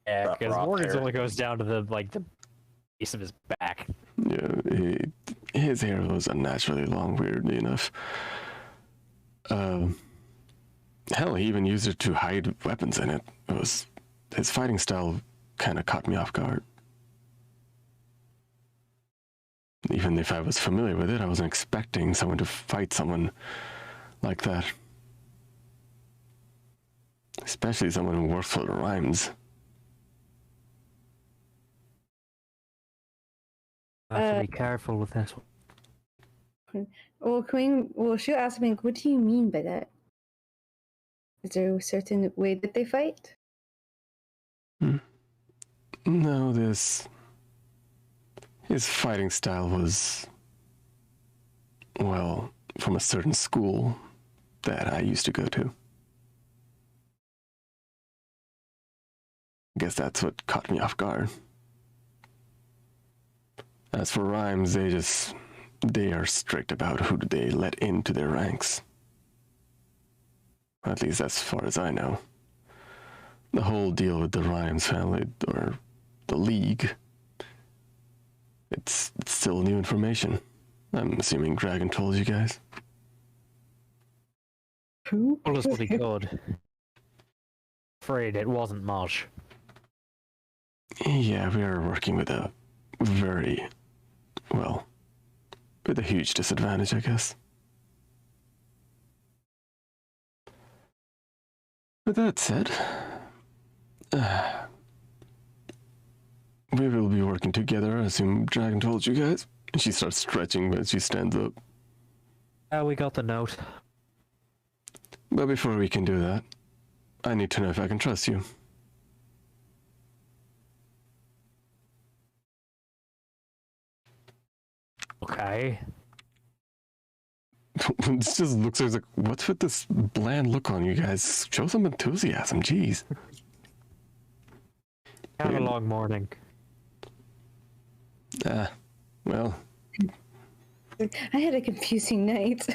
Yeah, Rough because Morgan's hair. only goes down to the base of his back. Yeah, his hair was unnaturally long, weirdly enough. Hell, he even used it to hide weapons in it. His fighting style kind of caught me off guard. Even if I was familiar with it, I wasn't expecting someone to fight someone like that. Especially someone who works for the rhymes. I have to be careful with this one. Well, she'll ask me, what do you mean by that? Is there a certain way that they fight? No, his fighting style was, well, from a certain school that I used to go to. I guess that's what caught me off guard. As for rhymes, they are strict about who they let into their ranks. At least as far as I know. The whole deal with the Rhymes family, or the League, it's still new information. I'm assuming Dragon told you guys. Who? Told us what he could. Afraid it wasn't much. Yeah, we are working with a with a huge disadvantage, I guess. With that said, we will be working together. I assume Dragon told you guys. And she starts stretching, but she stands up. We got the note. But before we can do that, I need to know if I can trust you. Okay. It just looks like, what's with this bland look on you guys? Show some enthusiasm, jeez. Have a long morning. Well, I had a confusing night.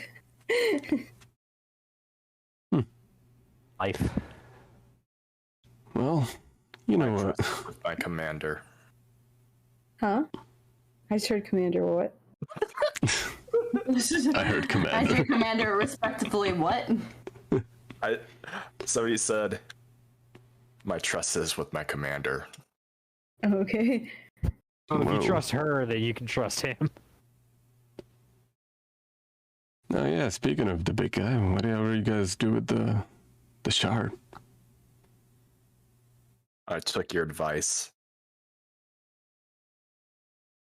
Life. well, you know what? With my commander. Huh? I just heard Commander what? I heard I commander. hear Commander respectively what? Somebody said, my trust is with my commander. Okay. Well, if Whoa. you trust her, then you can trust him. Oh yeah, speaking of the big guy, whatever you guys do with the shard? I took your advice.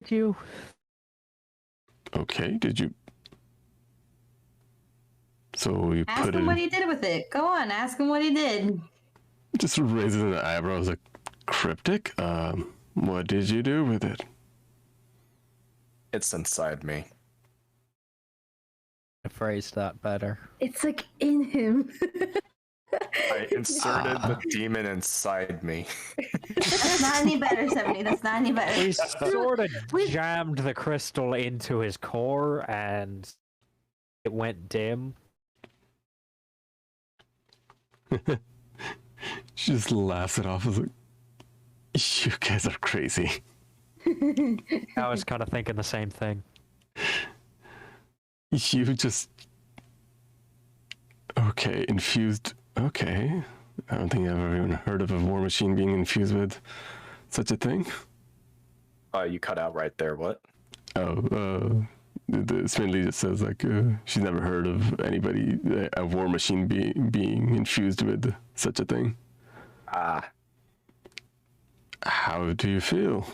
You. Okay, did you? So you Ask put him it. what he did with it. Go on, ask him what he did. Just raises an eyebrows, like cryptic. What did you do with it? It's inside me. I phrased that better. It's like in him. I inserted the demon inside me. That's not any better, 70. That's not any better. We sort of jammed the crystal into his core and it went dim. She just laughs it off as like, you guys are crazy. I was kind of thinking the same thing. You just okay, infused. Okay, I don't think I've ever even heard of a war machine being infused with such a thing. You cut out right there. What? Oh, the Spindly just says like she's never heard of anybody a war machine being infused with such a thing. Ah, How do you feel?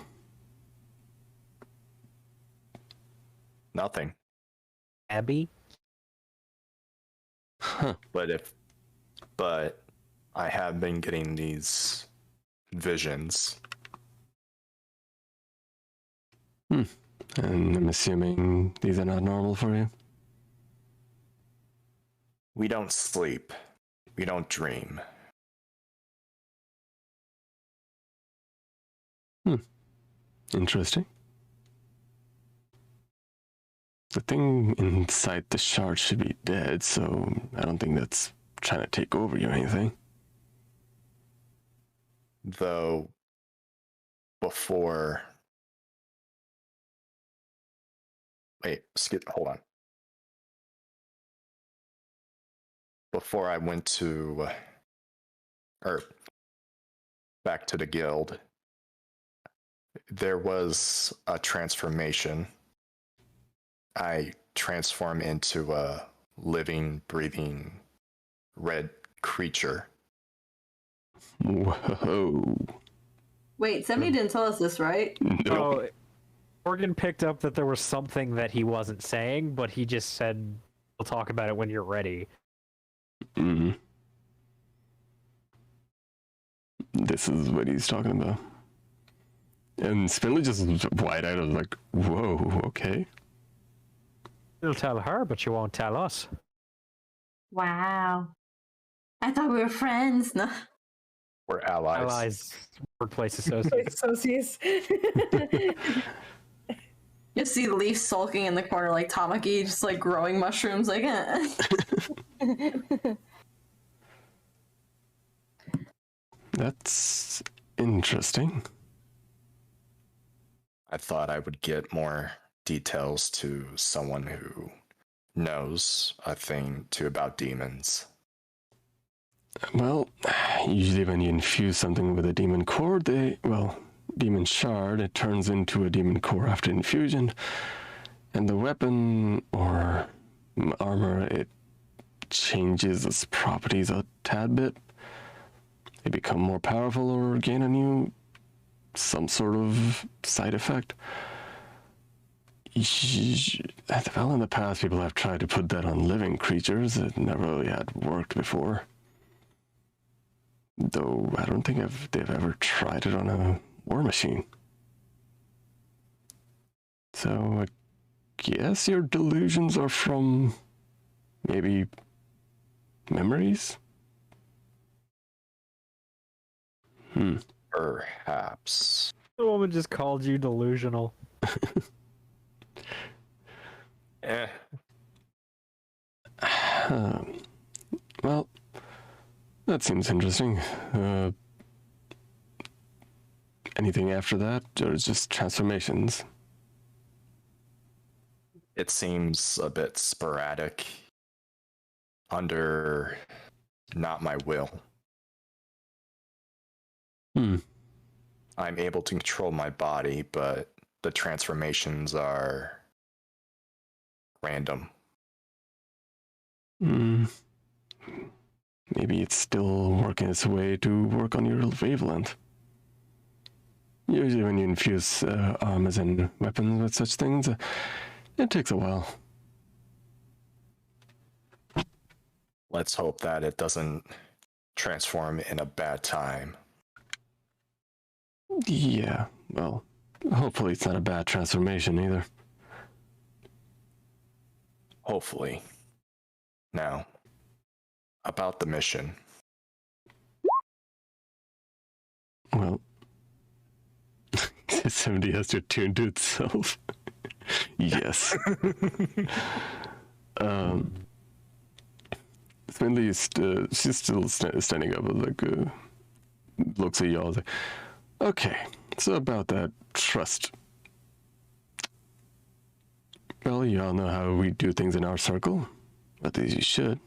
nothing. Abby? Huh. But I have been getting these visions. And I'm assuming these are not normal for you. We don't sleep. We don't dream. Interesting. The thing inside the shard should be dead, so I don't think that's trying to take over you or anything. Though, before... Wait, hold on. Before I went to... or back to the guild, there was a transformation. I transform into a living, breathing, red creature. Whoa. Wait, 70 didn't tell us this, right? Nope. Oh, Morgan picked up that there was something that he wasn't saying, but he just said, we'll talk about it when you're ready. Mm. This is what he's talking about. And Spindly just wide-eyed, was like, whoa, okay. You'll tell her, but you won't tell us. Wow. I thought we were friends. No. We're allies. Allies, workplace associates. Associates. You see Leif sulking in the corner like Tamaki, just like growing mushrooms, like That's interesting. I thought I would get more details to someone who knows a thing too about demons. Well, usually when you infuse something with a demon core, demon shard, it turns into a demon core after infusion. And the weapon or armor, it changes its properties a tad bit. They become more powerful or gain a new some sort of side effect. Well, in the past, people have tried to put that on living creatures. It never really had worked before. Though I don't think they've ever tried it on a war machine. So I guess your delusions are from maybe memories? Perhaps. The woman just called you delusional. Well, that seems interesting. Anything after that, or just transformations? It seems a bit sporadic. Under not my will. I'm able to control my body, but the transformations are random. Maybe it's still working its way to work on your wavelength. Usually when you infuse armors and weapons with such things, it takes a while. Let's hope that it doesn't transform in a bad time. Yeah, well, hopefully it's not a bad transformation either. Hopefully. Now, about the mission. Well, 70 has to attune to itself. Yes. Spindly is she's still standing up, like, looks at y'all, like, okay, so about that trust. Well, y'all know how we do things in our circle. At least you should.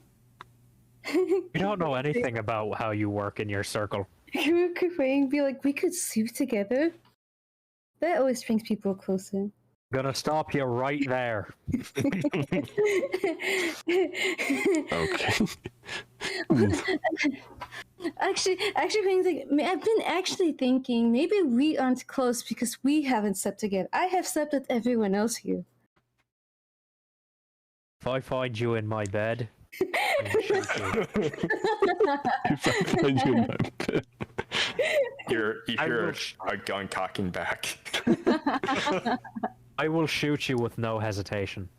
We don't know anything about how you work in your circle. Could HuiYing be like, we could sleep together? That always brings people closer. Gonna stop you right there. Okay. Actually, like, I've been actually thinking maybe we aren't close because we haven't slept together. I have slept with everyone else here. If I find you in my bed, I'm gonna shoot you. If I find you in my bed. You hear a gun cocking back. I will shoot you with no hesitation.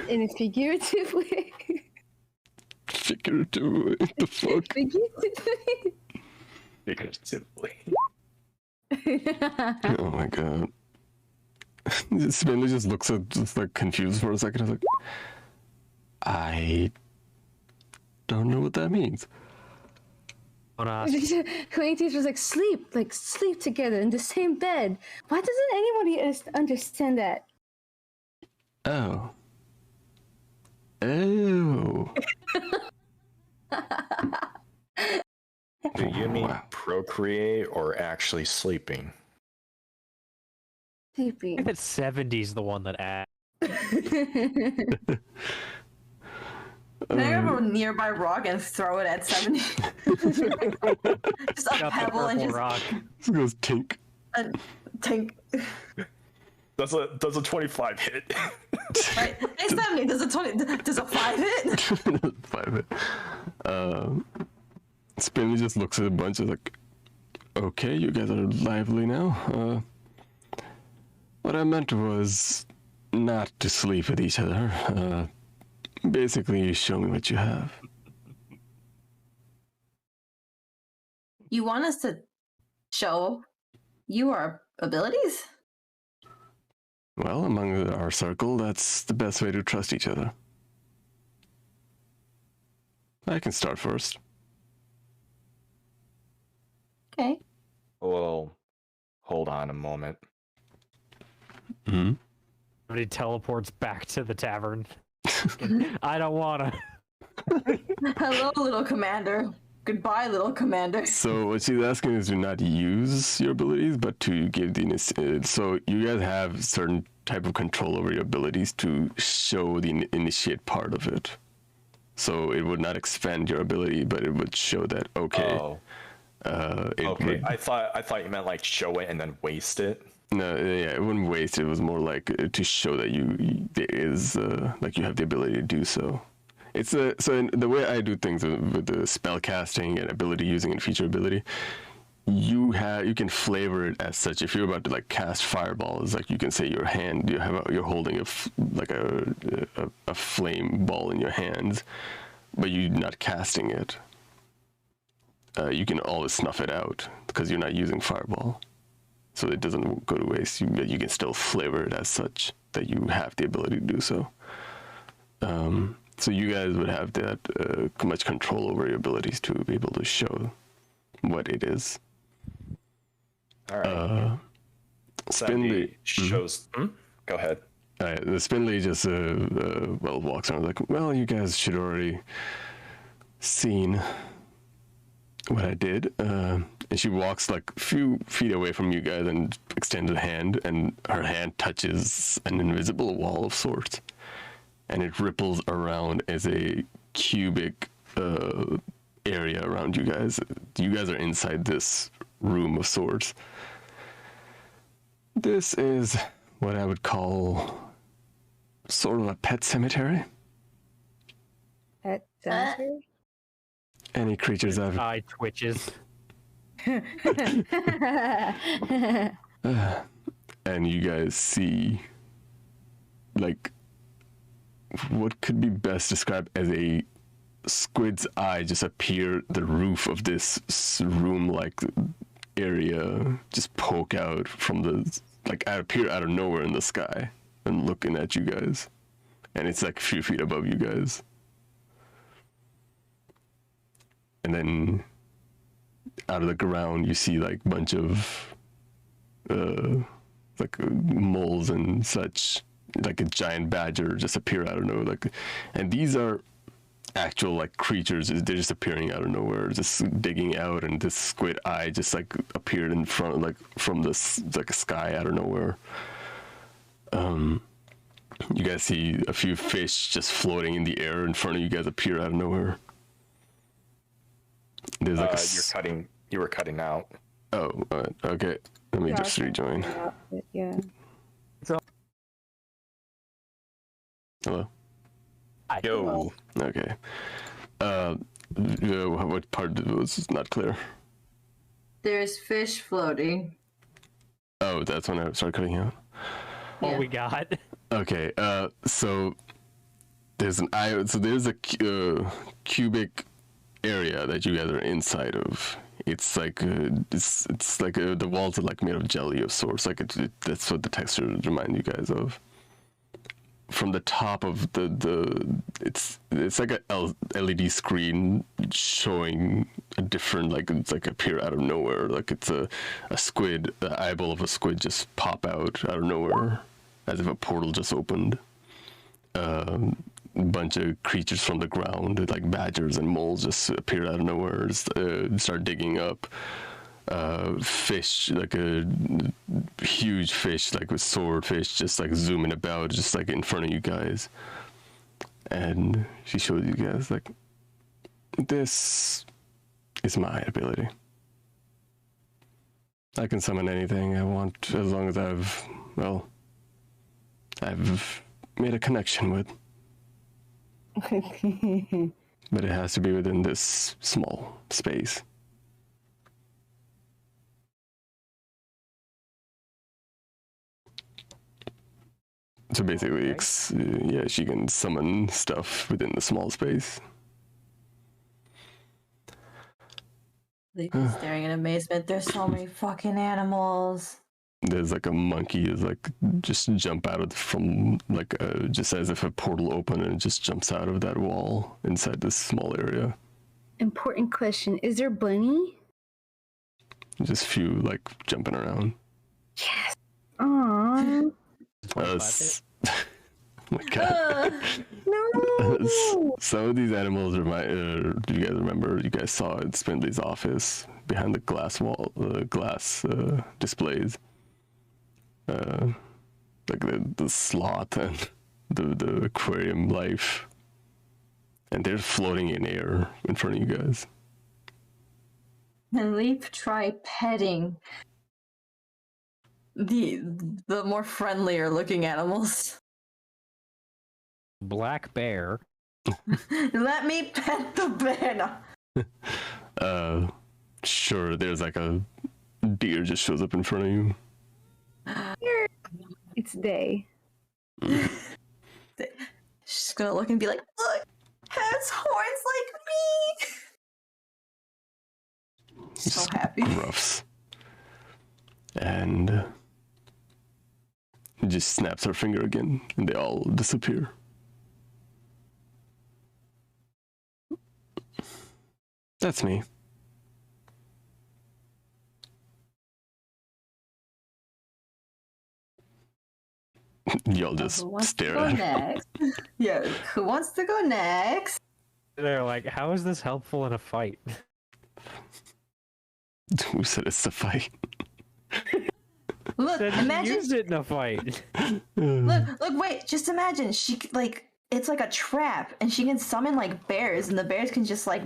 In a figurative way. Figurative way? What the fuck? Figuratively. Oh my god. Spindly just looks at, just like confused for a second. I was like, I don't know what that means. HuiYing was like, sleep together in the same bed. Why doesn't anybody understand that? Oh. Do you mean procreate or actually sleeping? Sleeping. I think that 70's the one that asked. Can I grab a nearby rock and throw it at 70? Just a Got the pebble and purple just rock. This goes tink. Tink. Does a 25 hit? Right? Hey, 70, does a 5 hit? 5 hit. Spindly just looks at a bunch of like, okay, you guys are lively now. What I meant was not to sleep with each other. Basically, you show me what you have. You want us to show you our abilities? Well, among our circle, that's the best way to trust each other. I can start first. Okay. Well, hold on a moment. Hmm? Somebody teleports back to the tavern. I don't wanna. Hello, little commander. Goodbye, little commander. So what she's asking is to not use your abilities, but to give the so you guys have certain type of control over your abilities to show the initiate part of it. So it would not expand your ability, but it would show that, okay, Okay, I thought you meant like show it and then waste it. No, yeah, it wouldn't waste. It was more like to show that there is like you have the ability to do so. It's so the way I do things with the spell casting and ability using and feature ability, you can flavor it as such. If you're about to like cast fireballs, like you can say you're holding a flame ball in your hands, but you're not casting it. You can always snuff it out because you're not using fireball, so it doesn't go to waste. You can still flavor it as such that you have the ability to do so. So you guys would have that much control over your abilities to be able to show what it is. All right. Spindly shows. Go ahead. All right. The Spindly just walks around like, well, you guys should already seen what I did. And she walks like a few feet away from you guys and extends a hand, and her hand touches an invisible wall of sorts, and it ripples around as a cubic area around you guys. You guys are inside this room of sorts. This is what I would call sort of a pet cemetery. Pet cemetery? Any creatures I've... Eye twitches. And you guys see, like, what could be best described as a squid's eye just appear the roof of this room-like area, just poke out from the, like, appear out of nowhere in the sky and looking at you guys. And it's like a few feet above you guys. And then out of the ground, you see like a bunch of like moles and such, like a giant badger just appear out of nowhere. Like, and these are actual like creatures. They're just appearing out of nowhere, just digging out, and this squid eye just like appeared in front, like from this like a sky out of nowhere. You guys see a few fish just floating in the air in front of you guys appear out of nowhere. There's like you were cutting out. Oh, okay. Let me just rejoin. Yeah. Hello? Yo. Okay. What part was not clear? There's fish floating. Oh, that's when I started cutting out. What we got? Okay. So there's an so there's a cubic area that you guys are inside of. It's like it's like the walls are like made of jelly of sorts. Like that's what the texture remind you guys of. From the top of it's like a LED screen showing a different, like it's like appear out of nowhere. Like it's a squid, the eyeball of a squid just pop out of nowhere, as if a portal just opened. A bunch of creatures from the ground, like badgers and moles, just appear out of nowhere, start digging up. Fish, like a huge fish, like with swordfish, just like zooming about, just like in front of you guys. And she shows you guys, like, this is my ability. I can summon anything I want as long as I've made a connection with. But it has to be within this small space. So basically, yeah, she can summon stuff within the small space. Leif is staring in amazement. There's so many fucking animals. There's like a monkey is like just jump out of from like just as if a portal opened and it just jumps out of that wall inside this small area. Important question. Is there bunny? Just a few like jumping around. Yes. Aww. Oh my god. No. Some of these animals remind. Do you guys remember? You guys saw at Spindly's office behind the glass wall, glass displays. Like the sloth and the aquarium life, and they're floating in air in front of you guys. Can Leif try petting the more friendlier looking animals? Black bear. Let me pet the bear. Sure, there's like a deer just shows up in front of you. It's day. She's gonna look and be like, look, has horns like me. So happy. Ruffs. And he just snaps her finger again, and they all disappear. That's me. Y'all just stare at her. Next? Yeah, who wants to go next? They're like, how is this helpful in a fight? Who said it's a fight? Look, imagine. Used it in a fight. Look, wait, just imagine it's like a trap, and she can summon like bears, and the bears can just like.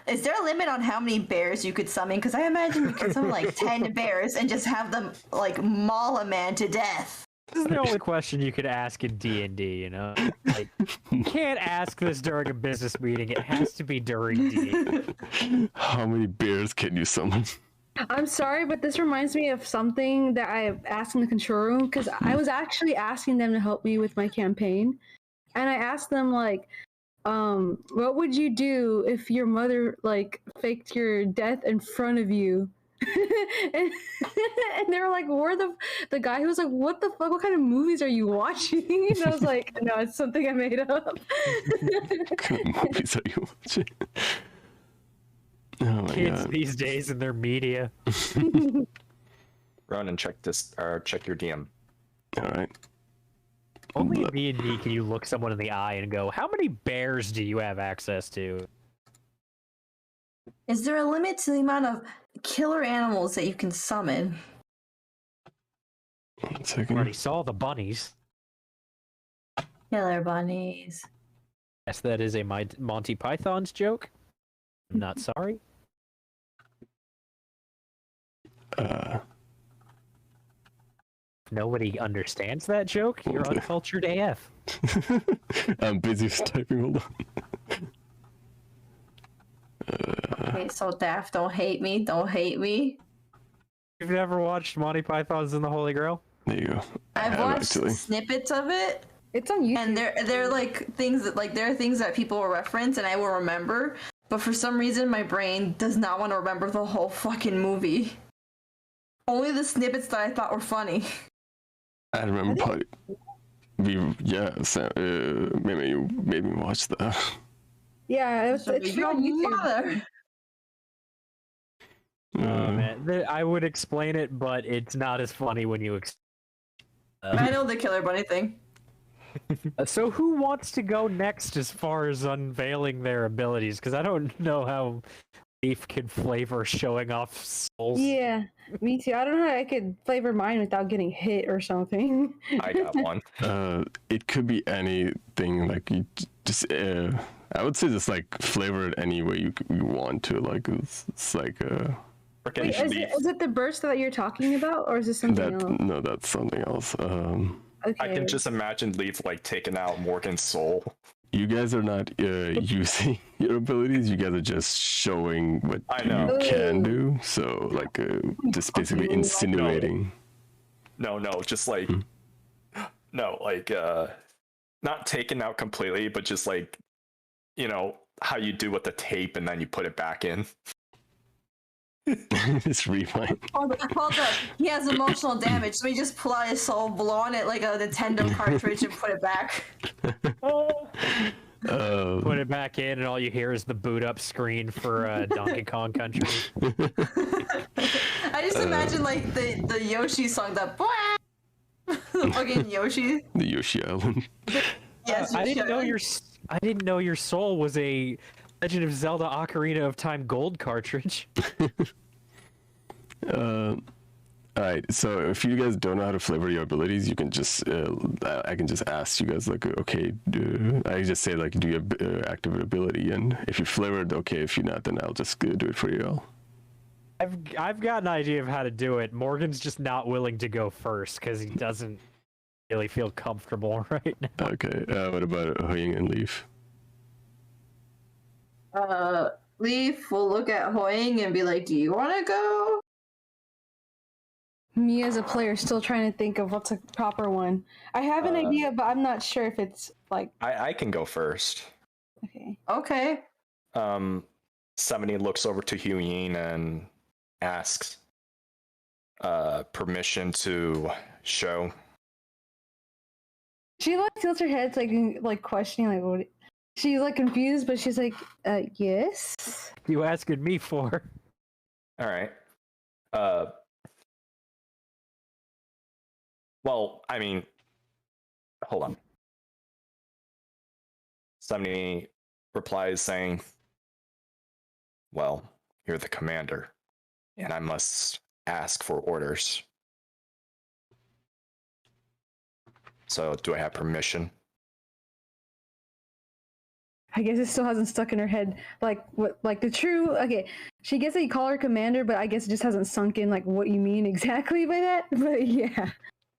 Is there a limit on how many bears you could summon? Because I imagine you could summon like 10 bears and just have them like maul a man to death. This is the only question you could ask in D&D, you know? Like, you can't ask this during a business meeting. It has to be during D&D. How many bears can you summon? I'm sorry, but this reminds me of something that I asked in the control room, because I was actually asking them to help me with my campaign. And I asked them, like, what would you do if your mother, like, faked your death in front of you? and they were like, we're the guy who was like, what the fuck, what kind of movies are you watching? And I was like, no, it's something I made up. What kind of movies are you watching? Oh my Kids God. these days and their media. Run and check this, or check your DM. All right. Only in D&D can you look someone in the eye and go, how many bears do you have access to? Is there a limit to the amount of killer animals that you can summon? 1 I second. already saw the bunnies. Killer bunnies. Yes, that is a Monty Python's joke. I'm not sorry. Nobody understands that joke. You're uncultured AF. I'm busy typing. Hold on. Okay, so Daft, don't hate me. Don't hate me. You've never watched Monty Python's and the Holy Grail? There you go. I've watched actually. snippets of it, It's on YouTube. and they're like things that there are things that people will reference, and I will remember. But for some reason, my brain does not want to remember the whole fucking movie. Only the snippets that I thought were funny. I remember probably. Maybe you made me watch that. Yeah, it's Your on YouTube. mother. Oh, man. I would explain it, but it's not as funny when you I know the killer bunny thing. So who wants to go next as far as unveiling their abilities? Because I don't know how Leif can flavor showing off souls. Yeah, me too. I don't know how I could flavor mine without getting hit or something. I got one. It could be anything. Like you just. I would say just like flavor it any way you want to. Like it's like Freaking Wait, is it the burst that you're talking about, or is this something else? No, that's something else. Okay. I can just imagine Leif like taking out Morgan's soul. You guys are not using your abilities. You guys are just showing what I know. you can do. So like just basically insinuating. No, just like no, like not taken out completely, but just like, you know, how you do with the tape and then you put it back in. Just rewind. Hold up. He has emotional damage, so he just pull out his soul, blow on it like a Nintendo cartridge, and put it back. Put it back in, and all you hear is the boot up screen for Donkey Kong Country. I just imagine like the Yoshi song, that fucking Yoshi. The Yoshi Island. Yes, I Yoshi didn't know Island. I didn't know your soul was a Legend of Zelda Ocarina of Time Gold cartridge. Alright, so if you guys don't know how to flavor your abilities, you can just I can just ask you guys like, okay, I just say like, do you activate ability, and if you flavor it, okay. If you're not, then I'll just do it for you all. I've got an idea of how to do it. Morgan's just not willing to go first because he doesn't really feel comfortable right now. Okay. What about HuiYing and Leif? Leif will look at HuiYing and be like, "Do you want to go?" Me as a player still trying to think of what's a proper one. I have an idea, but I'm not sure if it's like I can go first. okay. Okay. Somebody looks over to HuiYing and asks permission to show. She like tilts her head like questioning like what she's like confused, but she's like, yes. What are you asking me for? All right. Well, I mean, hold on. Somebody replies saying, "Well, you're the commander, and I must ask for orders. So, do I have permission?" I guess it still hasn't stuck in her head. Like what like the true okay. She gets that you call her commander, but I guess it just hasn't sunk in like what you mean exactly by that. But yeah.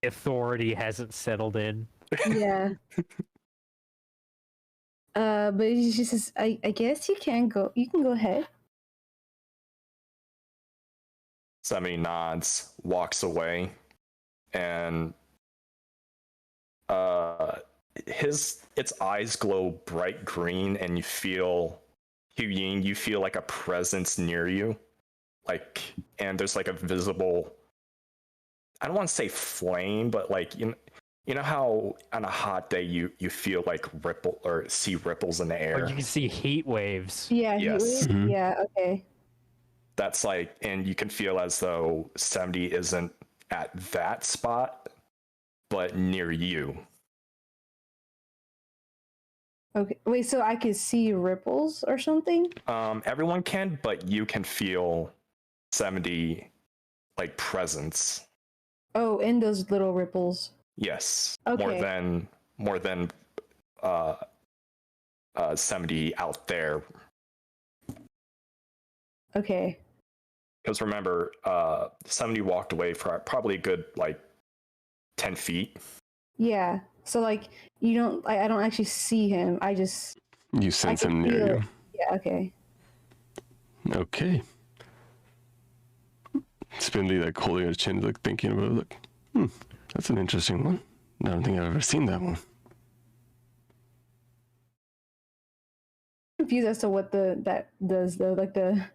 Authority hasn't settled in. Yeah. But she says, I guess you can go ahead. Somebody nods, walks away, and its eyes glow bright green, and you feel like a presence near you, like, and there's like a visible, I don't want to say flame, but like you know how on a hot day you feel like ripple or see ripples in the air. Or you can see heat waves. Yeah, Yes. Mhm. yeah, okay. That's like, and you can feel as though 70 isn't at that spot, but near you. Okay. Wait, so I could see ripples or something? Everyone can, but you can feel 70 like presence. Oh, in those little ripples. Yes. Okay. More than 70 out there. Okay. Because remember, 70 walked away for probably a good like 10 feet. Yeah. So like you don't I don't actually see him. I just You sense can him near feel you. it. Yeah, okay. Okay. Spindly, like holding her chin, like thinking about it, like, that's an interesting one. I don't think I've ever seen that one. Confused as to what that does though, like the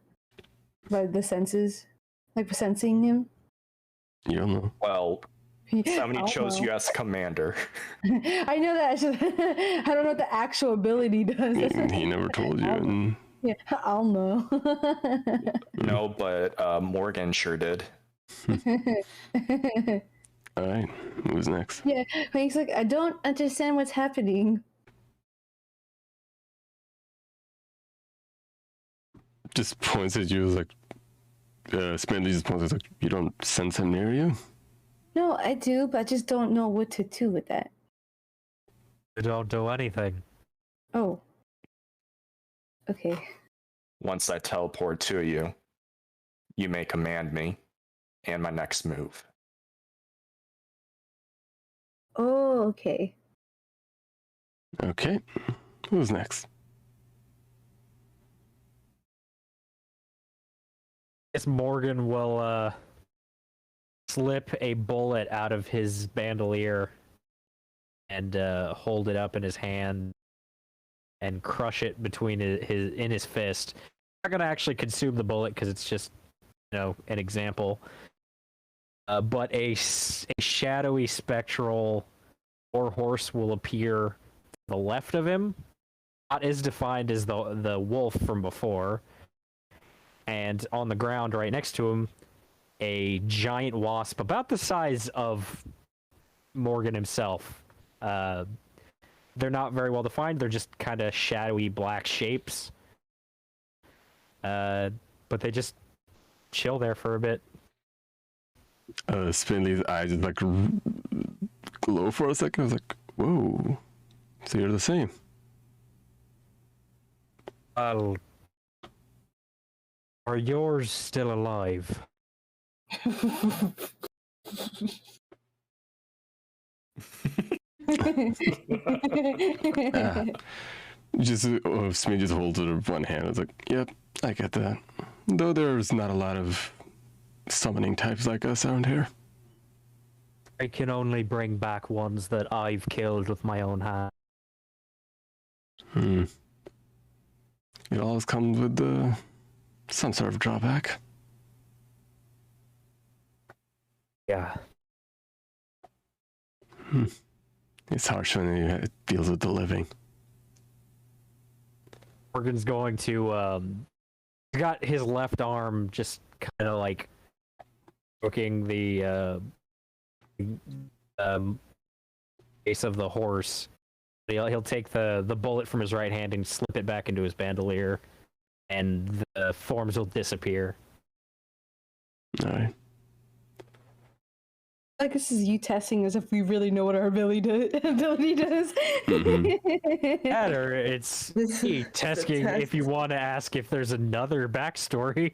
senses. Like sensing him. You don't know. Well, somebody I don't chose know. you as commander. I know that. It's just, I don't know what the actual ability does. He never told you. And Yeah, I'll know. No, but Morgan sure did. all right, who's next? Yeah, he's like, I don't understand what's happening. Just points at you, like, Spindly just points at like, you don't sense him near you? No, I do, but I just don't know what to do with that. They don't do anything. Oh. Okay. Once I teleport to you, you may command me and my next move. Oh, okay. Okay, who's next? Guess Morgan will slip a bullet out of his bandolier and hold it up in his hand and crush it between his fist. I'm not gonna actually consume the bullet because it's just, an example. But a shadowy spectral warhorse will appear to the left of him, not as defined as the wolf from before. And on the ground right next to him, a giant wasp about the size of Morgan himself. They're not very well defined. They're just kind of shadowy black shapes. But they just chill there for a bit. Spindly's eyes just like glow for a second. I was like, whoa, so you're the same. Are yours still alive? Smee just holds it with one hand. It's like, yep, I get that. Though there's not a lot of summoning types like us around here. I can only bring back ones that I've killed with my own hand. It always comes with some sort of drawback. Yeah. It's harsh when it deals with the living. Morgan's going to, he's got his left arm just kind of like poking the face of the horse. He'll take the bullet from his right hand and slip it back into his bandolier, and the forms will disappear. All right. Like this is you testing as if we really know what our ability does. That, or it's he testing if you want to ask if there's another backstory.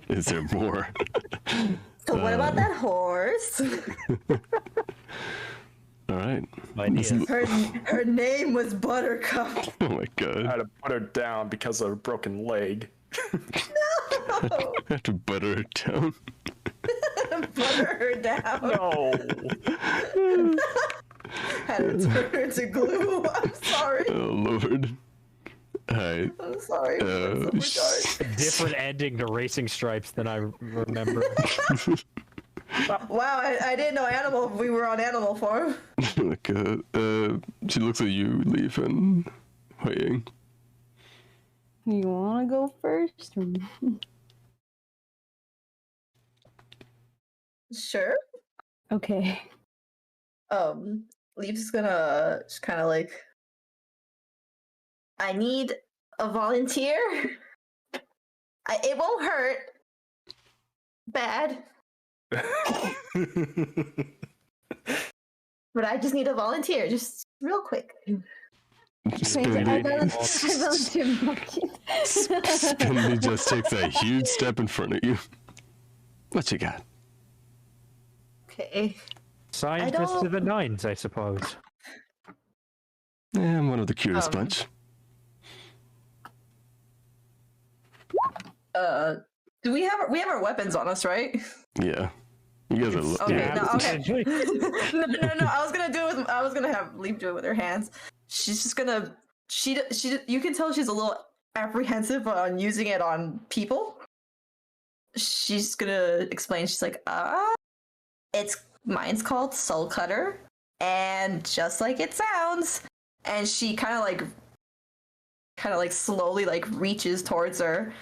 Is there more? So what about that horse? All right. Her name was Buttercup. Oh my god. I had to put her down because of a broken leg. No. I have to butter her down. Butter her down. No. Had to turn her into glue. I'm sorry. Oh lord. Alright. I'm sorry. That's so dark. Different ending to Racing Stripes than I remember. Wow, I didn't know we were on animal form. Like, she looks at you, Leif, and HuiYing. You wanna go first? Sure. Okay. Leaf's gonna just kind of like, I need a volunteer. It won't hurt. Bad. But I just need a volunteer, just real quick. Spinley just takes a huge step in front of you. What you got? Okay. Signs to the nines, I suppose. Yeah, I'm one of the curious bunch. Do we have our weapons on us, right? Yeah. You guys are okay. yeah. No, okay. no. I was gonna have Leaf do it with her hands. She's just gonna. She. You can tell she's a little apprehensive on using it on people. She's gonna explain. She's like, mine's called Soul Cutter, and just like it sounds. And she kind of like slowly like reaches towards her,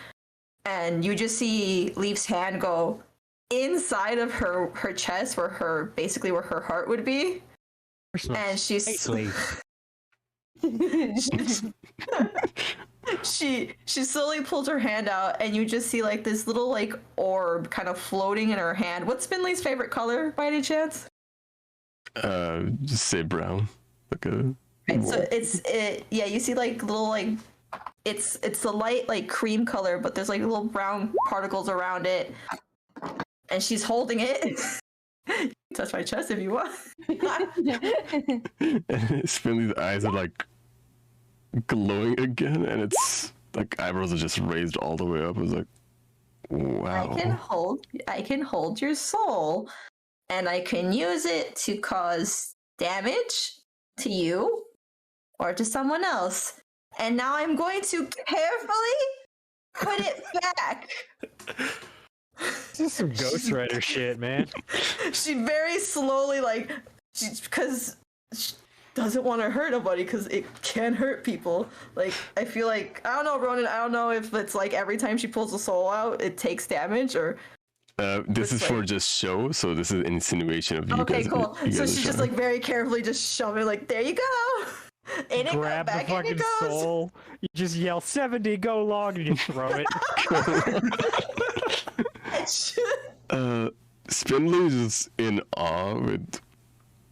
and you just see Leaf's hand go inside of her chest, where her heart would be. And she's she slowly pulls her hand out, and you just see like this little like orb kind of floating in her hand. What's Spinley's favorite color by any chance? Just say brown. Like a right, so yeah, you see like little like it's a light like cream color, but there's like little brown particles around it. And she's holding it. Touch my chest if you want. Spinley's eyes are like glowing again, and it's like eyebrows are just raised all the way up. It's like, wow. I can hold your soul, and I can use it to cause damage to you or to someone else. And now I'm going to carefully put it back. This is some Ghost Rider shit, man. She very slowly, like, because she doesn't want to hurt nobody, because it can hurt people. Like, I feel like, I don't know, Ronan, I don't know if it's like every time she pulls the soul out, it takes damage, or... This is for just show, so this is an insinuation of you guys. Okay, cool. So she's just, like, very carefully just shoving, like, there you go! In it Grab back, the fucking soul, you just yell 70, go long, and you throw it. Spindler is just in awe with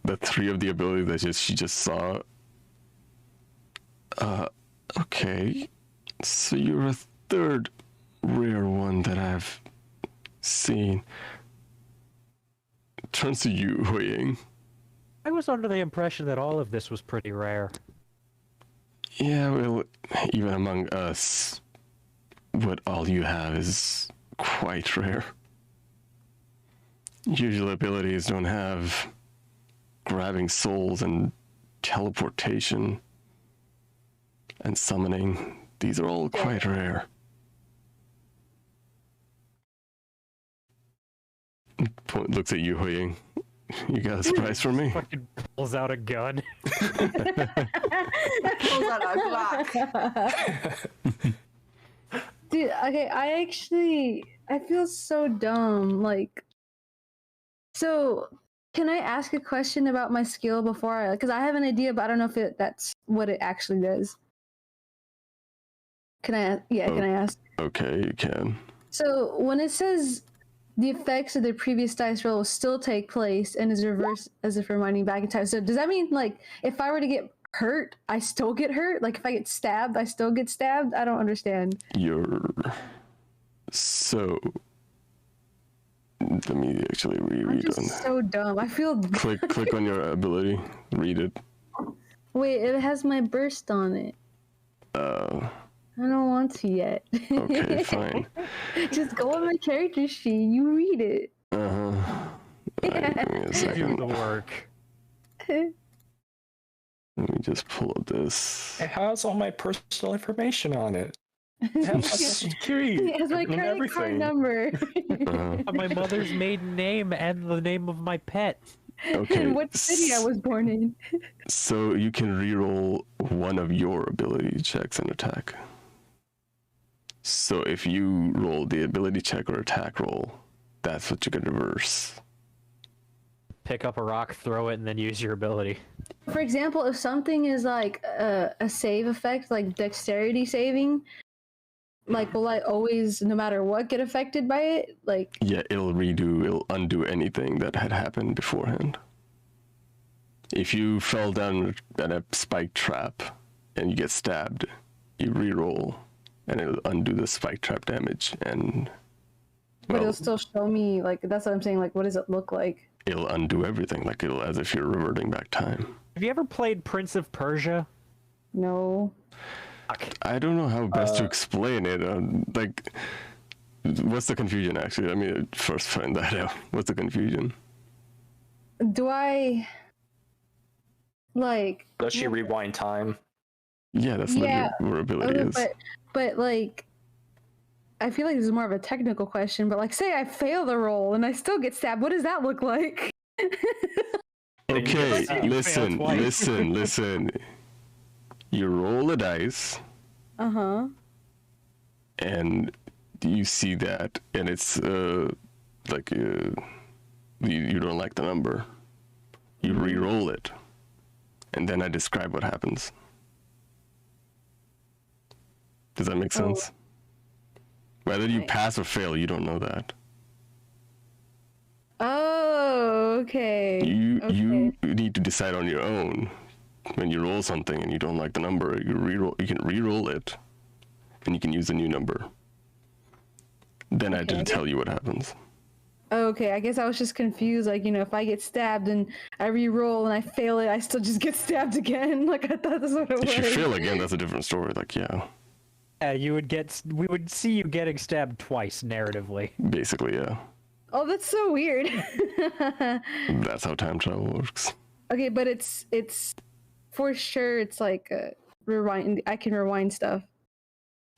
the three of the abilities that she just saw. Okay, so you're a third rare one that I've seen. Turns to you, HuiYing. I was under the impression that all of this was pretty rare. Yeah, well, even among us, what all you have is quite rare. Usual abilities don't have grabbing souls and teleportation and summoning. These are all quite rare. Point looks at you, HuiYing. You got a surprise for me? Fucking pulls out a gun. Pulls out a Glock. Dude, okay, I feel so dumb. Like, so can I ask a question about my skill before because I have an idea, but I don't know if that's what it actually does. Can I ask? Okay, you can. So when it says the effects of the previous dice roll will still take place and is reversed as if reminding back in time. So does that mean like if I were to get hurt, I still get hurt? Like if I get stabbed, I still get stabbed? I don't understand. So let me actually reread I'm just on. so dumb. I feel Click on your ability. Read it. Wait, it has my burst on it. I don't want to yet. Okay, fine. Just go on my character sheet. You read it. Give me a Do second. the work. Let me just pull up this. It has all my personal information on it. It has my security. It has my and credit card everything. number. My mother's maiden name and the name of my pet. Okay. And what city I was born in. So you can reroll one of your ability checks and attack. So if you roll the ability check or attack roll, that's what you can reverse. Pick up a rock, throw it, and then use your ability. For example, if something is like a save effect, like dexterity saving, like will I always, no matter what, get affected by it? Like Yeah, it'll undo anything that had happened beforehand. If you fell down at a spike trap and you get stabbed, you reroll and it'll undo the spike trap damage and but it'll still show me, like, that's what I'm saying, like, what does it look like? it'll undo everything, like it'll as if you're reverting back time. Have you ever played Prince of Persia? No. I don't know how best to explain it. Like, what's the confusion actually? Let me first find that out. What's the confusion? Do I, like... Does she rewind time? Yeah, that's Yeah, literally what ability is. But like, I feel like this is more of a technical question, but like, say I fail the roll and I still get stabbed, what does that look like? Okay, You listen, failed twice. listen. You roll a dice, Uh-huh. and you see that, and it's like you don't like the number. You re-roll it, and then I describe what happens. Does that make sense? Whether you pass or fail, you don't know that. Oh, okay. You Okay. need to decide on your own. When you roll something and you don't like the number, you can re-roll it, and you can use a new number. Then I didn't tell you what happens. Okay, I guess I was just confused. Like, you know, if I get stabbed and I re-roll and I fail it, I still just get stabbed again. Like, I thought that's what it was. If you fail again, that's a different story. Like, yeah, We would see you getting stabbed twice narratively. basically, yeah. Oh, that's so weird. That's how time travel works. Okay, but it's for sure. It's like rewind. I can rewind stuff.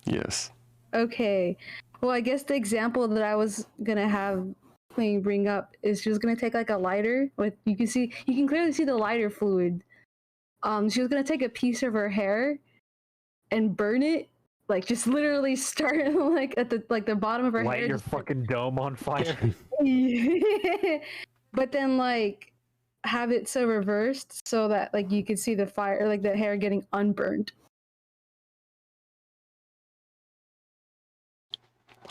Yes. Okay. Well, I guess the example that I was gonna have Queen bring up is she was gonna take like a lighter with you can clearly see the lighter fluid. She was gonna take a piece of her hair and burn it, like just literally start like at the bottom of her Light hair. your just- fucking dome on fire. But then like have it so reversed so that like you could see the fire, like the hair getting unburned.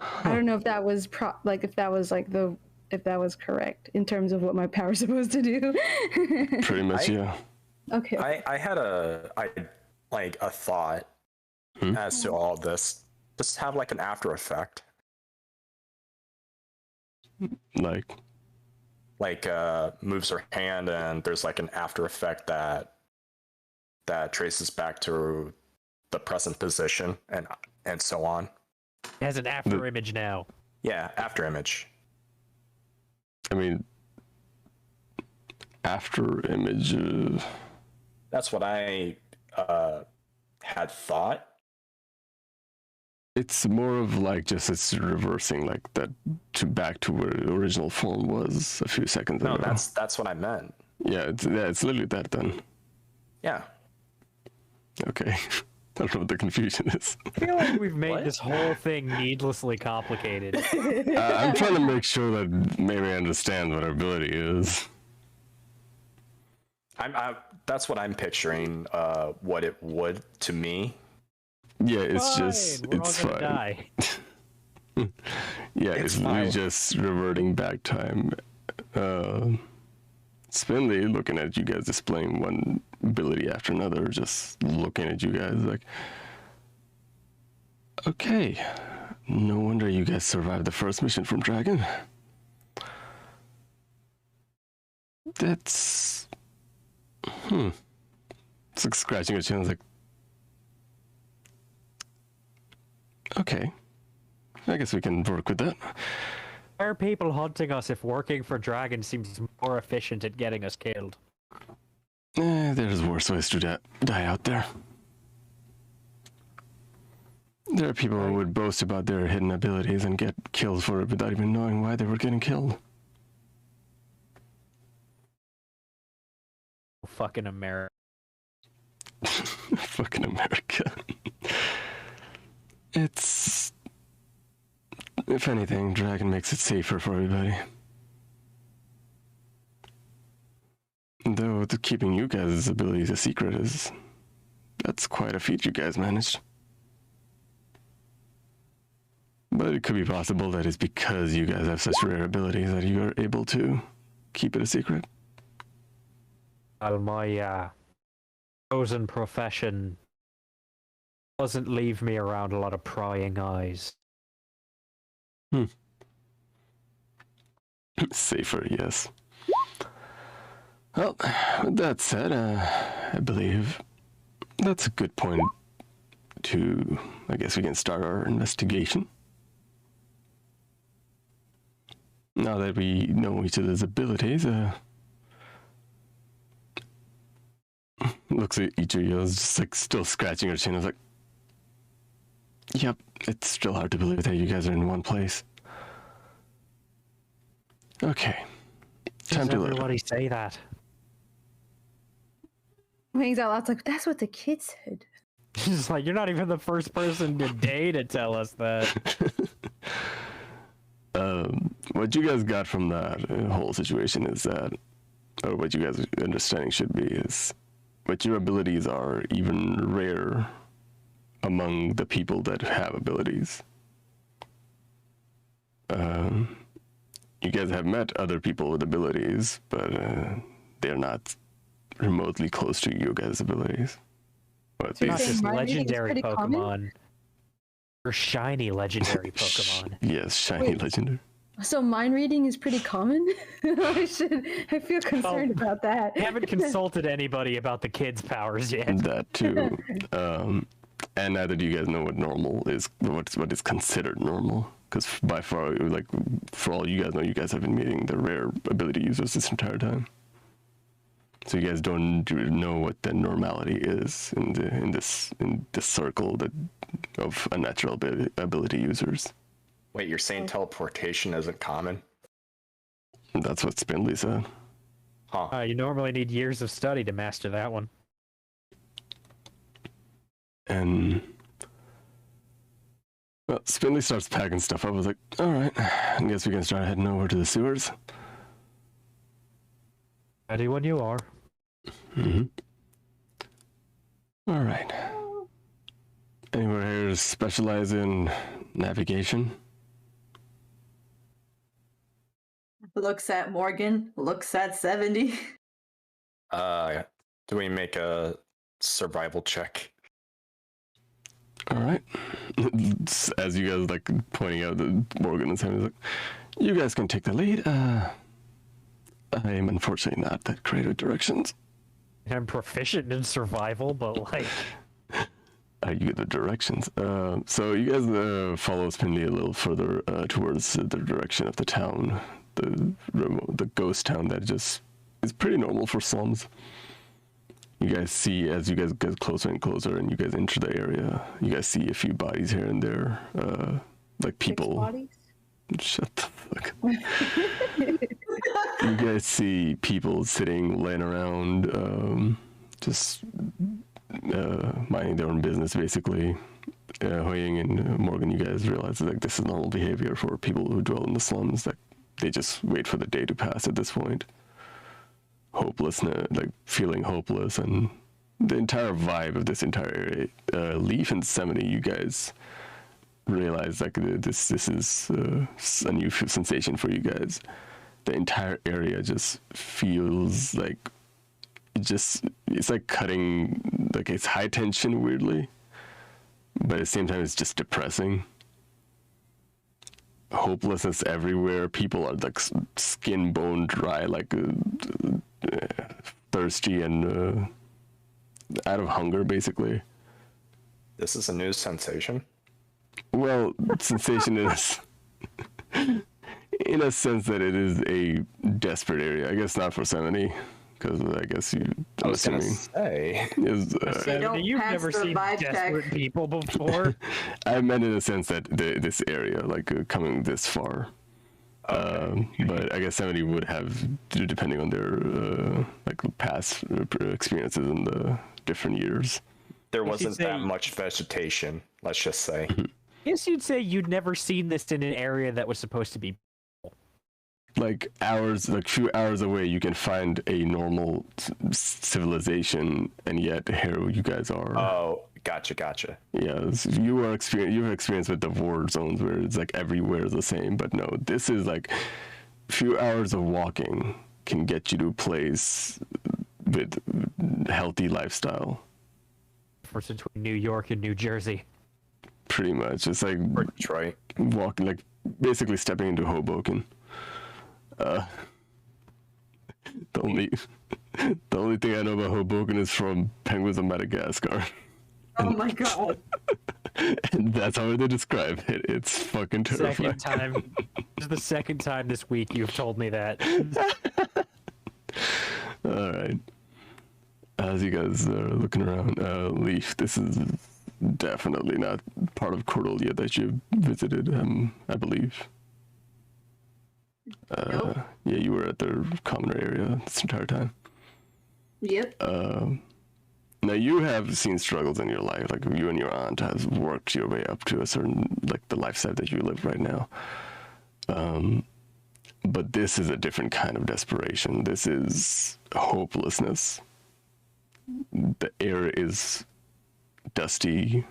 I don't know if that was if that was correct in terms of what my power's supposed to do. Pretty much, yeah. Okay. I had a thought as to all this. Just have like an after effect Like moves her hand, and there's like an after effect that traces back to the present position, and so on. It has an after image now. Yeah, after image. I mean, after image. That's what I had thought. It's more of like just it's reversing like that back to where the original form was a few seconds ago. No, that's what I meant. Yeah, it's literally that then. Yeah. Okay. I don't know what the confusion is. I feel like we've made this whole thing needlessly complicated. I'm trying to make sure that Meimay understands what our ability is. That's what I'm picturing. What it would to me. Yeah, it's Fine, just we're it's all fine. gonna die. Yeah, it's literally just reverting back time. Spindly looking at you guys displaying one ability after another, just looking at you guys like, okay, no wonder you guys survived the first mission from Dragon. That's it's like scratching your chin. I was like, okay, I guess we can work with that. Why are people hunting us if working for Dragon seems more efficient at getting us killed? There's worse ways to die out there. There are people who would boast about their hidden abilities and get killed for it without even knowing why they were getting killed. Fucking America. Fucking America. It's... If anything, Dragon makes it safer for everybody. Though keeping you guys' abilities a secret that's quite a feat you guys managed. But it could be possible that it's because you guys have such rare abilities that you are able to keep it a secret. Well, my chosen profession doesn't leave me around a lot of prying eyes. Safer, yes. Well, with that said, I believe that's a good point to, I guess we can start our investigation. Now that we know each other's abilities, looks at each of you, is just like still scratching her chin. I was like, yep, it's still hard to believe that you guys are in one place. Okay, time Does to everybody say that? Hangs out loud, like, that's what the kid said. It's like, you're not even the first person today to tell us that. What you guys got from that whole situation is that, or what you guys' understanding should be, is what your abilities are even rare among the people that have abilities. You guys have met other people with abilities, but they're not remotely close to you guys' abilities. Or at Not least, just Meimay is legendary pretty Pokemon. common? Or shiny legendary Pokemon. yes, shiny Wait. legendary. So mind reading is pretty common? I feel concerned about that. I haven't consulted anybody about the kids' powers yet. That too. And neither do you guys know what normal is, what is considered normal. Because by far, like, for all you guys know, you guys have been meeting the rare ability users this entire time. So you guys don't know what the normality is in this circle of unnatural ability users. Wait, you're saying teleportation isn't common? That's what Spindly said. Huh. You normally need years of study to master that one. And well, Spindly starts packing stuff up. I was like, all right, I guess we can start heading over to the sewers. Ready when you are. Mm-hmm. All right. Anyone here specialize in navigation? Looks at Morgan, looks at 70. Do we make a survival check? All right. As you guys like pointing out that Morgan is having, like, You guys can take the lead. I am unfortunately not that great with directions. I'm proficient in survival, but like... You get the directions. So you guys follow Spindly a little further towards the direction of the town. The ghost town that just is pretty normal for slums. You guys see, as you guys get closer and closer and you guys enter the area, you guys see a few bodies here and there. Like people... 6 bodies? Shut the fuck up. You guys see people sitting, laying around, just minding their own business, basically. HuiYing and Morgan, you guys realize like this is normal behavior for people who dwell in the slums. Like they just wait for the day to pass at this point. Hopelessness, like feeling hopeless, and the entire vibe of this entire area. Leif and Seminy, you guys realize like this is a new sensation for you guys. The entire area just feels like it's like cutting, like it's high tension weirdly, but at the same time it's just depressing. Hopelessness everywhere. People are like skin bone dry, like thirsty and out of hunger basically. This is a new sensation. Well, sensation is in a sense that it is a desperate area. I guess not for Seminy, because I guess I was gonna say is, They don't You've pass never the seen vibe desperate check. people before. I meant in a sense that this area, like coming this far. But I guess Seminy would have, depending on their like past experiences in the different years. there should wasn't say- that much vegetation, let's just say. Guess you'd say you'd never seen this in an area that was supposed to be. Like hours, like few hours away, you can find a normal civilization, and yet here you guys are. Oh, gotcha. Yeah, you have experience with the war zones where it's like everywhere is the same, but no, this is like a few hours of walking can get you to a place with healthy lifestyle. Difference between New York and New Jersey. Pretty much, it's like Or Detroit. walking, like basically stepping into Hoboken. The only thing I know about Hoboken is from Penguins of Madagascar. Oh my god. And that's how they describe it. It's fucking terrifying. Second time. This is the second time this week you've told me that. All right. As you guys are looking around, Leif, this is definitely not part of Cordolia that you've visited, I believe. Nope. Yeah, you were at the commoner area this entire time. Yep. Now you have seen struggles in your life, like you and your aunt has worked your way up to a certain, like the lifestyle that you live right now. But this is a different kind of desperation. This is hopelessness. The air is dusty.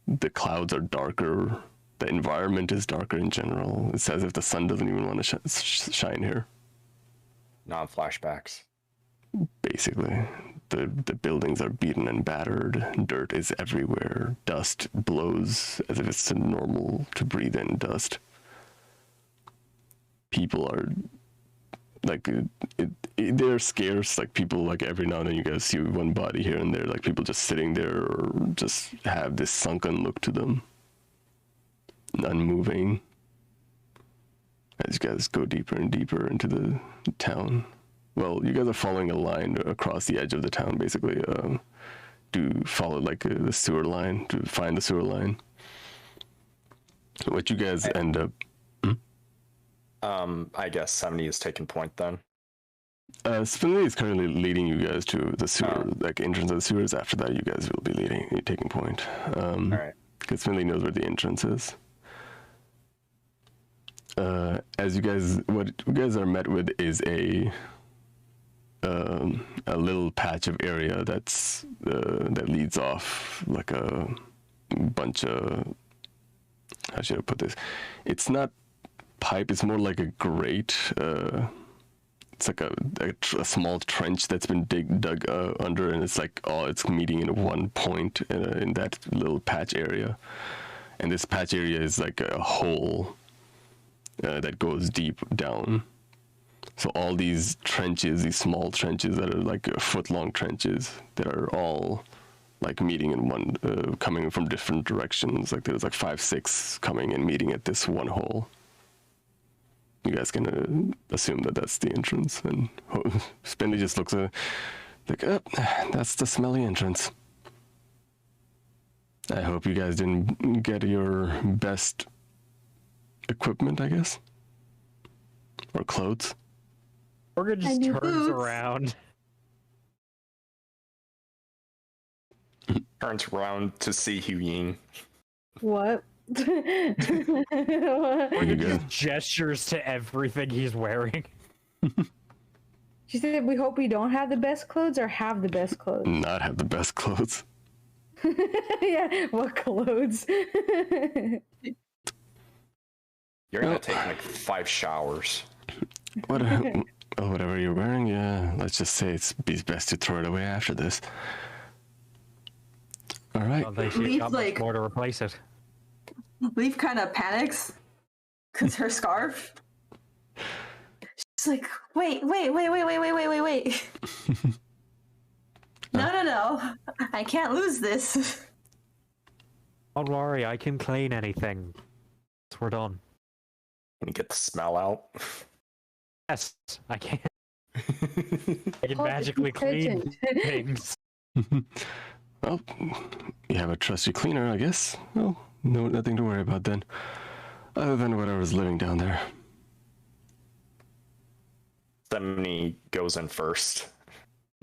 The clouds are darker. The environment is darker in general. It's as if the sun doesn't even want to shine here. Non-flashbacks. Basically, the buildings are beaten and battered. Dirt is everywhere. Dust blows as if it's normal to breathe in dust. People are like they're scarce. Like people, like every now and then you guys see one body here and there. Like people just sitting there or just have this sunken look to them, unmoving. As you guys go deeper and deeper into the town. Well, you guys are following a line across the edge of the town, basically, to follow like the sewer line, to find the sewer line. What you guys end up... I guess 70 is taking point then. Spindly is currently leading you guys to the sewer, like entrance of the sewers. After that, you guys will be taking point. All right. Because Spindly knows where the entrance is. As you guys, what you guys are met with is a little patch of area that's that leads off like a bunch of, how should I put this? It's not pipe. It's more like a grate. It's like a small trench that's been dug under, and it's like it's meeting in one point in that little patch area. And this patch area is like a hole that goes deep down. So all these trenches, these small trenches that are like 1-foot-long trenches, that are all like meeting in one, coming from different directions. Like there's like 5, 6 coming and meeting at this one hole. You guys can assume that that's the entrance, and Spindy just looks like, oh, that's the smelly entrance. I hope you guys didn't get your best equipment, I guess, or clothes. Morgan just new turns boots. around. Turns around to see HuiYing. What? Morgan go. just gestures to everything he's wearing. She said, "We hope we don't have the best clothes or have the best clothes." Not have the best clothes. Yeah, what clothes? You're gonna take like 5 showers. Whatever you're wearing, yeah. Let's just say it's best to throw it away after this. All right. Well, they should Leaf, got much like- more to replace it. Leaf kind of panics because her scarf. She's like, wait. No. I can't lose this. Don't worry, I can clean anything. We're done. Can you get the smell out? Yes, I can. I can Oh, magically clean detergent. things. Well, you have a trusty cleaner, I guess. Well, no, nothing to worry about then. Other than whatever's living down there. Semny goes in first.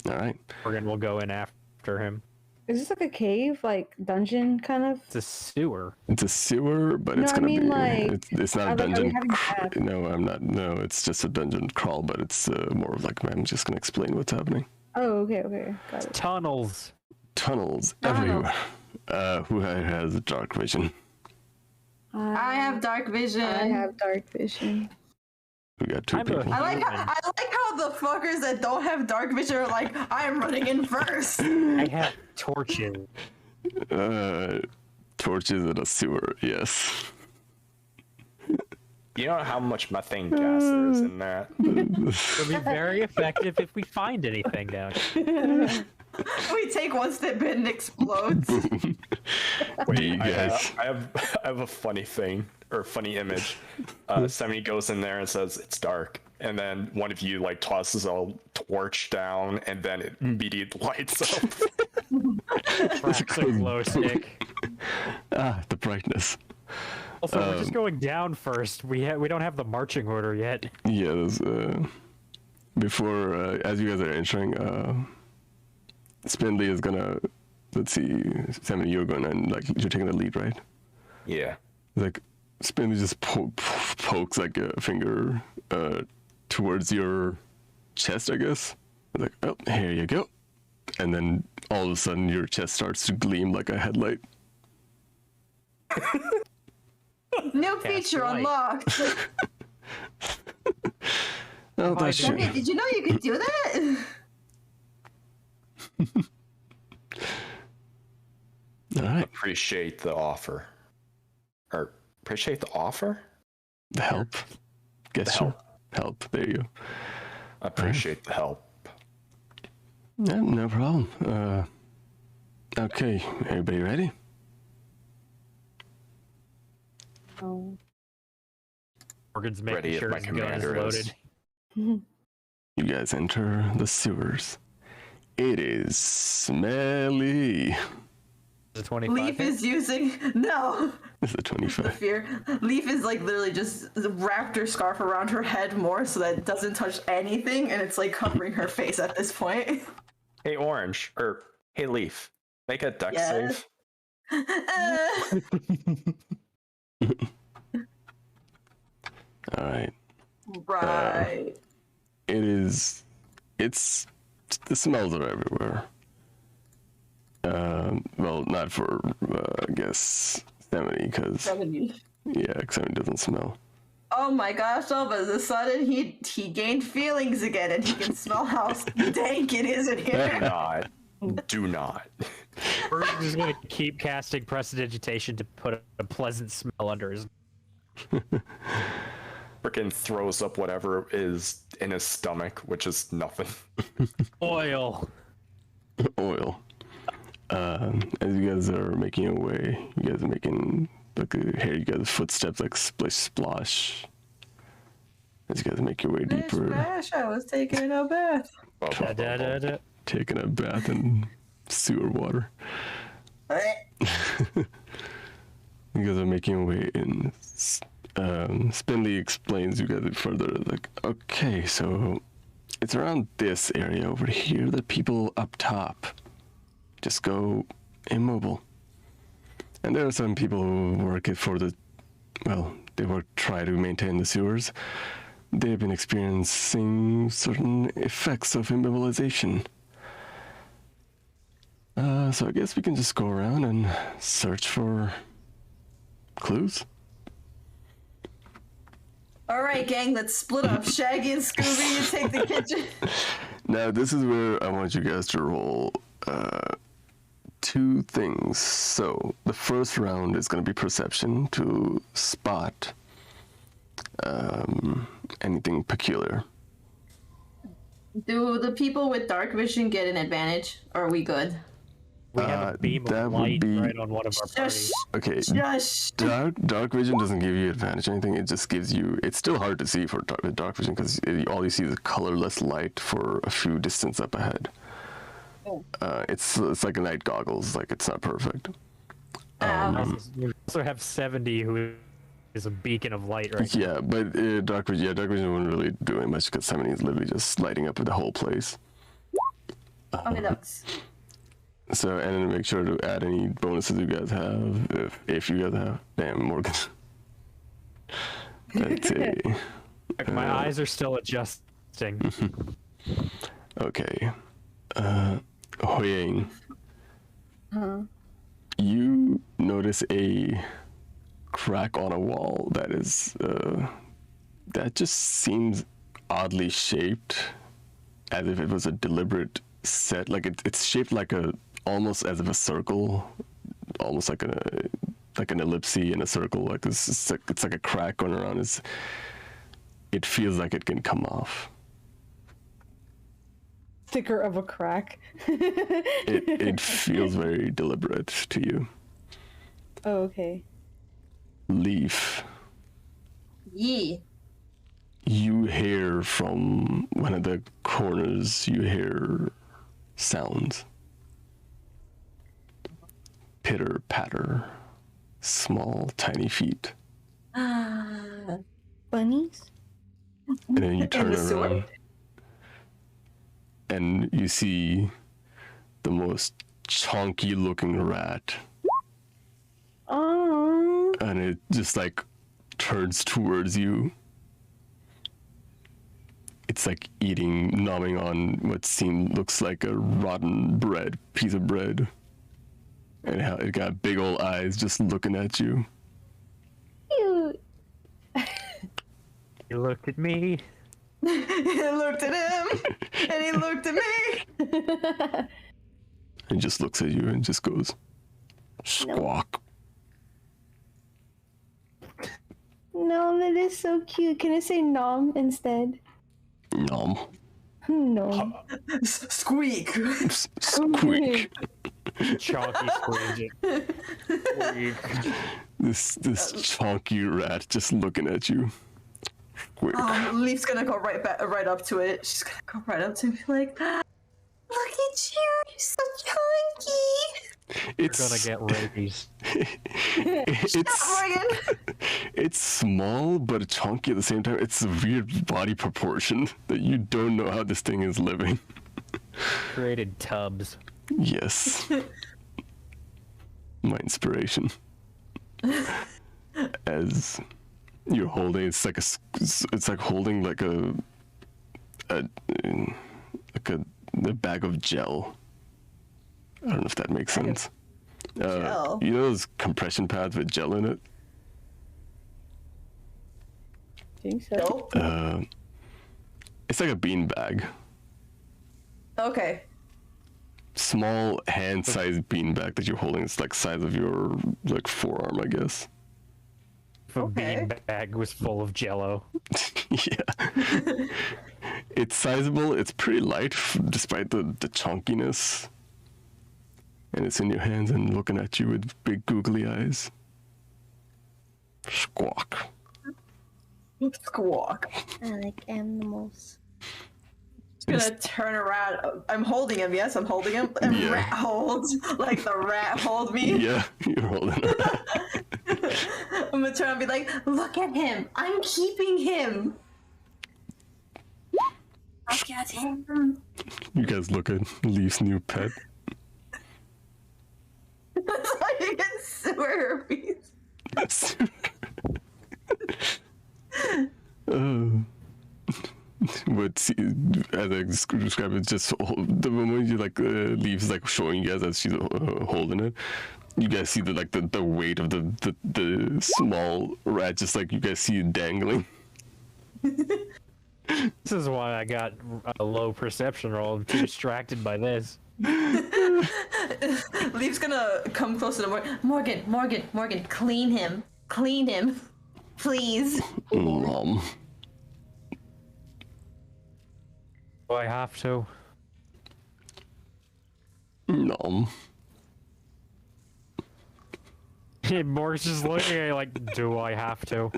All right. Morgan will go in after him. Is this like a cave, like dungeon kind of? It's a sewer. It's a sewer, but No, it's I gonna mean, be. like, It's not a are we dungeon. having baths? No, I'm not. No, it's just a dungeon crawl, but it's more of like I'm just gonna explain what's happening. Oh, okay, got it. Tunnels. Tunnels Tunnels. everywhere. Who has dark vision? I have dark vision. I have dark vision. We got 2 I'm a- people. I like how the fuckers that don't have dark vision are like, I'm running in first. I have torches. Torches in a sewer. Yes. You know how much methane gas there is in that? It'll be very effective if we find anything down here. We take one step in and it explodes. Wait, you guys. I have a funny thing, or funny image. Semny goes in there and says, it's dark. And then one of you like tosses a torch down and then it immediately lights up. Cracks a glow stick. The brightness. Also, we're just going down first. We don't have the marching order yet. Yeah, there's, before, as you guys are entering, Spindly is gonna, let's see, Sammy, you're gonna, like, you're taking the lead, right? Yeah. Like, Spindly just pokes, like, a finger, towards your chest, I guess. Like, oh, here you go. And then, all of a sudden, your chest starts to gleam like a headlight. New feature light. unlocked. Oh, that shit. Hey, did you know you could do that? Alright, Appreciate the offer. Or, appreciate the offer? the help. Gesture. Help, there you go. Appreciate the help. Yeah, no problem. Okay, everybody ready? Oh. Morgan's making Ready if sure my his gun is commander is. loaded. You guys enter the sewers. It is smelly. Is it 25? Leaf is using no This is a 25. fear. Leaf is like literally just wrapped her scarf around her head more so that it doesn't touch anything, and it's like covering her face at this point. Hey, Orange. Or, hey, Leaf. Make a deck Yes. save. Alright. Right. It's the smells are everywhere. Well, not for, I guess, 70, because, 70. yeah, 70 doesn't smell. Oh my gosh, all of a sudden he gained feelings again and he can smell how dank it is in Do here. not. Do not. We're just gonna keep casting prestidigitation to put a pleasant smell under his. freaking throws up whatever is in his stomach, which is nothing. Oil. Oil. As you guys are making your way, you guys are making hear you guys' footsteps like splish splosh. As you guys make your way deeper. Splash, I was taking a bath. Da-da-da-da. Taking a bath in sewer water. You guys are making your way in. Spinley explains you guys further. Like, okay, so it's around this area over here. The people up top just go immobile. And there are some people who work it for the, well, they work try to maintain the sewers. They've been experiencing certain effects of immobilization. So I guess we can just go around and search for clues. Alright, gang, let's split up. Shaggy and Scooby, you take the kitchen. Now, this is where I want you guys to roll two things. So, the first round is going to be perception to spot anything peculiar. Do the people with dark vision get an advantage? Or are we good? We have a beam that of would light be- right on one of our parties. Okay, Shush! dark vision doesn't give you advantage or anything. It just gives you. It's still hard to see for dark vision because all you see is colorless light for a few distance up ahead. Oh. It's like night goggles. Like it's not perfect. We also have 70, who is a beacon of light right now. Yeah, but dark vision wouldn't really do it much because 70 is literally just lighting up the whole place. Okay, that's... So, and then make sure to add any bonuses you guys have, if you guys have. Damn, Morgan. Let's see. My eyes are still adjusting. Okay. HuiYing. You notice a crack on a wall that is, that just seems oddly shaped, as if it was a deliberate set. Like it's shaped like almost as if a circle, almost like an ellipse in a circle. Like this, it's like a crack going around. It feels like it can come off. Thicker of a crack. It feels very deliberate to you. Oh, okay. Leif, Yee. you hear from one of the corners, you hear sounds. Pitter patter, small tiny feet. Bunnies? And then you turn the sewer. around and you see the most chunky looking rat. Oh. And it just like turns towards you. It's like gnawing on what looks like a rotten piece of bread. And it got big old eyes just looking at you. Cute. He looked at me. He looked at him, and he looked at me. And just looks at you and just goes, squawk. No, that is so cute. Can I say nom instead? Nom. No. Squeak. Squeak. Chalky squeegee. This chunky rat just looking at you. Squeak. Leaf's gonna go right up to it. She's gonna go right up to me like, look at you, you're so chunky. We're gonna get rabies. It's small but chunky at the same time. It's a weird body proportion that you don't know how this thing is living. Created tubs. Yes. My inspiration. As you're holding, it's like holding like a bag of gel. I don't know if that makes sense. Gel? You know those compression pads with gel in it? Think so. Nope. It's like a bean bag. Okay. Small hand-sized bean bag that you're holding. It's like size of your like forearm, I guess. if a beanbag was full of Jello. Yeah. It's sizable. It's pretty light, despite the chunkiness. And it's in your hands and looking at you with big googly eyes. Squawk. Squawk. I like animals. Just gonna turn around. I'm holding him. Yes, I'm holding him. And Yeah. rat holds like the rat hold me. Yeah, you're holding a rat. I'm gonna turn and be like, look at him. I'm keeping him. Look at him. You guys look at Leif's new pet. That's why you get sewer herpes. But see, as I described it, just the moment you like Leif's like showing you guys as she's holding it, you guys see the weight of the small rat, just like you guys see it dangling. This is why I got a low perception roll. I'm too distracted by this. Leif's gonna come closer to Morgan, clean him, please. Mom. Do I have to? Nom. Morgan's just looking at you like, do I have to?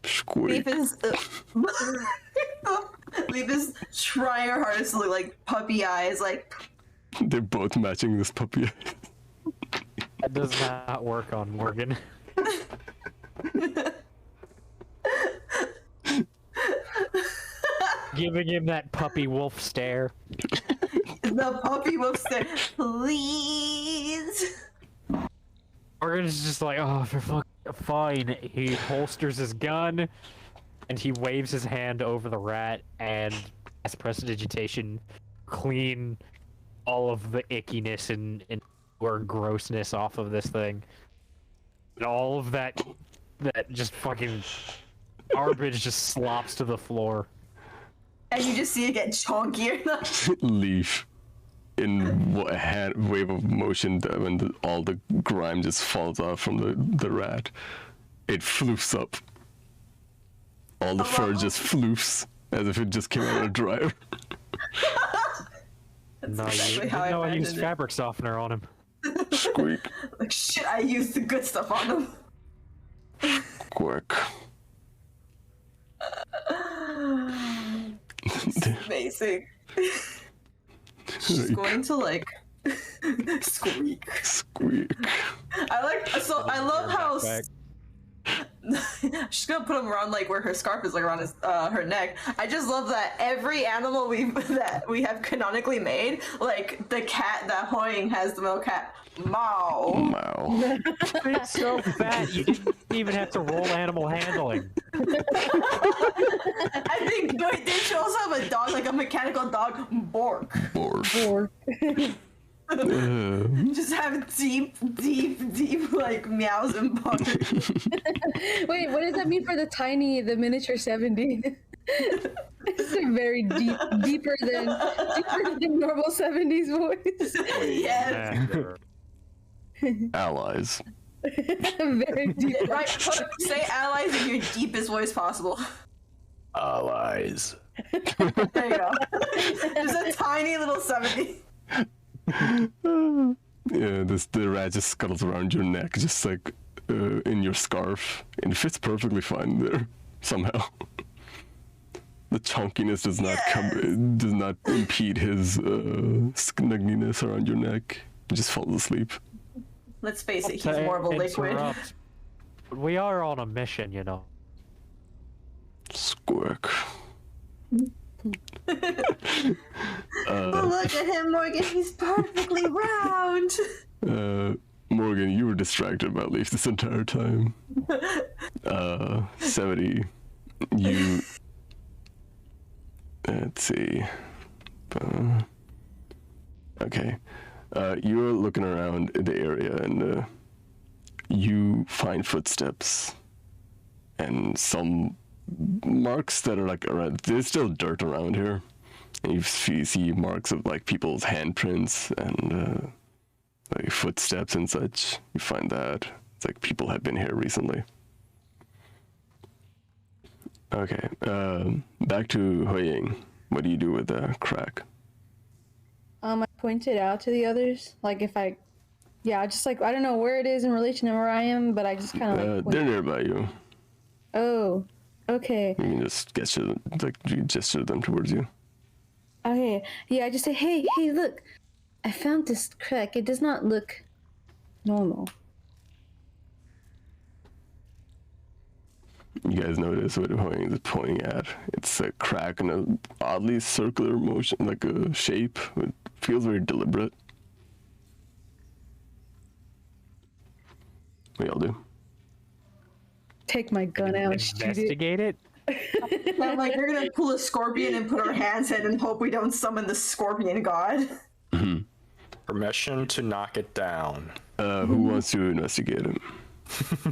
Squeak. Leif is Leif is trying her hardest to look like puppy eyes, like. They're both matching this puppy. That does not work on Morgan. Giving him that puppy wolf stare. The puppy will say, please. Morgan's just like, oh, for fuck, fine. He holsters his gun, and he waves his hand over the rat, and as prestidigitation, clean all of the ickiness and or grossness off of this thing. And all of that just fucking garbage just slops to the floor. And you just see it get chunkier. Leif, in a wave of motion, when all the grime just falls off from the rat, it floofs up. All the fur just floofs, as if it just came out of a dryer. No, exactly you how I know I used imagined it. fabric softener on him. Squeak. Like, shit, I used the good stuff on him. Quirk. Amazing. She's going to, like, squeak. Squeak. I love how... She's gonna put him around like where her scarf is, like around his her neck. I just love that every animal that we have canonically made, like the cat that HuiYing has, the male cat, Mao. Wow. It's so fat you didn't even have to roll animal handling. I think didn't she also have a dog, like a mechanical dog, Bork? Borf. Just have deep like meows and barks. Wait, what does that mean for the miniature 70? It's a very deeper than normal 70s voice. Yes. Allies. Very deep. Right, say allies in your deepest voice possible. Allies. There you go. Just a tiny little 70. Yeah, the rat just scuttles around your neck, just like in your scarf, and it fits perfectly fine there somehow. The chunkiness does not impede his snuggliness around your neck. He just falls asleep. Let's face it, he's more of a liquid. But we are on a mission, you know. Squirk. Look at him, Morgan. He's perfectly round. Morgan, you were distracted by Leif this entire time. 70. You. Let's see. Okay. You're looking around the area and you find footsteps and some marks that are like around. There's still dirt around here. And you see marks of like people's handprints and like footsteps and such. You find that it's like people have been here recently. Okay, back to HuiYing. What do you do with the crack? I point it out to the others. Like if I, just like I don't know where it is in relation to where I am, but I just kind of like They're nearby you. Oh, okay. You can just gesture, like you gesture them towards you. Okay, yeah, I just say, hey, look, I found this crack. It does not look normal. You guys notice what HuiYing is pointing at. It's a crack in an oddly circular motion, like a shape. It feels very deliberate. What y'all do? Take my gun out and shoot it. Investigate it? I'm like, we're gonna pull a scorpion and put our hands in and hope we don't summon the scorpion god. Permission to knock it down. Who wants to investigate it?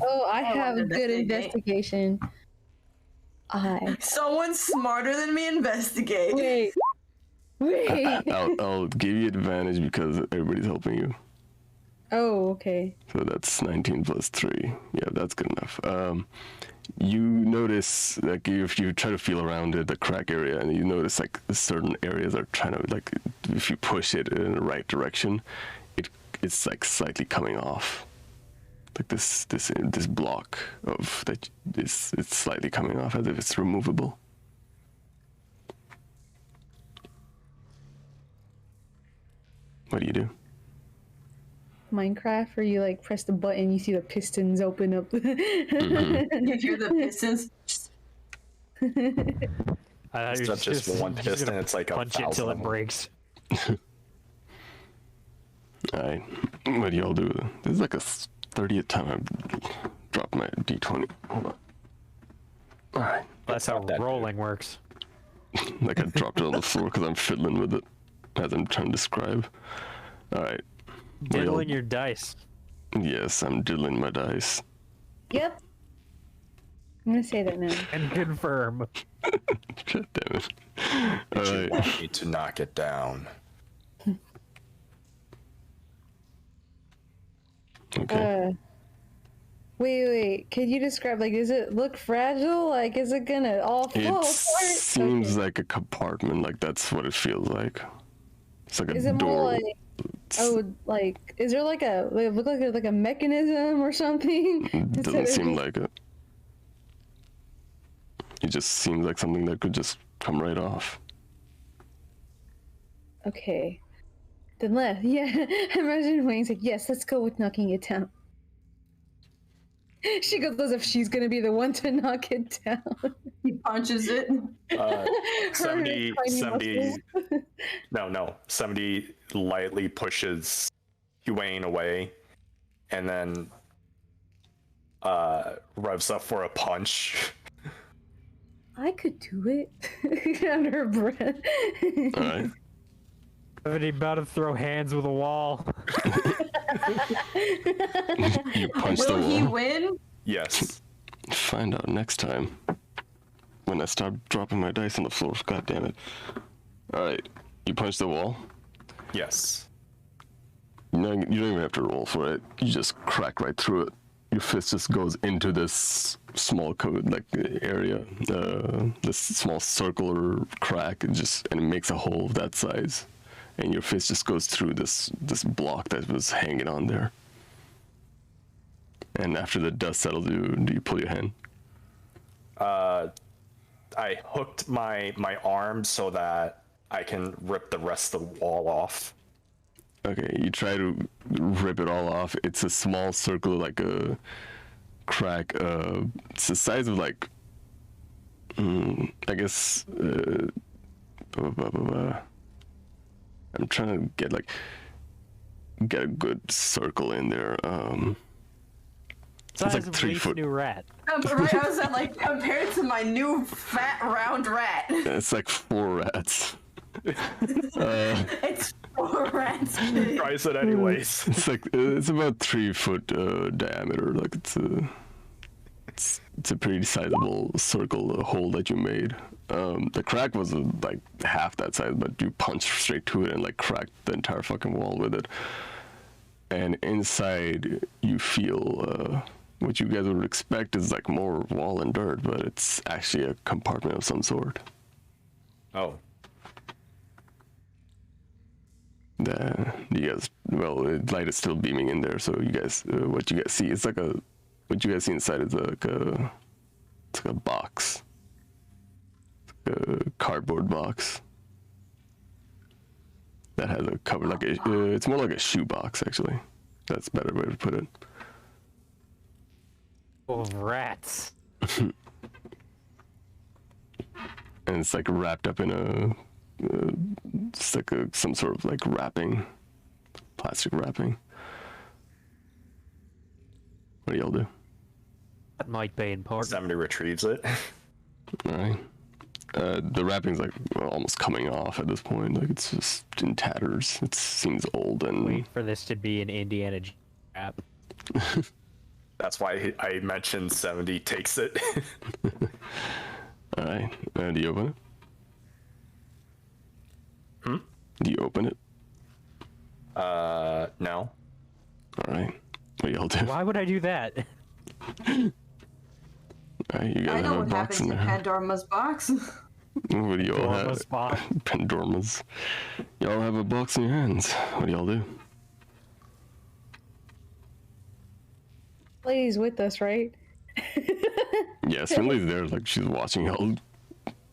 Oh, I have wanna good investigate. investigation. Someone smarter than me investigate. Wait. I'll give you advantage because everybody's helping you. Oh, okay. So that's 19 plus 3. Yeah, that's good enough. You notice, like, if you try to feel around it, the crack area, and you notice, like, certain areas are trying to, like, if you push it in the right direction, it's, like, slightly coming off. Like, this block of that is, it's slightly coming off as if it's removable. What do you do? Minecraft, where you like press the button, you see the pistons open up. You hear the pistons. It's not just one piston, it's like a punch it till it 1,000. breaks. Alright, what do y'all do? This is like a 30th time I've dropped my d20. Hold on. Alright. That's how not that rolling works. Like I dropped it on the floor because I'm fiddling with it as I'm trying to describe. Alright. Diddling your dice. Yes, I'm diddling my dice. Yep. I'm gonna say that now. And confirm. God damn it. You Alright. want me to knock it down. Okay. Wait. Could you describe, like, does it look fragile? Like, is it gonna all fall It apart? seems like a compartment, like that's what it feels like. It's like a Is it door. more like, like, is there like a, it look like there's like a mechanism or something? It Instead doesn't of seem just- like it. It just seems like something that could just come right off. Okay. Then left. Yeah. Imagine Wayne's like, yes, let's go with knocking it down. She goes as if she's gonna be the one to knock it down. He punches it. 70, tiny 70, muscles. no, 70 lightly pushes HuiYing away and then revs up for a punch. I could do it. Under her breath. Alright. Somebody about to throw hands with a wall. You punch the Will he wall. win? Yes. Find out next time. When I start dropping my dice on the floor. God damn it. Alright. You punch the wall. Yes. You don't even have to roll for it. You just crack right through it. Your fist just goes into this small code like area, this small circular crack, and it makes a hole of that size. And your fist just goes through this block that was hanging on there. And after the dust settles, do you pull your hand? I hooked my arm so that I can rip the rest of the wall off. Okay, you try to rip it all off. It's a small circle, like a crack. It's the size of like, I guess. I'm trying to get a good circle in there. Size like of 3 Leif's foot. new rat. Right, I was like, compared to my new fat round rat. It's like 4 rats. It's 4 rats. Tries it anyways. It's about 3 foot diameter. Like it's a pretty sizable circle hole that you made. The crack was like half that size, but you punched straight to it and like cracked the entire fucking wall with it. and inside you feel what you guys would expect is like more wall and dirt, but it's actually a compartment of some sort. Oh. You guys, well, the light is still beaming in there, so you guys, what you guys see is like what you guys see inside is it's like a box, a cardboard box that has a cover, like it's more like a shoe box actually. That's a better way to put it. Oh, rats. And it's like wrapped up in it's like some sort of like wrapping, plastic wrapping. What do y'all do? That might be important. Somebody retrieves it. All right. The wrapping's like almost coming off at this point. Like it's just in tatters. It seems old and. Wait for this to be an Indiana app. That's why I mentioned 70 takes it. All right. Do you open it? Do you open it? No. All right. What do y'all do? Why would I do that? All right, you guys I know have a what box happens in to there. Pandorma's box. What do y'all have? Pandorma's box. Pandorma's. Y'all have a box in your hands. What do y'all do? Lady's with us, right? Yeah, Finley's there. Like she's watching y'all.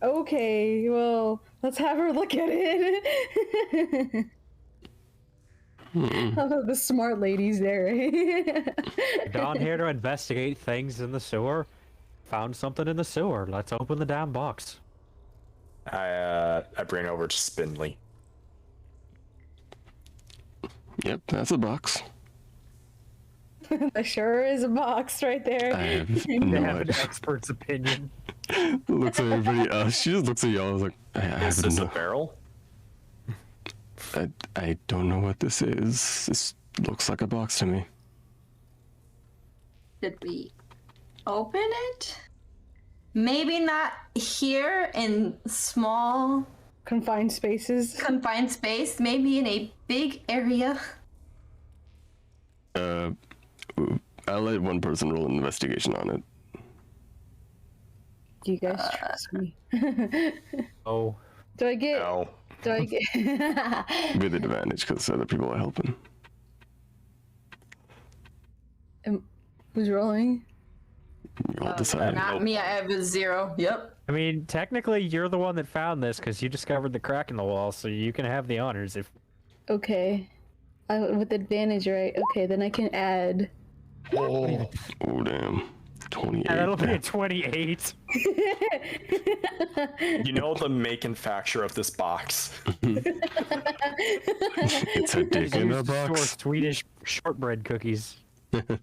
Okay, well, let's have her look at it. Oh, the smart lady's there. Down here to investigate things in the sewer. Found something in the sewer. Let's open the damn box. I bring it over to Spindly. Yep, that's a box. There sure is a box right there. I have They no have an idea. expert's opinion. Looks at everybody else. She just looks at y'all. I was like, I Is have this a no. barrel? I don't know what this is. This looks like a box to me. Did we open it? Maybe not here in small Confined spaces. confined space. Maybe in a big area. I'll let one person roll an investigation on it. Do you guys trust me? Oh, Do I get? No. Do I get? With advantage, because other people are helping. Who's rolling? You all decide. Not me. I have a 0. Yep. I mean, technically, you're the one that found this because you discovered the crack in the wall, so you can have the honors if. Okay. With advantage, right? Okay, then I can add. Oh damn. 28. Yeah, that'll be a 28. You know the make and facture of this box. It's a dick in a Store box. Swedish shortbread cookies. Alright.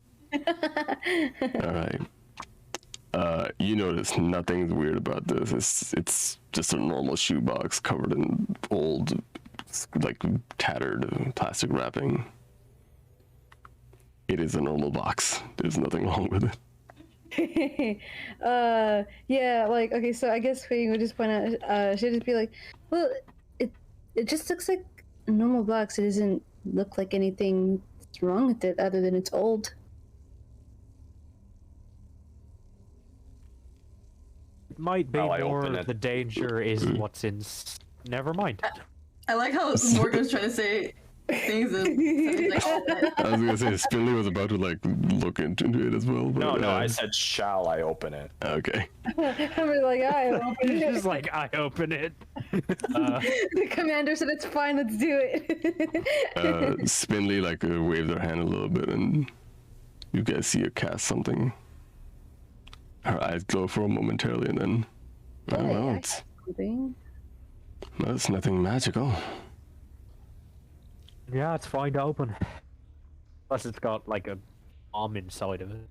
You notice nothing's weird about this. It's just a normal shoebox covered in old, like, tattered plastic wrapping. It is a normal box. There's nothing wrong with it. Yeah, like, okay, so I guess we would just point out, she'd just be like, well, it just looks like a normal box. It doesn't look like anything's wrong with it other than it's old. It might be Oh, I more open it. the danger is what's in. Never mind. I like how Morgan's trying to say things and like, I was gonna say, Spindly was about to, like, look into it as well. But, No, I said, shall I open it? Okay. I'm like, I open It's it. just like, I open it. The commander said it's fine, let's do it. Spindly, like, waved her hand a little bit, and you guys see her cast something. Her eyes glow for a momentarily, and then, oh, well, it's nothing magical. Yeah, it's fine to open. Plus, it's got like a bomb inside of it.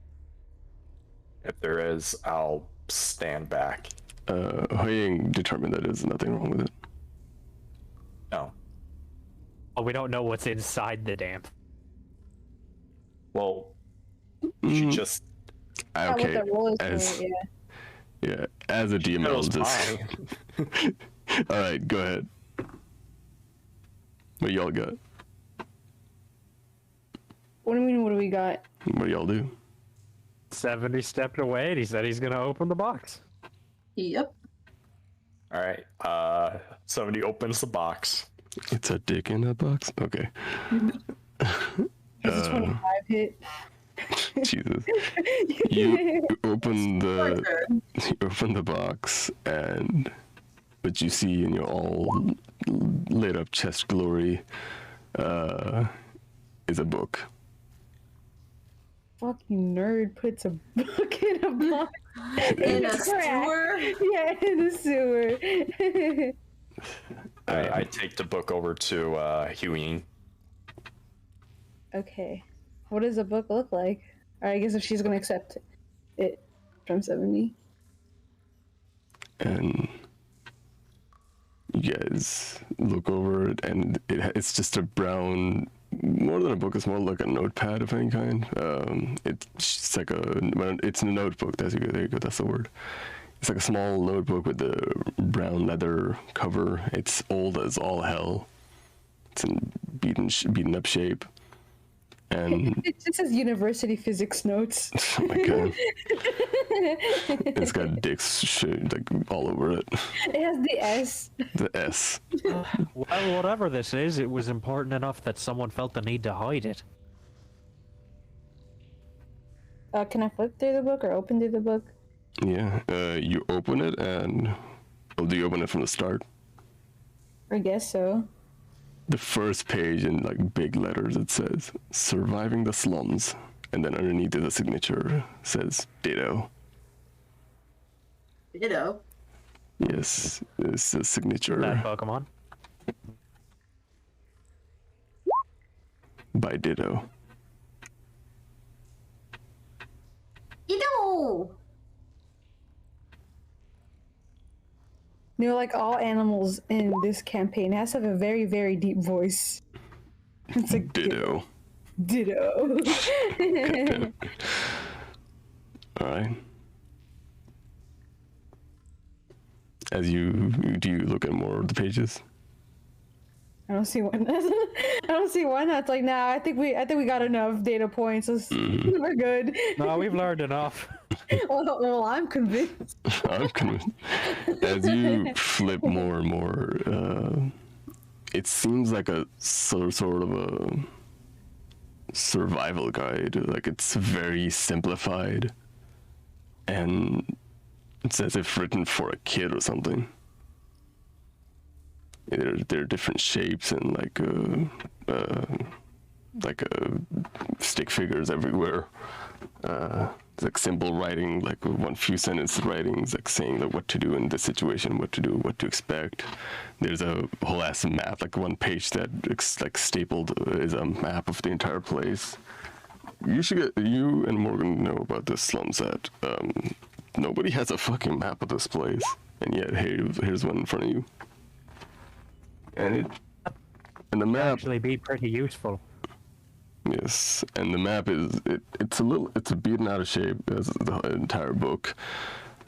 If there is, I'll stand back. HuiYing determined that there's nothing wrong with it. No. Oh, we don't know what's inside the damn. Well, she just. Okay, What the roll is as for, yeah, as a DM, That I'll was just. fine. All right, go ahead. What y'all got? What do you mean? What do we got? What do y'all do? 70 stepped away and he said he's gonna open the box. Yep. All right. 70 opens the box. It's a dick in a box? Okay. It's a 25 hit. Jesus. You open the box, and what you see in your all lit up chest glory is a book. Fucking nerd puts a book in a box. In a sewer? Yeah, in a sewer. I take the book over to HuiYing. Okay. What does the book look like? Or I guess if she's gonna accept it from 70. And you guys look over it, and it's just a brown, more than a book, it's more like a notepad of any kind. It's like it's a notebook. There you go, that's the word. It's like a small notebook with a brown leather cover. It's old as all hell. It's in beaten up shape. And It just says university physics notes. oh my god. It's got dicks like all over it. It has the S. The S. Well, whatever this is, it was important enough that someone felt the need to hide it. Can I flip through the book or open through the book? Yeah. You open it, and do you open it from the start? I guess so. The first page in like big letters, it says "Surviving the Slums," and then underneath it, the signature says "Ditto." Ditto. Yes, it's the signature That Pokemon. by Ditto. Ditto. You know, like all animals in this campaign, it has to have a very, very deep voice. It's like Ditto. Ditto. All right. Do you look at more of the pages? I don't see one. I don't see one that's like, nah. I think we got enough data points. We're good. No, we've learned enough. Well, I'm convinced. I'm convinced. As you flip more and more, it seems like a sort of a survival guide. Like it's very simplified, and it's as if written for a kid or something. There are different shapes and like stick figures everywhere. It's like simple writing, like one few sentence writings, like saying like what to do in this situation, what to do, what to expect. There's a whole ass map, like one page that like stapled is a map of the entire place. You and Morgan know about this slum set. Nobody has a fucking map of this place, and yet here's one in front of you. And the map Actually, be pretty useful. Yes, and the map it's a beaten out of shape as the entire book,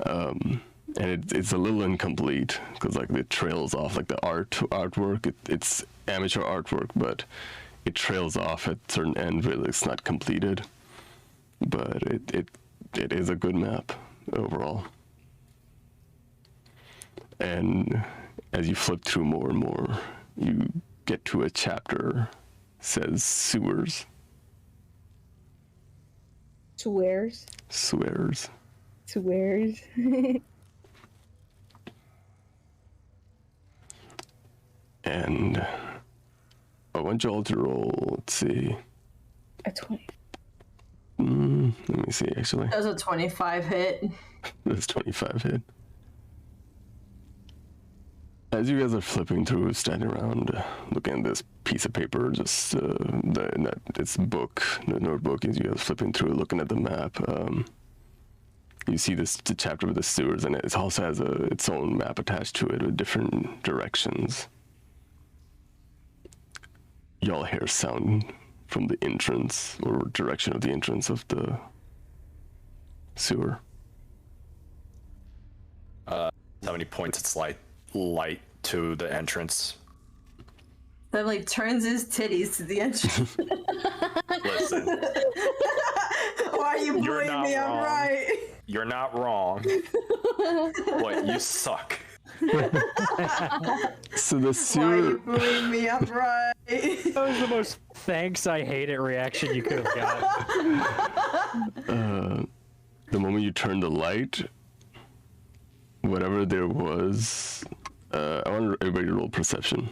and it's a little incomplete because like it trails off, like the artwork. It's amateur artwork, but it trails off at certain end where it's not completed. But it is a good map overall. And as you flip through more and more, you get to a chapter says sewers. Swears. Swears. Swears. And I want y'all to roll, let's see. A 20. Let me see, actually. That was a 25 hit. That's 25 hit. As you guys are flipping through, standing around, looking at this piece of paper, just this book, the notebook, as you guys flipping through, looking at the map, you see the chapter with the sewers, and it also has its own map attached to it with different directions. Y'all hear sound from the entrance or direction of the entrance of the sewer. How many points its light to the entrance? Then like turns his titties to the entrance. listen. Why are you You're bullying not me? I'm wrong. right. You're not wrong. What? You suck. So the Why are sewer. you bullying me? I'm right. That was the most thanks I hate it reaction you could have gotten. The moment you turn the light, whatever there was, I want everybody to roll perception.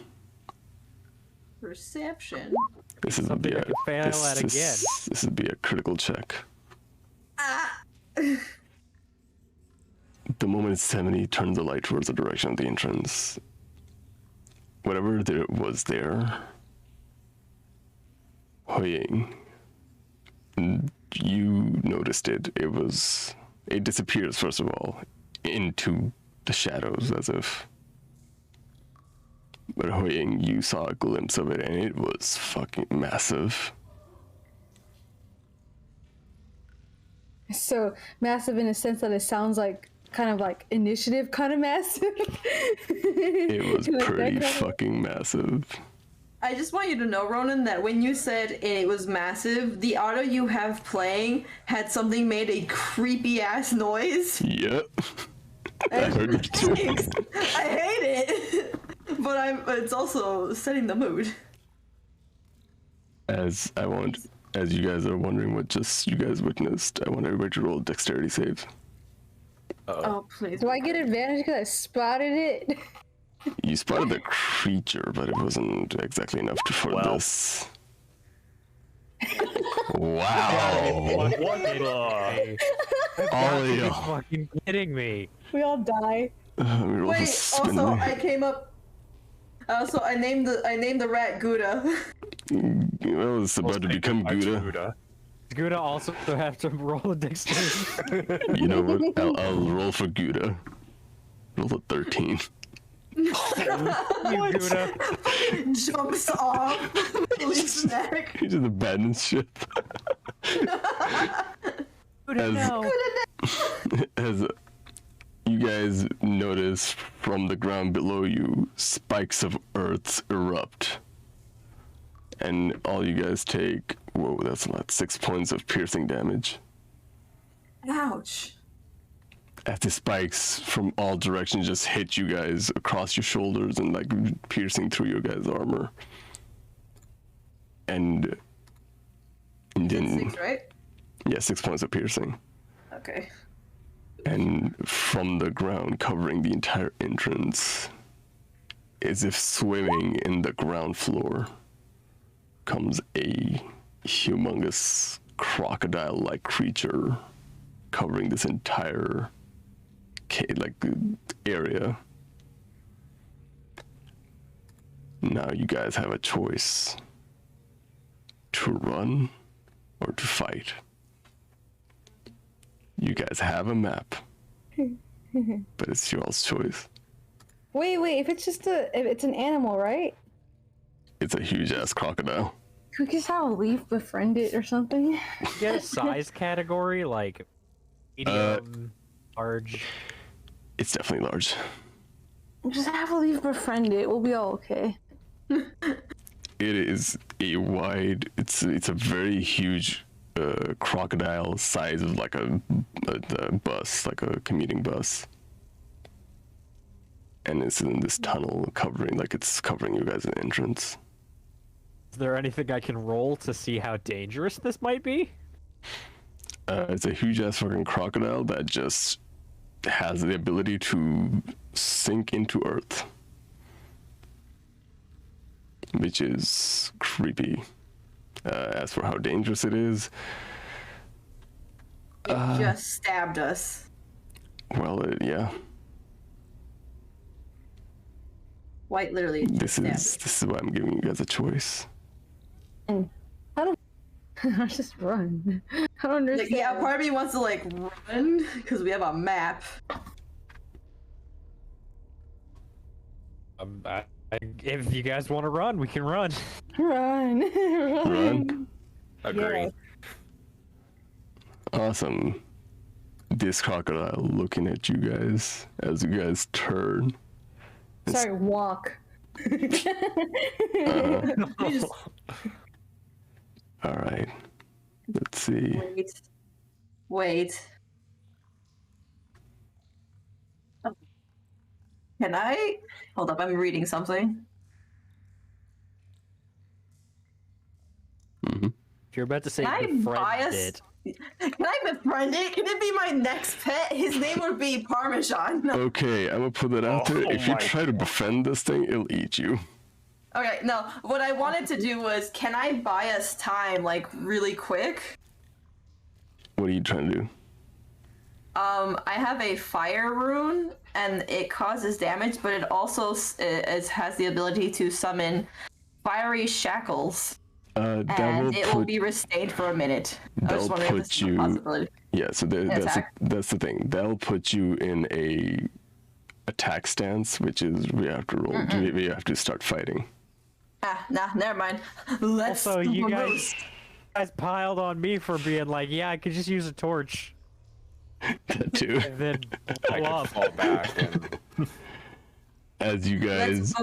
Perception. This is Something I could fail at again. This would be a critical check. The moment it's 70, turn the light towards the direction of the entrance. Whatever there was there, HuiYing, you noticed it. It disappears, first of all, into the shadows as if. But HuiYing, you saw a glimpse of it and it was fucking massive. So massive in a sense that it sounds like kind of like initiative kind of massive. It was Like that pretty kind of- fucking massive. I just want you to know, Ronan, that when you said it was massive, the audio you have playing had something made a creepy ass noise. Yep. I heard it too. I hate it, but it's also setting the mood. As you guys are wondering what just you guys witnessed, I want everybody to roll a dexterity save. Oh, please. Do I get advantage because I spotted it? You spotted the creature, but it wasn't exactly enough for Well. this. Wow. What the? All of You're you. fucking kidding me. We all die. Let me roll Wait. this spin Also, there. I came up. Also, I named the rat Gouda. Well, it's about to become Gouda. Gouda also have to roll a dexterity. You know what? I'll roll for Gouda. Roll a 13. You Gouda. Jumps off Leif's neck. He just abandoned ship. Gouda, no. As you guys notice from the ground below you, spikes of earth erupt. And all you guys take, whoa, that's a lot, 6 points of piercing damage. Ouch. As the spikes from all directions just hit you guys across your shoulders and like piercing through your guys' armor. And then, 6, right? yeah, 6 points of piercing. Okay. And from the ground covering the entire entrance, as if swimming in the ground floor, comes a humongous crocodile-like creature covering this entire area. Now you guys have a choice: to run or to fight. You guys have a map, but it's your all's choice. Wait, if it's an animal, right? It's a huge ass crocodile. Could we just have a Leaf befriend it or something? Get a size category like medium, large. It's definitely large. Just have a Leaf befriend it. We'll be all okay. It is a wide. It's a very huge crocodile size of like a bus, like a commuting bus. And it's in this tunnel it's covering you guys' entrance. Is there anything I can roll to see how dangerous this might be? It's a huge ass fucking crocodile that just has the ability to sink into earth, which is creepy. As for how dangerous it is, It just stabbed us. well, yeah, Quite literally. this stabbed is why I'm giving you guys a choice. I just run. I don't understand. Like, yeah, part of me wants to like run because we have a map. If you guys want to run, we can run. Run. Run. Agree. Yeah. Awesome. This crocodile looking at you guys as you guys turn. Sorry, walk. All right. Let's see. Wait. Oh. Can I? Hold up, I'm reading something. If you're about to say Can I befriend it, Can I befriend it? Can it be my next pet? His name would be Parmesan. Okay, I'm gonna put that out there. If you my try to befriend this thing, it'll eat you. Okay, no. What I wanted to do was, can I buy us time, like, really quick? What are you trying to do? I have a fire rune, and it causes damage, but it also has the ability to summon fiery shackles. And it will be restrained for a minute. I was wondering if this is a possibility. Yeah, so that's the thing. That'll put you in a attack stance, which is we have to roll. We have to start fighting. Nah, never mind. Let's also you guys piled on me for being like, yeah, I could just use a torch. That too. And then I blow could up. fall back. And... As you guys,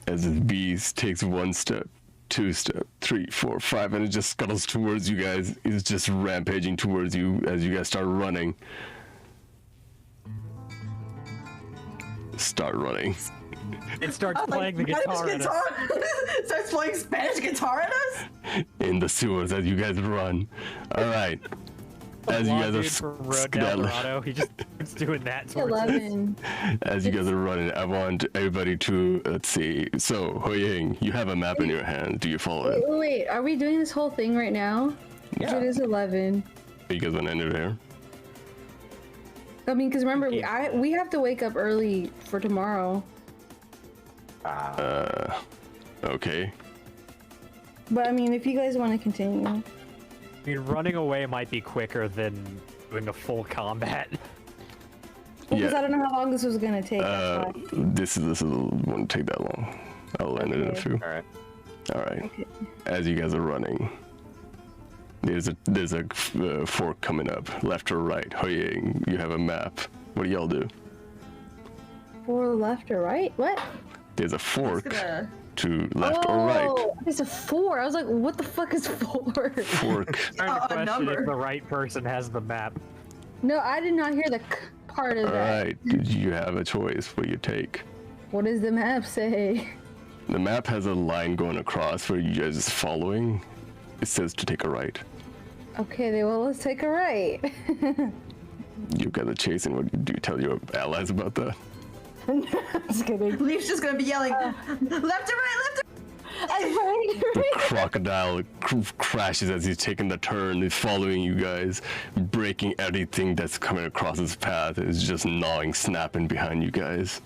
as this beast takes 1 step, 2 step, 3, 4, 5, and it just scuttles towards you guys. It's just rampaging towards you as you guys start running. Start running. It starts playing the guitar at us. It starts playing Spanish guitar at us? In the sewers as you guys run. Alright. As you guys are skedaddling. He just keeps doing that towards 11. As you guys are running, I want everybody to, let's see. So, HuiYing, you have a map in your hand. Do you follow it? Wait, are we doing this whole thing right now? Yeah. It is 11. You guys want to end it here? I mean, because remember, we have to wake up early for tomorrow. Okay. But I mean, if you guys want to continue. I mean, running away might be quicker than doing a full combat. Because I don't know how long this was gonna take. This won't take that long. I'll end it in a few. Alright. Okay. As you guys are running, there's a fork coming up, left or right. HuiYing, you have a map. What do y'all do? For left or right? What? There's a fork to left or right. Oh, it's a 4. I was like, what the fuck is 4? Fork. I'm trying to question if the right person has the map. No, I did not hear the part of that. Alright, you have a choice what you take. What does the map say? The map has a line going across where you guys are following. It says to take a right. Okay, then well, let's take a right. You guys are chasing. What do you tell your allies about that? Just kidding. Leif's just gonna be yelling, left to right, left to The crocodile crashes as he's taking the turn. He's following you guys, breaking everything that's coming across his path. It's just gnawing, snapping behind you guys.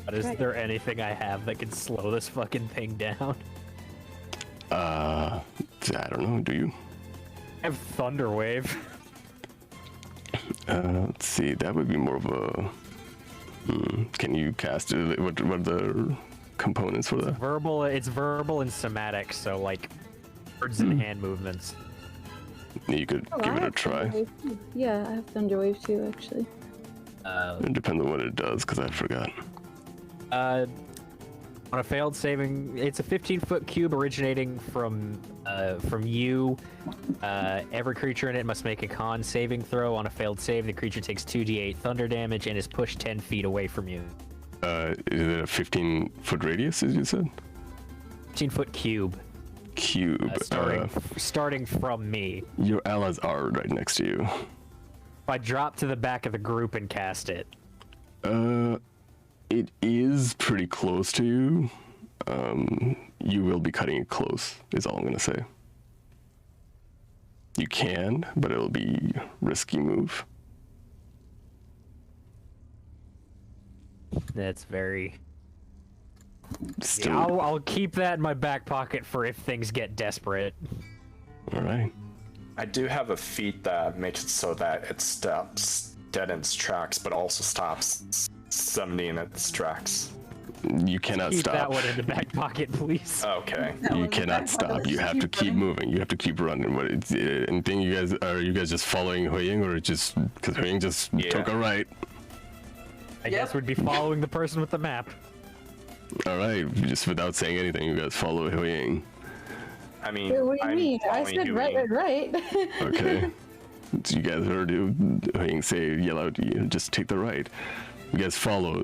But is there anything I have that can slow this fucking thing down? I don't know. Do you? I have Thunder Wave. Let's see. That would be more of a. Can you cast it? What are the components for that? It's verbal and somatic, so like words and hand movements. You could give it a try. Yeah, I have Thunder Wave too, actually. It depends on what it does, because I forgot. On a failed saving, it's a 15-foot cube originating from you. Every creature in it must make a con saving throw. On a failed save, the creature takes 2d8 thunder damage and is pushed 10 feet away from you. Is it a 15-foot radius, as you said? 15-foot cube. Cube. Starting from me. Your allies are right next to you. If I drop to the back of the group and cast it. It is pretty close to you. You will be cutting it close, is all I'm gonna say. You can, but it'll be a risky move. That's very... Still, Yeah, I'll keep that in my back pocket for if things get desperate. all right. I do have a feat that makes it so that it stops dead in its tracks, but also stops summoning in its tracks. You cannot Keep stop. that one in the back pocket, please. Okay. You cannot stop. You have to keep moving. You have to keep running. What? Anything? You guys just following HuiYing, or just because HuiYing just took a right? I guess we'd be following the person with the map. All right. Just without saying anything, you guys follow HuiYing. I mean, Wait, what do you I'm mean? I following said HuiYing. right. Okay. So you guys heard HuiYing say, yell out, just take the right. You guys follow.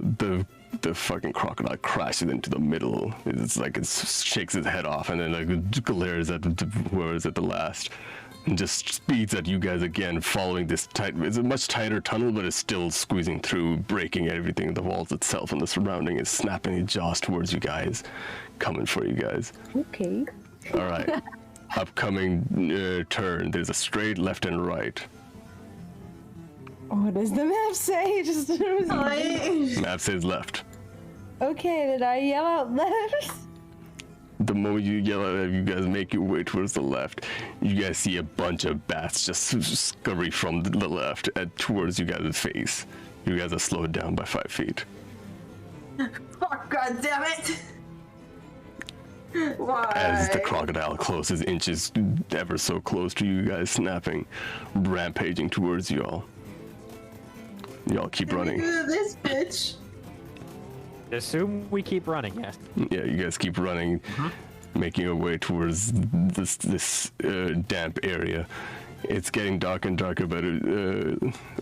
The fucking crocodile crashes into the middle. It's like it shakes its head off and then like glares at whoever's at the last. And just speeds at you guys again, following this tight. It's a much tighter tunnel, but it's still squeezing through, breaking everything. The walls itself and the surrounding is snapping its jaws towards you guys, coming for you guys. Okay. All right. Upcoming turn. There's a straight left and right. What does the map say? Just Map says left. okay. Did I yell out left? The moment you yell at it, you guys make your way towards the left. You guys see a bunch of bats just scurry from the left and towards you guys' face. You guys are slowed down by 5 feet. Oh, God damn it! Why? As the crocodile closes inches ever so close to you guys, snapping, rampaging towards y'all. Y'all keep running. This bitch. Assume we keep running, yes. Yeah, you guys keep running, making your way towards this damp area. It's getting darker and darker, but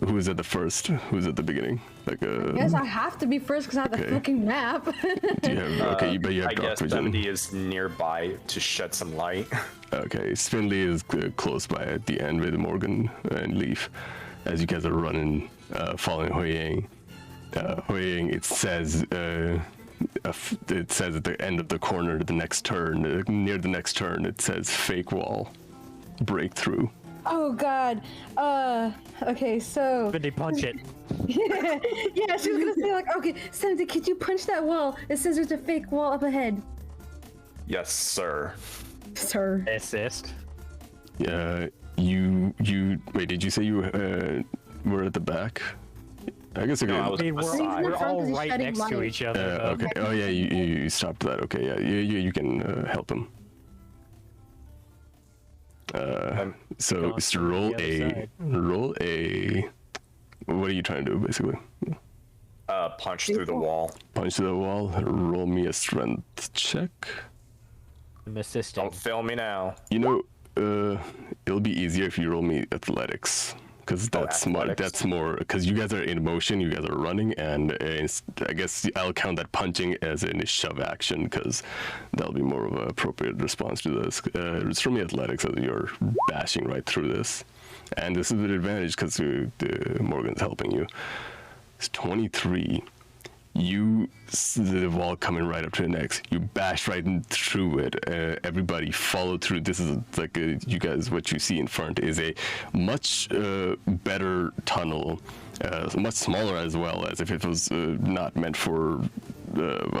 who's at the first? Who's at the beginning? Like Yes, I have to be first because I have the Okay. fucking map. do you have okay? But you have I dark guess vision. 70 is nearby to shed some light. Okay, Spindly is close by at the end with Morgan and Leif, as you guys are running, following HuiYing. HuiYing, it says at the end of the corner, the next turn, near the next turn, it says fake wall, breakthrough. Oh God. Okay, so Vinny, punch it. yeah, she was gonna say like, okay, Sandy, could you punch that wall? It says there's a fake wall up ahead. Yes, sir. Sir. Assist. Yeah, you wait. Did you say you were at the back? I guess I could. No, I was I mean, on the we're, side. we're all Because he's right shedding next to light. each other. though. Okay. Oh yeah, you stopped that. Okay, yeah, you can help him. So going so from roll the other a side. roll a. What are you trying to do, basically? Punch through the wall. Punch to the wall. Roll me a strength check. I'm assisting. Don't fail me now. You know, it'll be easier if you roll me athletics, because that's athletics. that's more because you guys are in motion, you guys are running, and I guess I'll count that punching as a shove action because that'll be more of an appropriate response to this. It's roll me athletics as you're bashing right through this, and this is an advantage because Morgan's helping you. It's 23. You see the wall coming right up to the next. You bash right through it. Everybody follow through. This is like you guys. What you see in front is a much better tunnel, much smaller as well, as if it was not meant for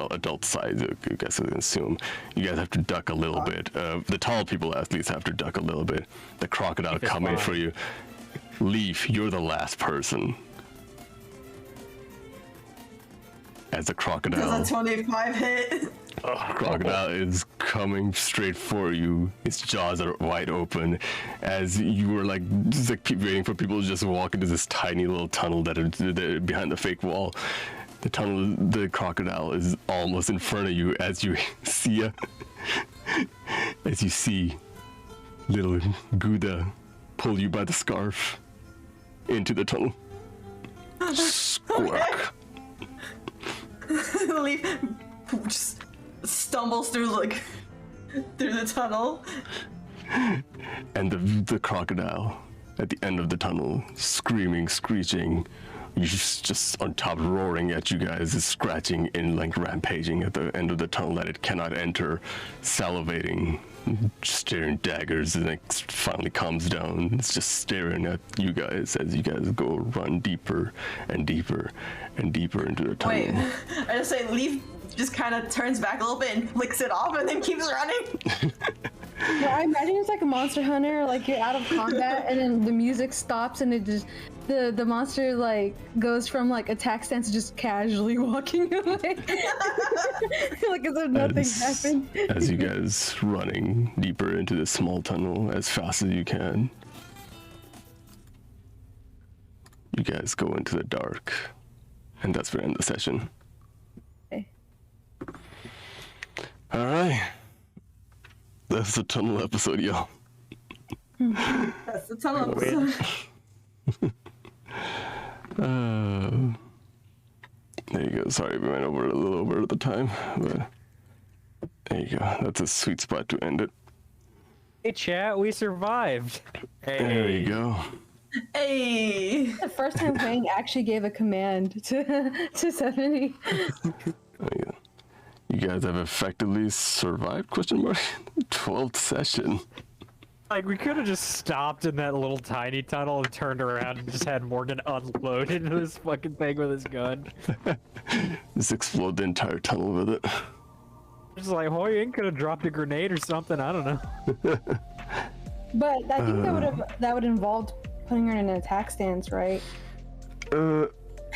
adult size. I guess I can assume. You guys have to duck a little bit. The tall people at least have to duck a little bit. The crocodile If it's coming fine. for you. Leif, you're the last person. As the crocodile. Does a 25 hit? Crocodile is coming straight for you. Its jaws are wide open, as you were like just like waiting for people to just walk into this tiny little tunnel that are behind the fake wall. The tunnel, the crocodile is almost in front of you as you see little Gouda pull you by the scarf into the tunnel. Squawk. Leaf just stumbles through through the tunnel. And the crocodile at the end of the tunnel, screaming, screeching, just on top roaring at you guys, is scratching and like rampaging at the end of the tunnel that it cannot enter, salivating, staring daggers, and it finally calms down. It's just staring at you guys as you guys go run deeper and deeper and deeper into the tunnel. Wait, I just say Leaf just kind of turns back a little bit and flicks it off and then keeps running. Yeah, I imagine it's like a Monster Hunter, like you're out of combat and then the music stops and it just the monster like goes from like attack stance to just casually walking away. Like as if nothing happened. As you guys running deeper into this small tunnel as fast as you can. You guys go into the dark. And that's where we end the session. Okay. Alright. That's the tunnel episode, y'all. That's the tunnel episode. There you go. Sorry, we went over a little over at the time, but there you go. That's a sweet spot to end it. Hey, chat, we survived. There you go. Hey! The first time playing actually gave a command to 70. There you go. You guys have effectively survived? Question mark. 12th session. Like, we could have just stopped in that little tiny tunnel and turned around and just had Morgan unload into this fucking thing with his gun. Just explode the entire tunnel with it. Just like, HuiYing could have dropped a grenade or something, I don't know. But I think that would involve putting her in an attack stance, right? Because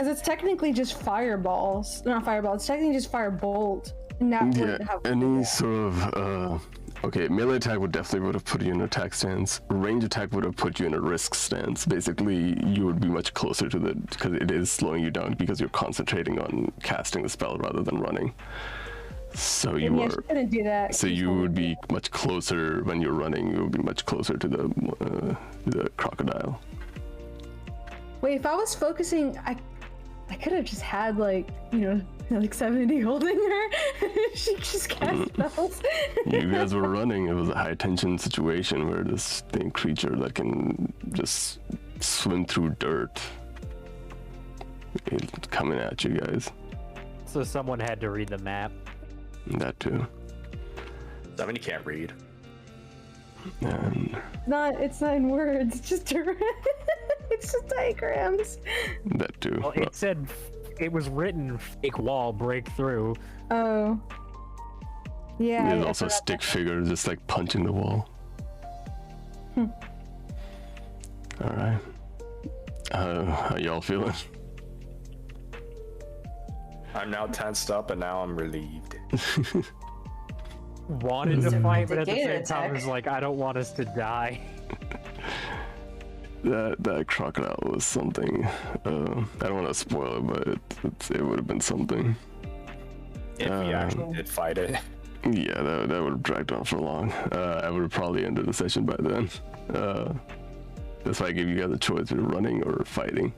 it's technically just fireballs. Not fireball, it's technically just firebolt. And that would have any sort of okay, melee attack would have put you in an attack stance. Range attack would have put you in a risk stance. Basically, you would be much closer to because it is slowing you down because you're concentrating on casting the spell rather than running. So you couldn't do that. So you would be much closer when you're running. You would be much closer to the crocodile. Wait, if I was focusing, I could have just had like 70 holding her. She just cast spells. You guys were running. It was a high tension situation where this creature that can just swim through dirt is coming at you guys. So someone had to read the map. That too. 70 can't read. And It's not in words. It's just it's just diagrams. that too. Well, it said it was written fake wall breakthrough. Oh. Yeah. There's also a stick figure just like punching the wall. All right. How y'all feeling? I'm now tensed up and now I'm relieved. Wanted to fight, but at the same Negated time attack. was like, I don't want us to die. That crocodile was something. I don't want to spoil it, but it would have been something. If we actually did fight it. Yeah, that would have dragged on for long. I would have probably ended the session by then. That's why I gave you guys a choice of running or fighting.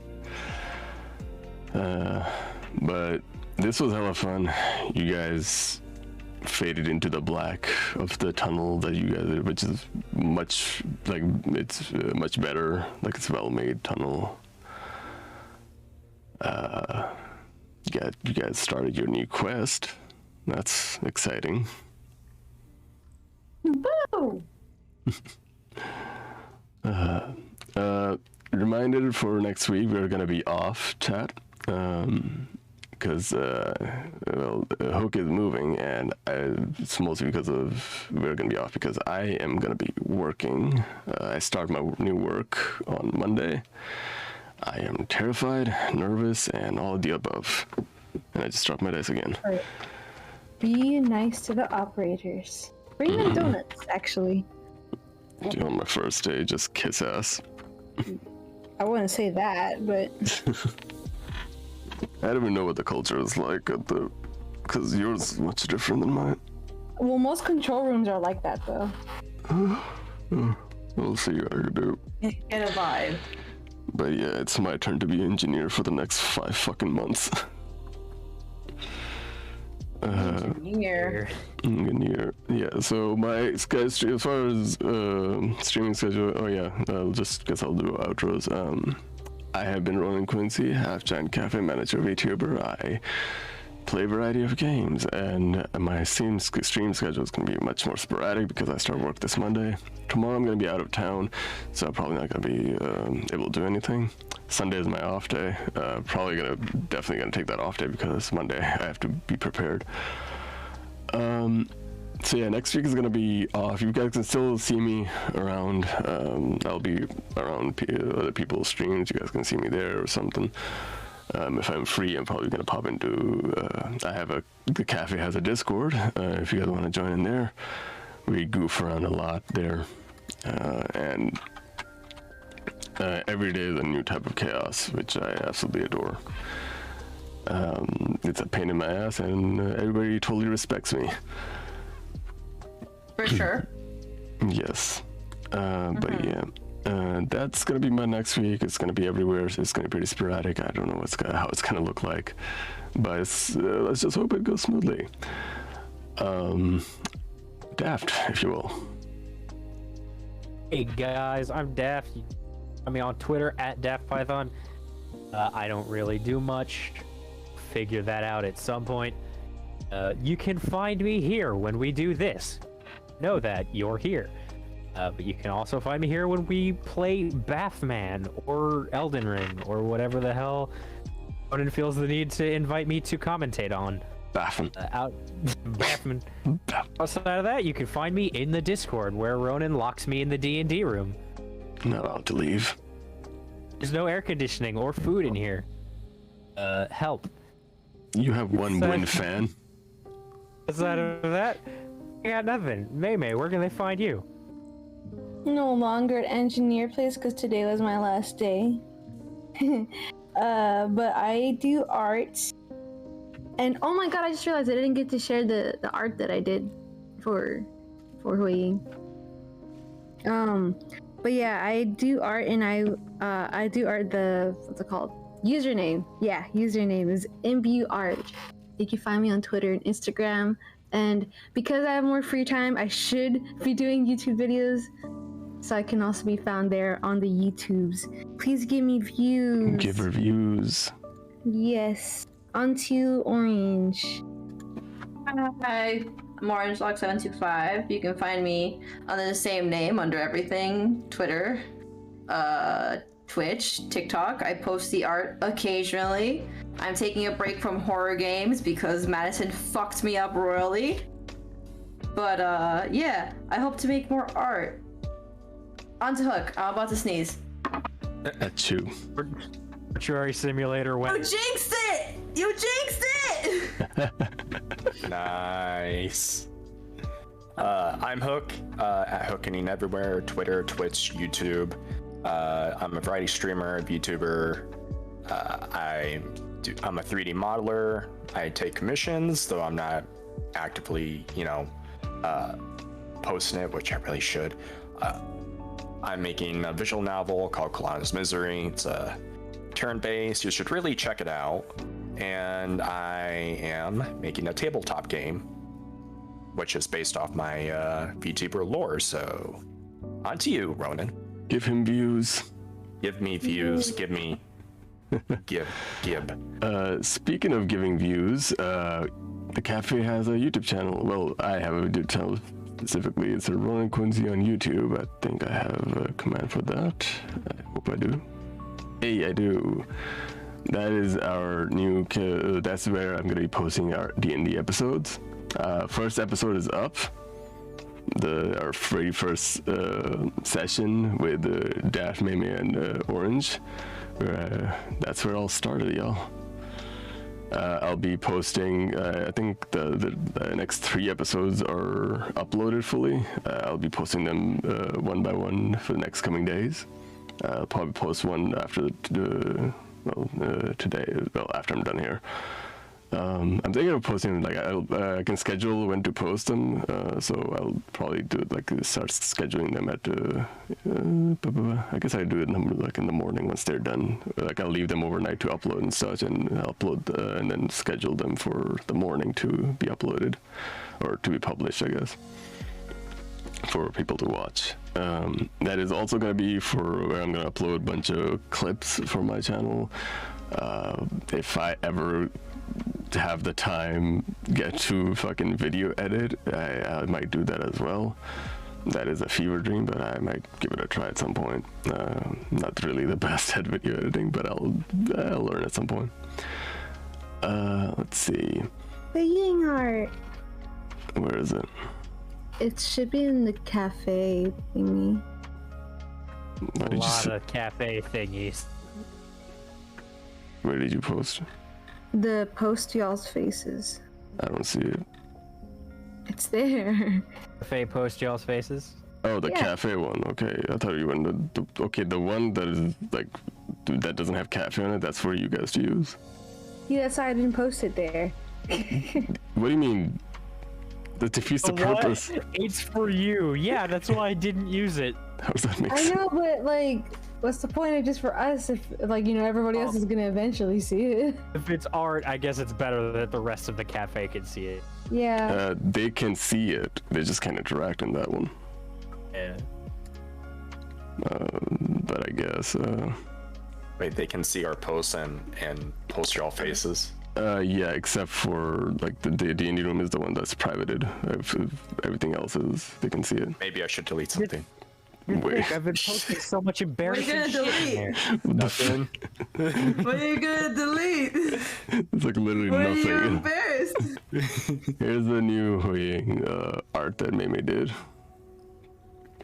But this was hella fun. You guys faded into the black of the tunnel that you guys, which is much like it's much better. Like it's a well-made tunnel. You guys started your new quest. That's exciting. Boo! Reminded for next week we're gonna be off chat because Hook is moving, and it's mostly because of we're gonna be off because I am gonna be working. I start my new work on Monday. I am terrified, nervous, and all of the above. And I just dropped my dice again. Right. Be nice to the operators. Bring them donuts, actually. On my first day, just kiss ass. I wouldn't say that, but I don't even know what the culture is like at the, because yours is much different than mine. well, most control rooms are like that, though. We'll see what I can do. Get a vibe. But yeah, it's my turn to be engineer for the next 5 fucking months. Engineer. Engineer. Yeah, so my schedule, as far as streaming schedule, I'll just guess I'll do outros. I have been Ronan Quincy, half giant cafe manager of VTuber. I play a variety of games, and my stream schedule is going to be much more sporadic because I start work this Monday. Tomorrow I'm going to be out of town, so I'm probably not going to be able to do anything. Sunday is my off day. Definitely going to take that off day because Monday I have to be prepared. So yeah, next week is going to be off. You guys can still see me around. I'll be around other people's streams. You guys can see me there or something. If I'm free, I'm probably going to pop into, the cafe has a Discord, if you guys want to join in there. We goof around a lot there, and every day is a new type of chaos, which I absolutely adore. It's a pain in my ass, and everybody totally respects me. For sure. Yes. But yeah. That's gonna be my next week. It's gonna be everywhere. It's gonna be pretty sporadic. I don't know how it's gonna look like, but let's just hope it goes smoothly. Daft, if you will. Hey guys, I'm Daft. You find me on Twitter at Daftpython. I don't really do much. Figure that out at some point. You can find me here when we do this. Know that you're here. But you can also find me here when we play Bathman or Elden Ring or whatever the hell Ronan feels the need to invite me to commentate on. Bathman. Bathman. Outside of that, you can find me in the Discord where Ronan locks me in the D&D room. Not allowed to leave. There's no air conditioning or food in here. Help. You have one wind fan. Outside of that, I got nothing. Meimay, where can they find you? No longer at engineer place because today was my last day. But I do art. And oh my god, I just realized I didn't get to share the art that I did for HuiYing. But yeah, I do art, and I do art. What's it called? Username. Yeah, username is imbuart. You can find me on Twitter and Instagram. And because I have more free time, I should be doing YouTube videos, so I can also be found there on the YouTubes. Please give me views. Give reviews. Yes. Onto Orange. Hi, I'm OrangeLock725. You can find me under the same name under everything: Twitter, Twitch, TikTok. I post the art occasionally. I'm taking a break from horror games because Madison fucked me up royally. But yeah, I hope to make more art. On to Hook. I'm about to sneeze. At you. Mortuary Simulator You went. jinxed it! You jinxed it! Nice. I'm Hook, at Hookening everywhere, Twitter, Twitch, YouTube. I'm a variety streamer, VTuber. I'm a 3D modeler. I take commissions, though I'm not actively, posting it, which I really should. I'm making a visual novel called Kalana's Misery. It's a turn-based. You should really check it out. And I am making a tabletop game, which is based off my VTuber lore. So, on to you, Ronan. Give him views. Give me views. Give me. Give. Speaking of giving views, the cafe has a YouTube channel. Well, I have a YouTube channel specifically. It's a Ronan Quincy on YouTube. I think I have a command for that. I hope I do. Hey, I do. That is our new. That's where I'm gonna be posting our D&D episodes. First episode is up. Our very first session with Daft, Meimay, and Orange. That's where it all started, y'all. I'll be posting. I think the next 3 episodes are uploaded fully. I'll be posting them one by one for the next coming days. I'll probably post one after today. Well, after I'm done here. I'm thinking of posting I can schedule when to post them, so I'll probably do it start scheduling them at I guess I do it in the morning once they're done. I'll leave them overnight to upload and such, and upload and then schedule them for the morning to be uploaded or to be published, I guess, for people to watch. That is also going to be for where I'm going to upload a bunch of clips for my channel. If I ever have the time, get to fucking video edit, I might do that as well. That is a fever dream, but I might give it a try at some point. Not really the best at video editing, but I'll learn at some point. Let's see. HuiYing art. Where is it? It should be in the cafe thingy. What A did you lot say? of cafe thingies. Where did you post? The post y'all's faces. I don't see it. It's there. Cafe post y'all's faces. Oh, the Yeah. cafe one. Okay, I thought you went the one that is that doesn't have cafe on it. That's for you guys to use. Yeah, that's why I didn't post it there. What do you mean? That defeats the What? purpose. It's for you. Yeah, that's why I didn't use it. How does that make I sense? know, but like, what's the point of just for us if, like, you know, everybody else is gonna eventually see it? If it's art, I guess it's better that the rest of the cafe can see it. Yeah. They can see it. They just can't interact in that one. Yeah. But I guess. Wait, they can see our posts and post your all faces. Yeah, except for like the D&D room is the one that's privated. If everything else is, they can see it. Maybe I should delete something. Wait. I've been posting so much embarrassing gonna shit in delete? there. Nothing. What are you gonna delete? It's like literally What are you nothing. embarrassed? Here's the new HuiYing art that Meimay did.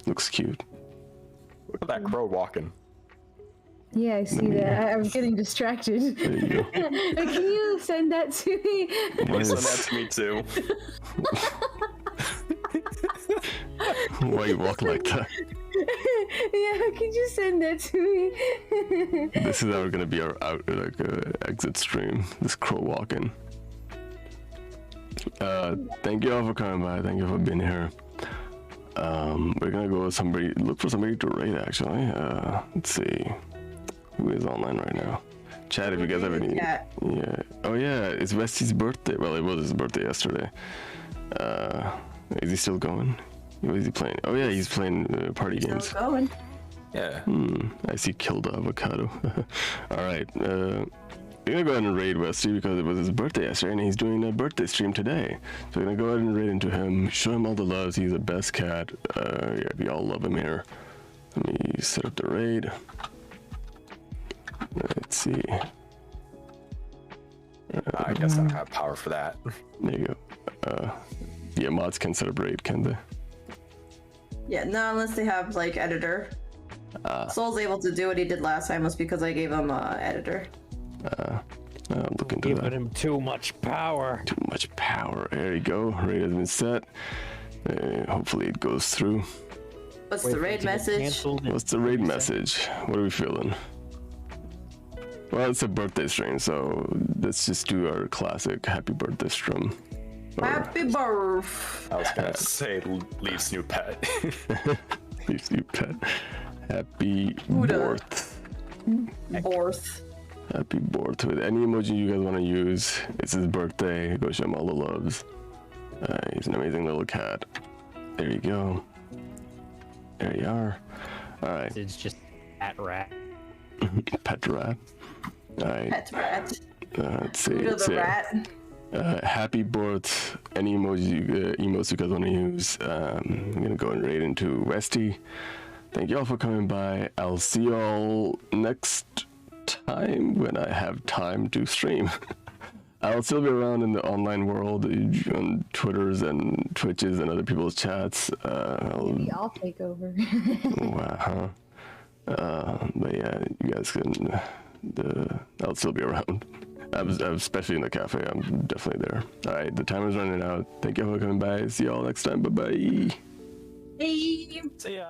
Looks cute. Look at that crow walking. Yeah, I see that. I was getting distracted. There you go. Can you send that to me? Why send that to me too? Why you walk like that? Yeah, could you send that to me? This is our gonna be our exit stream. This crow walking. Thank you all for coming by. Thank you for being here. We're gonna go with somebody. Look for somebody to raid. Actually, let's see who is online right now. Chat if you guys have any. Yeah. Yeah. Oh yeah, it's Westy's birthday. Well, it was his birthday yesterday. Is he still going? What is he playing? Oh yeah, he's playing party games. Still going. Yeah. I see killed avocado. All right. We're gonna go ahead and raid Westy because it was his birthday yesterday and he's doing a birthday stream today. So we're gonna go ahead and raid into him, show him all the loves. He's the best cat. Yeah, we all love him here. Let me set up the raid. Let's see. I guess I don't have power for that. There you go. Yeah, mods can set up raid, can they? Yeah, no, unless they have like editor. Soul's able to do what he did last time was because I gave him editor. I'll look into Giving that. him too much power. Too much power. There you go. Raid has been set. Hopefully it goes through. What's Wait the for it raid to get message? canceled and- What's the raid message? What are we feeling? Well, it's a birthday stream, so let's just do our classic happy birthday stream. Or Happy birth. I was gonna say Leif's new pet. Leif's new pet. Happy Buddha. birth. Birth. Happy birth. With any emoji you guys want to use. It's his birthday. Go show him all the loves. He's an amazing little cat. There you go. There you are. Alright. It's just at rat. Pet rat. Alright. Pet rat. Let's see. Buddha Let's the see. rat. Happy birth. Any emotes you guys want to use. I'm gonna go and raid into Westy. Thank you all for coming by. I'll see you all next time when I have time to stream. I'll still be around in the online world on Twitters and Twitches and other people's chats. Maybe I'll take over. Wow. But yeah, you guys can. I'll still be around. Especially in the cafe. I'm definitely there. All right, the timer's running out. Thank you all for coming by. See you all next time. Bye bye. Hey. See ya.